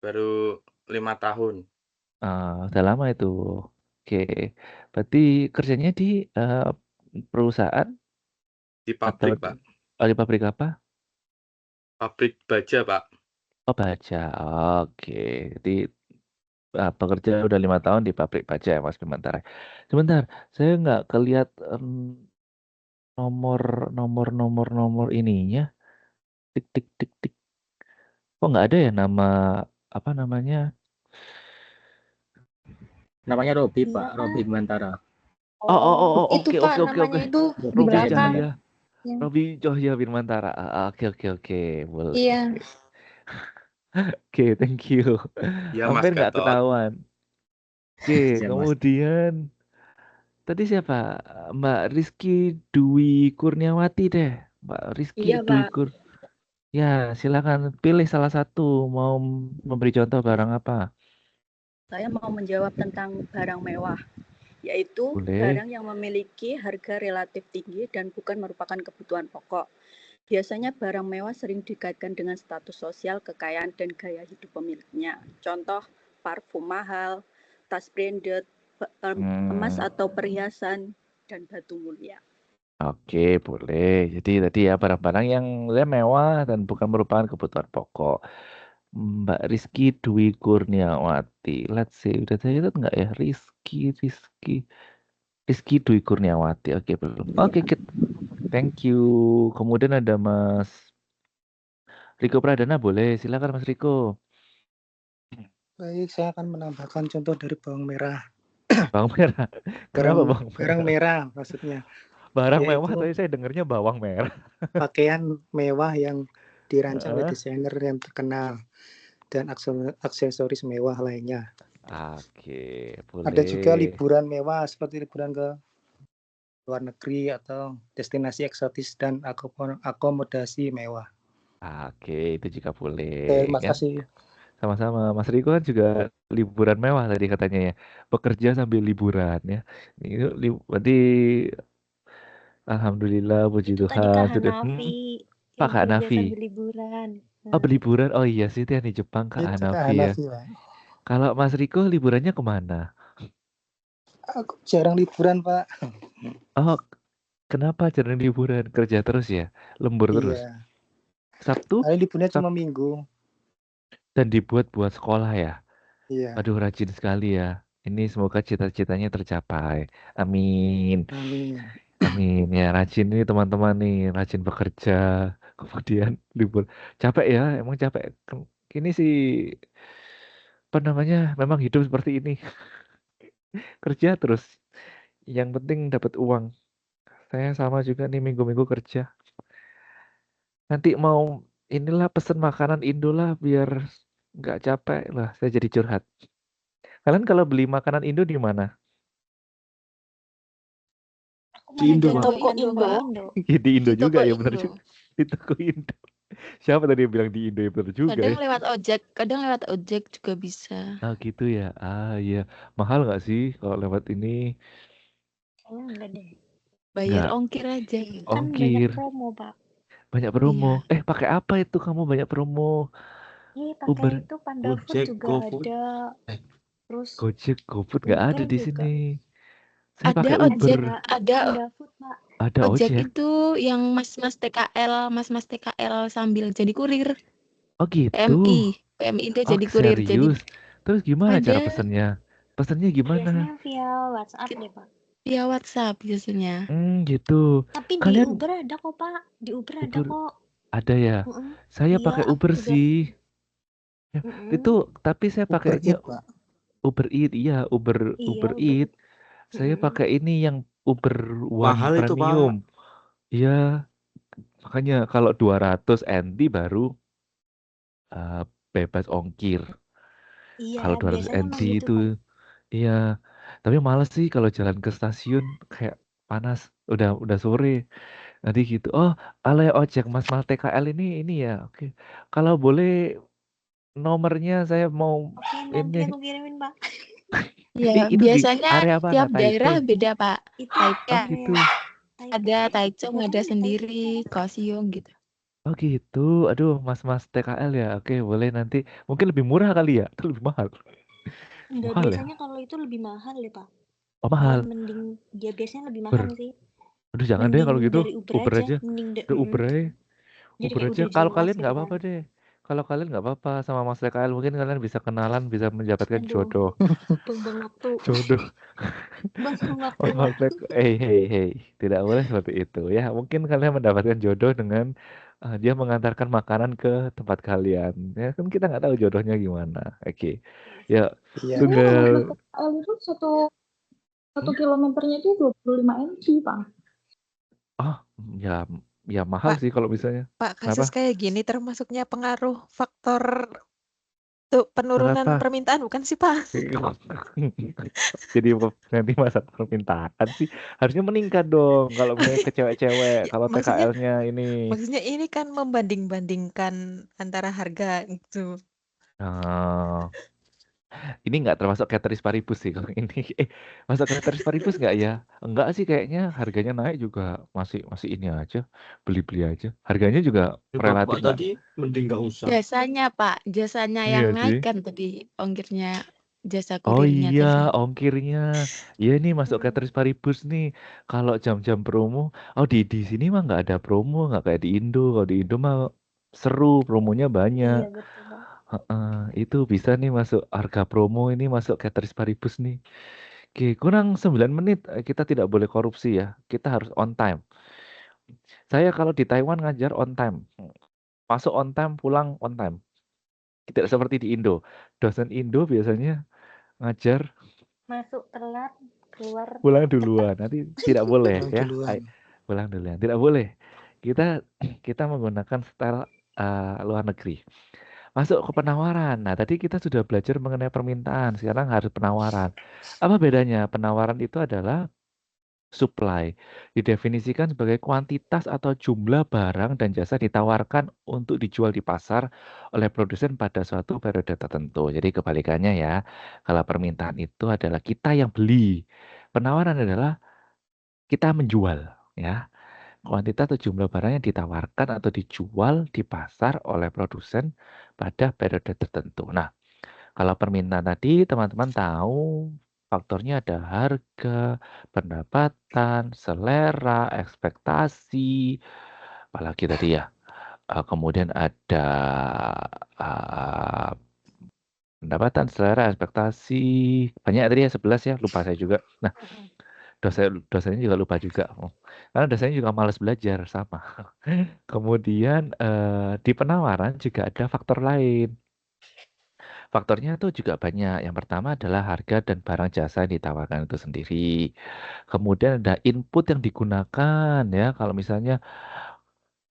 Baru 5 tahun. Udah lama itu. Oke. Berarti kerjanya di perusahaan Di pabrik, Pak. Di pabrik apa? Pabrik baja, Pak. Oh, baja. Oke. Jadi pekerja udah 5 tahun di pabrik baja ya, Mas Bimantara. Sebentar, saya nggak kelihat nomor ininya. Tik tik tik tik. Kok nggak ada ya nama apa namanya? Namanya Robi, Pak. Robi Bimantara. Oke. Itu di Robi belakang. Cahya. Robi Cahya Bimantara. Oke. Boleh. Iya. Oke, thank you. Ya, Hampir Mas nggak Gatot. ketahuan. Oke, Siap, Mas. kemudian tadi siapa? Mbak Rizky Dwi Kurniawati deh. Mbak Rizky Iya, Dwi Pak. Ya, silakan pilih salah satu. Mau memberi contoh barang apa? Saya mau menjawab tentang barang mewah, yaitu Boleh. barang yang memiliki harga relatif tinggi dan bukan merupakan kebutuhan pokok. Biasanya barang mewah sering dikaitkan dengan status sosial, kekayaan, dan gaya hidup pemiliknya. Contoh, parfum mahal, tas branded, emas atau perhiasan, dan batu mulia. Oke, boleh. Jadi tadi ya barang-barang yang mewah dan bukan merupakan kebutuhan pokok. Mbak Rizky Dwi Kurniawati. Let's see, udah saya lihat nggak ya? Rizky Dwi Kurniawati. Oke, belum. Oke, thank you. Kemudian ada Mas Riko Pradana, boleh. Silakan Mas Riko. Baik, saya akan menambahkan contoh dari bawang merah. Bawang merah. Kenapa bawang merah? Barang merah maksudnya. Barang mewah, tadi saya dengarnya bawang merah. Pakaian mewah yang dirancang oleh desainer yang terkenal dan aksesoris mewah lainnya. Oke, boleh. Ada juga liburan mewah seperti liburan ke luar negeri atau destinasi eksotis dan akomodasi mewah. Oke, itu juga boleh. Terima kasih. Sama-sama. Mas Riko kan juga liburan mewah tadi katanya ya. Bekerja sambil liburan ya. Ini berarti alhamdulillah, puji Itu tadi Tuhan. Kak Hanafi Pak yang Kak kerja Hanafi. sambil liburan. Oh, berliburan. Oh iya sih, itu yang di Jepang Kak Hanafi ya. Kalau Mas Riko liburannya kemana? Aku jarang liburan, Pak. Oh, kenapa jarang liburan? Kerja terus ya? Lembur terus? Iya. Sabtu? Liburnya cuma minggu. Dan dibuat buat sekolah ya? Iya. Aduh, rajin sekali ya. Ini semoga cita-citanya tercapai. Amin. Amin. Amin. Ya, rajin nih teman-teman nih, rajin bekerja. Kemudian libur. Capek ya, emang capek. Ini sih, apa namanya, memang hidup seperti ini. Kerja terus. Yang penting dapat uang. Saya sama juga nih minggu-minggu kerja. Nanti mau inilah pesen makanan Indo lah biar nggak capek lah. Saya jadi curhat. Kalian kalau beli makanan Indo di mana? Di Indo, toko Indo. Ya, di Indo juga ya, benar juga. Di toko Indo. Siapa tadi yang bilang di Indo ya, benar juga Kadang ya. lewat ojek juga bisa. Ah gitu ya. Ah iya. Mahal nggak sih kalau lewat ini? Enggak deh. Bayar Nggak. ongkir aja. Kan banyak promo, Pak. Banyak promo. Pakai apa itu kamu banyak promo? Pakai Uber. itu Pandafood juga ada. Terus Gojek, GoFood nggak ada di sini. Saya ada pakai ojek, Uber. ada Pandafood, Pak. Ada ojek ojek. itu yang mas-mas TKL sambil jadi kurir. Oh gitu. PMI itu jadi kurir. Serius? Terus gimana cara ada. pesannya? Pesannya gimana? Biasanya via WhatsApp deh, Pak. Via WhatsApp biasanya. Gitu. Tapi Kalian di Uber ada kok, Pak. Di Uber ada kok. ada ya? Saya pakai Uber sih. Ya, itu tapi saya pakainya Uber Eats, iya Uber Eats. Saya pakai ini yang Uber One Mahal itu, Pak. Premium. Iya. Makanya kalau 200 NT baru bebas ongkir. Iya, Kalau 200 biasanya NT emang gitu, itu Pak. iya. Tapi males sih kalau jalan ke stasiun kayak panas. Udah sore. Nanti gitu. Oh, ala ojek Mas TKL ini ya. Oke. Kalau boleh nomornya saya mau Oke, nanti ini. aku kirimin, Pak. Ya, biasanya tiap daerah beda, Pak. Taipei. Gitu. Ada Taichung, ada sendiri, Kaohsiung gitu. Oh gitu. Aduh, Mas TKL ya. Oke, boleh nanti. Mungkin lebih murah kali ya. Itu lebih mahal. Enggak, mahal biasanya ya? kalau itu lebih mahal ya, Pak. Oh, mahal. Mending dia biasanya lebih mahal sih. Aduh, jangan deh kalau gitu. Dari Uber aja. Uber aja. Uber aja. Kalau kalian nggak apa-apa deh. Kalau kalian nggak apa-apa sama Mas TKL, mungkin kalian bisa kenalan, bisa mendapatkan jodoh. Buang waktu. Jodoh. Buang waktu. Hey, tidak boleh seperti itu ya. Mungkin kalian mendapatkan jodoh dengan dia mengantarkan makanan ke tempat kalian. Ya kan kita nggak tahu jodohnya gimana. Oke. Ya, tunggal. Itu 1 kilometernya itu 25 NT, Pak. Oh, ya mahal Pak, sih kalau misalnya. Pak, kasus kayak gini termasuknya pengaruh faktor penurunan permintaan bukan sih, Pak? Jadi nanti masa permintaan sih harusnya meningkat dong kalau misalnya ke cewek-cewek. Kalau TKL-nya ini. Maksudnya ini kan membanding-bandingkan antara harga gitu. Ini nggak termasuk Ceteris Paribus sih kalau ini. Masuk Ceteris Paribus nggak ya? Enggak sih kayaknya harganya naik juga masih masih ini aja, beli-beli aja. Harganya juga relatif Bapak nggak. tadi mending nggak usah. Jasanya Pak, jasanya Iya yang naik sih. kan tadi ongkirnya, jasa Oh kurirnya iya, tadi. ongkirnya. Iya nih masuk Ceteris Paribus nih. Kalau jam-jam promo, oh di sini mah nggak ada promo, nggak kayak di Indo. Kalau di Indo mah seru, promonya banyak. Iya betul Pak. Heeh, itu bisa nih masuk harga promo ini masuk Ceteris Paribus nih. Oke, kurang 9 menit. Kita tidak boleh korupsi ya. Kita harus on time. Saya kalau di Taiwan ngajar on time. Masuk on time, pulang on time. Tidak seperti di Indo. Dosen Indo biasanya ngajar Masuk telat, keluar pulang cepat. duluan. Nanti tidak boleh Pulang ya. duluan. Pulang duluan. Tidak boleh. Kita menggunakan style luar negeri. Masuk ke penawaran. Nah, tadi kita sudah belajar mengenai permintaan. Sekarang harus penawaran. Apa bedanya? Penawaran itu adalah supply. Didefinisikan sebagai kuantitas atau jumlah barang dan jasa ditawarkan untuk dijual di pasar oleh produsen pada suatu periode tertentu. Jadi kebalikannya ya. Kalau permintaan itu adalah kita yang beli. Penawaran adalah kita menjual, ya. Kuantitas atau jumlah barang yang ditawarkan atau dijual di pasar oleh produsen pada periode tertentu. Nah, kalau permintaan tadi teman-teman tahu faktornya ada harga, pendapatan, selera, ekspektasi, apalagi tadi ya. Kemudian ada pendapatan, selera, ekspektasi, banyak tadi ya 11 ya, lupa saya juga. Nah, dosennya juga lupa juga. Karena dosennya juga malas belajar sama. Kemudian di penawaran juga ada faktor lain. Faktornya tuh juga banyak. Yang pertama adalah harga dan barang jasa yang ditawarkan itu sendiri. Kemudian ada input yang digunakan ya. Kalau misalnya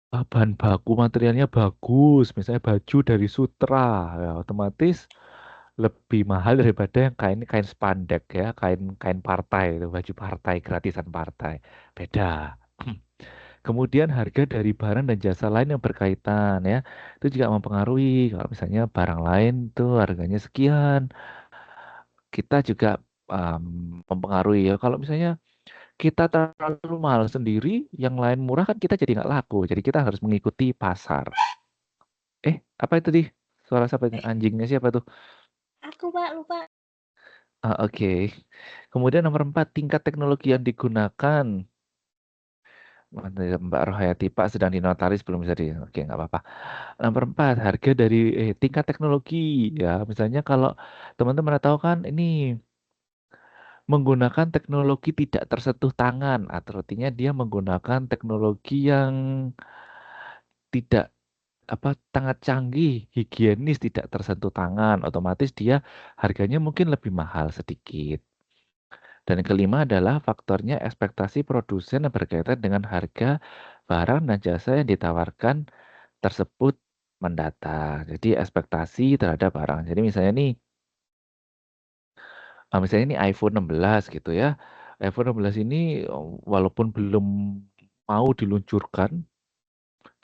bahan baku materialnya bagus, misalnya baju dari sutra, ya otomatis lebih mahal daripada yang kain kain spandek ya, kain kain partai itu, baju partai, gratisan partai. Beda. Kemudian harga dari barang dan jasa lain yang berkaitan ya, itu juga mempengaruhi. Kalau misalnya barang lain tuh harganya sekian, kita juga mempengaruhi ya. Kalau misalnya kita terlalu mahal sendiri, yang lain murah kan kita jadi nggak laku. Jadi kita harus mengikuti pasar. Apa itu di? Suara siapa ini? Anjingnya siapa tuh? Aku Pak, lupa. Oke. Kemudian nomor 4, tingkat teknologi yang digunakan. Mbak Rohayati, Pak sedang dinotaris belum bisa di. Oke, nggak apa-apa. Nomor 4, harga dari tingkat teknologi ya. Misalnya kalau teman-teman tahu kan ini menggunakan teknologi tidak tersentuh tangan, atau artinya dia menggunakan teknologi yang tidak sangat canggih, higienis, tidak tersentuh tangan, otomatis dia harganya mungkin lebih mahal sedikit. Dan yang kelima adalah faktornya ekspektasi produsen yang berkaitan dengan harga barang dan jasa yang ditawarkan tersebut mendatang. Jadi ekspektasi terhadap barang. Jadi misalnya ini iPhone 16 gitu ya. iPhone 16 ini walaupun belum mau diluncurkan,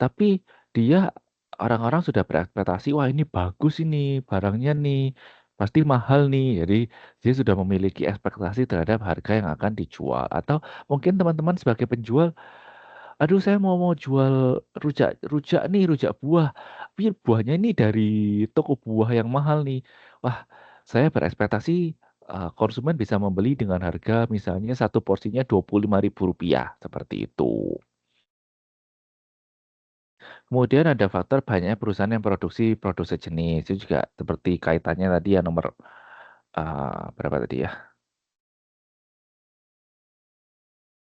tapi dia orang-orang sudah berekspektasi, wah ini bagus ini barangnya nih, pasti mahal nih. Jadi dia sudah memiliki ekspektasi terhadap harga yang akan dijual. Atau mungkin teman-teman sebagai penjual, aduh saya mau jual rujak nih, rujak buah. Tapi buahnya ini dari toko buah yang mahal nih. Wah, saya berekspektasi konsumen bisa membeli dengan harga misalnya satu porsinya Rp25.000 seperti itu. Kemudian ada faktor banyaknya perusahaan yang produksi produk sejenis. Itu juga seperti kaitannya tadi ya nomor berapa tadi ya?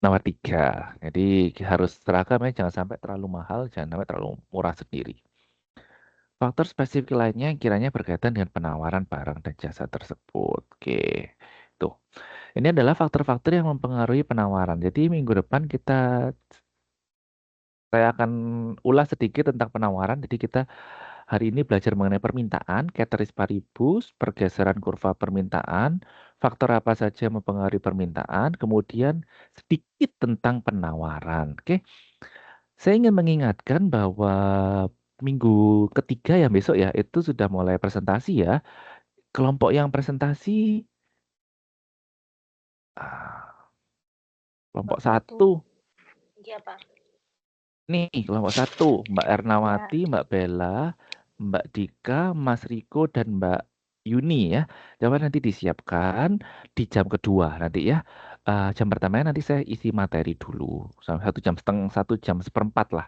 Nomor 3. Jadi harus seragam ya, jangan sampai terlalu mahal, jangan sampai terlalu murah sendiri. Faktor spesifik lainnya yang kiranya berkaitan dengan penawaran barang dan jasa tersebut. Oke, tuh. Ini adalah faktor-faktor yang mempengaruhi penawaran. Jadi minggu depan saya akan ulas sedikit tentang penawaran. Jadi kita hari ini belajar mengenai permintaan, Ceteris Paribus, pergeseran kurva permintaan, faktor apa saja yang mempengaruhi permintaan, kemudian sedikit tentang penawaran. Oke, saya ingin mengingatkan bahwa minggu ketiga ya besok ya, itu sudah mulai presentasi ya. Kelompok yang presentasi, kelompok Satu. 1. Iya, Pak. Nih, kelompok 1, Mbak Ya. Ernawati, Mbak Bella, Mbak Dika, Mas Riko, dan Mbak Yuni ya. Jawaban nanti disiapkan di jam kedua nanti ya. Jam pertamanya nanti saya isi materi dulu. Sampai 1,5 jam, 1,4 jam lah.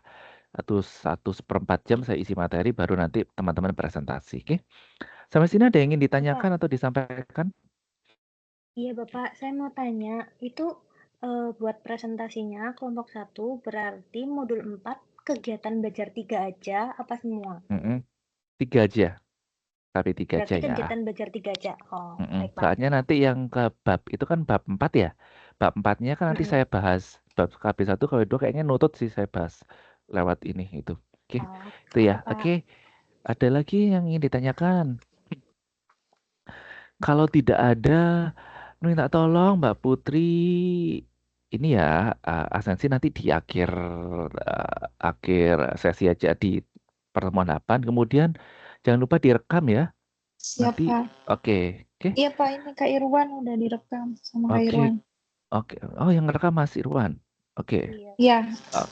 1,4 jam saya isi materi, baru nanti teman-teman presentasi. Oke? Sampai sini ada yang ingin ditanyakan atau disampaikan? Iya, Bapak. Saya mau tanya, itu buat presentasinya kelompok 1 berarti modul 4 kegiatan belajar 3 aja apa semua? 3 aja. Tapi 3 aja Berarti ya. kegiatan belajar 3 aja. Oh, baik, Pak. Soalnya nanti yang ke bab itu kan bab 4 ya. Bab 4-nya kan nanti saya bahas. Bab KB1, KB2 kayaknya nutut sih saya bahas lewat ini itu. Oke. Itu ya. Oke. Ada lagi yang ingin ditanyakan? Kalau tidak ada, minta tolong Mbak Putri ini ya, Asensi nanti di akhir sesi aja di pertemuan 8. Kemudian jangan lupa direkam ya. Siap, Nanti, Pak. oke. Iya, Pak, ini Kak Irwan udah direkam sama Kak Irwan. Oke. Oh, yang ngerekam Mas Irwan. Oke. Iya.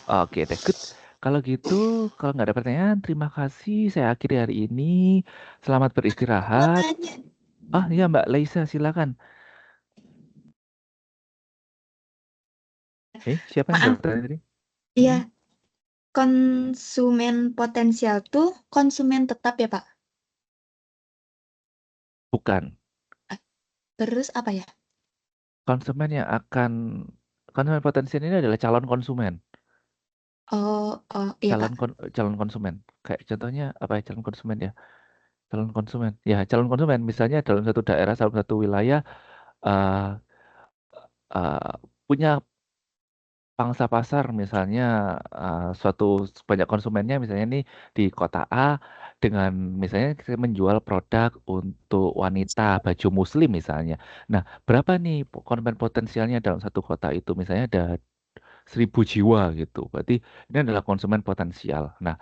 Oke, deh. Good. Kalau gitu, kalau nggak ada pertanyaan, terima kasih. Saya akhiri hari ini. Selamat beristirahat. Oh iya, Mbak Leisa, silakan. Siapa yang bertanya tadi? Iya. Konsumen potensial tuh konsumen tetap ya, Pak? Bukan. Terus apa ya? Konsumen potensial ini adalah calon konsumen. Iya, Pak. Calon konsumen. Kayak contohnya apa ya calon konsumen ya? Calon konsumen. Ya, calon konsumen misalnya dalam satu daerah, satu wilayah punya pangsa pasar misalnya banyak konsumennya misalnya nih di kota A dengan misalnya saya menjual produk untuk wanita baju muslim misalnya. Nah, berapa nih konsumen potensialnya dalam satu kota itu? Misalnya ada 1.000 jiwa gitu. Berarti ini adalah konsumen potensial. Nah,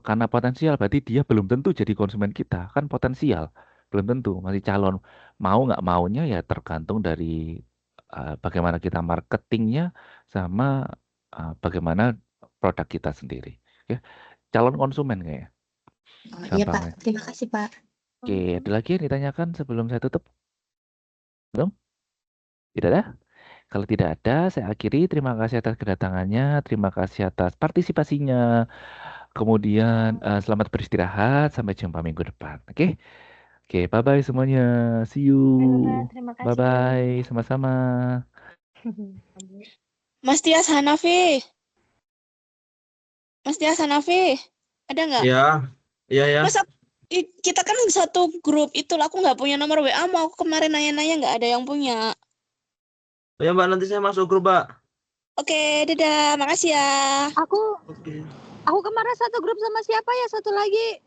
karena potensial berarti dia belum tentu jadi konsumen kita. Kan potensial. Belum tentu, masih calon. Mau nggak maunya ya tergantung dari bagaimana kita marketingnya sama bagaimana produk kita sendiri. Oke. Calon konsumen kayaknya. Iya, Pak. Terima kasih, Pak. Oke, ada lagi yang ditanyakan sebelum saya tutup? Belum? Tidak ada? Kalau tidak ada, saya akhiri. Terima kasih atas kedatangannya, terima kasih atas partisipasinya. Kemudian selamat beristirahat, sampai jumpa minggu depan. Oke? Oke, bye-bye semuanya. See you. Terima kasih. Bye-bye, sama-sama. Mas Tias Hanafi. Mas Tias Hanafi, ada nggak? Iya, iya. Mas, kita kan satu grup itu, aku nggak punya nomor WA, mau aku kemarin nanya-nanya nggak ada yang punya. Oh ya Mbak, nanti saya masuk grup Mbak. Oke, dadah, makasih ya. Aku kemarin satu grup sama siapa ya? Satu lagi.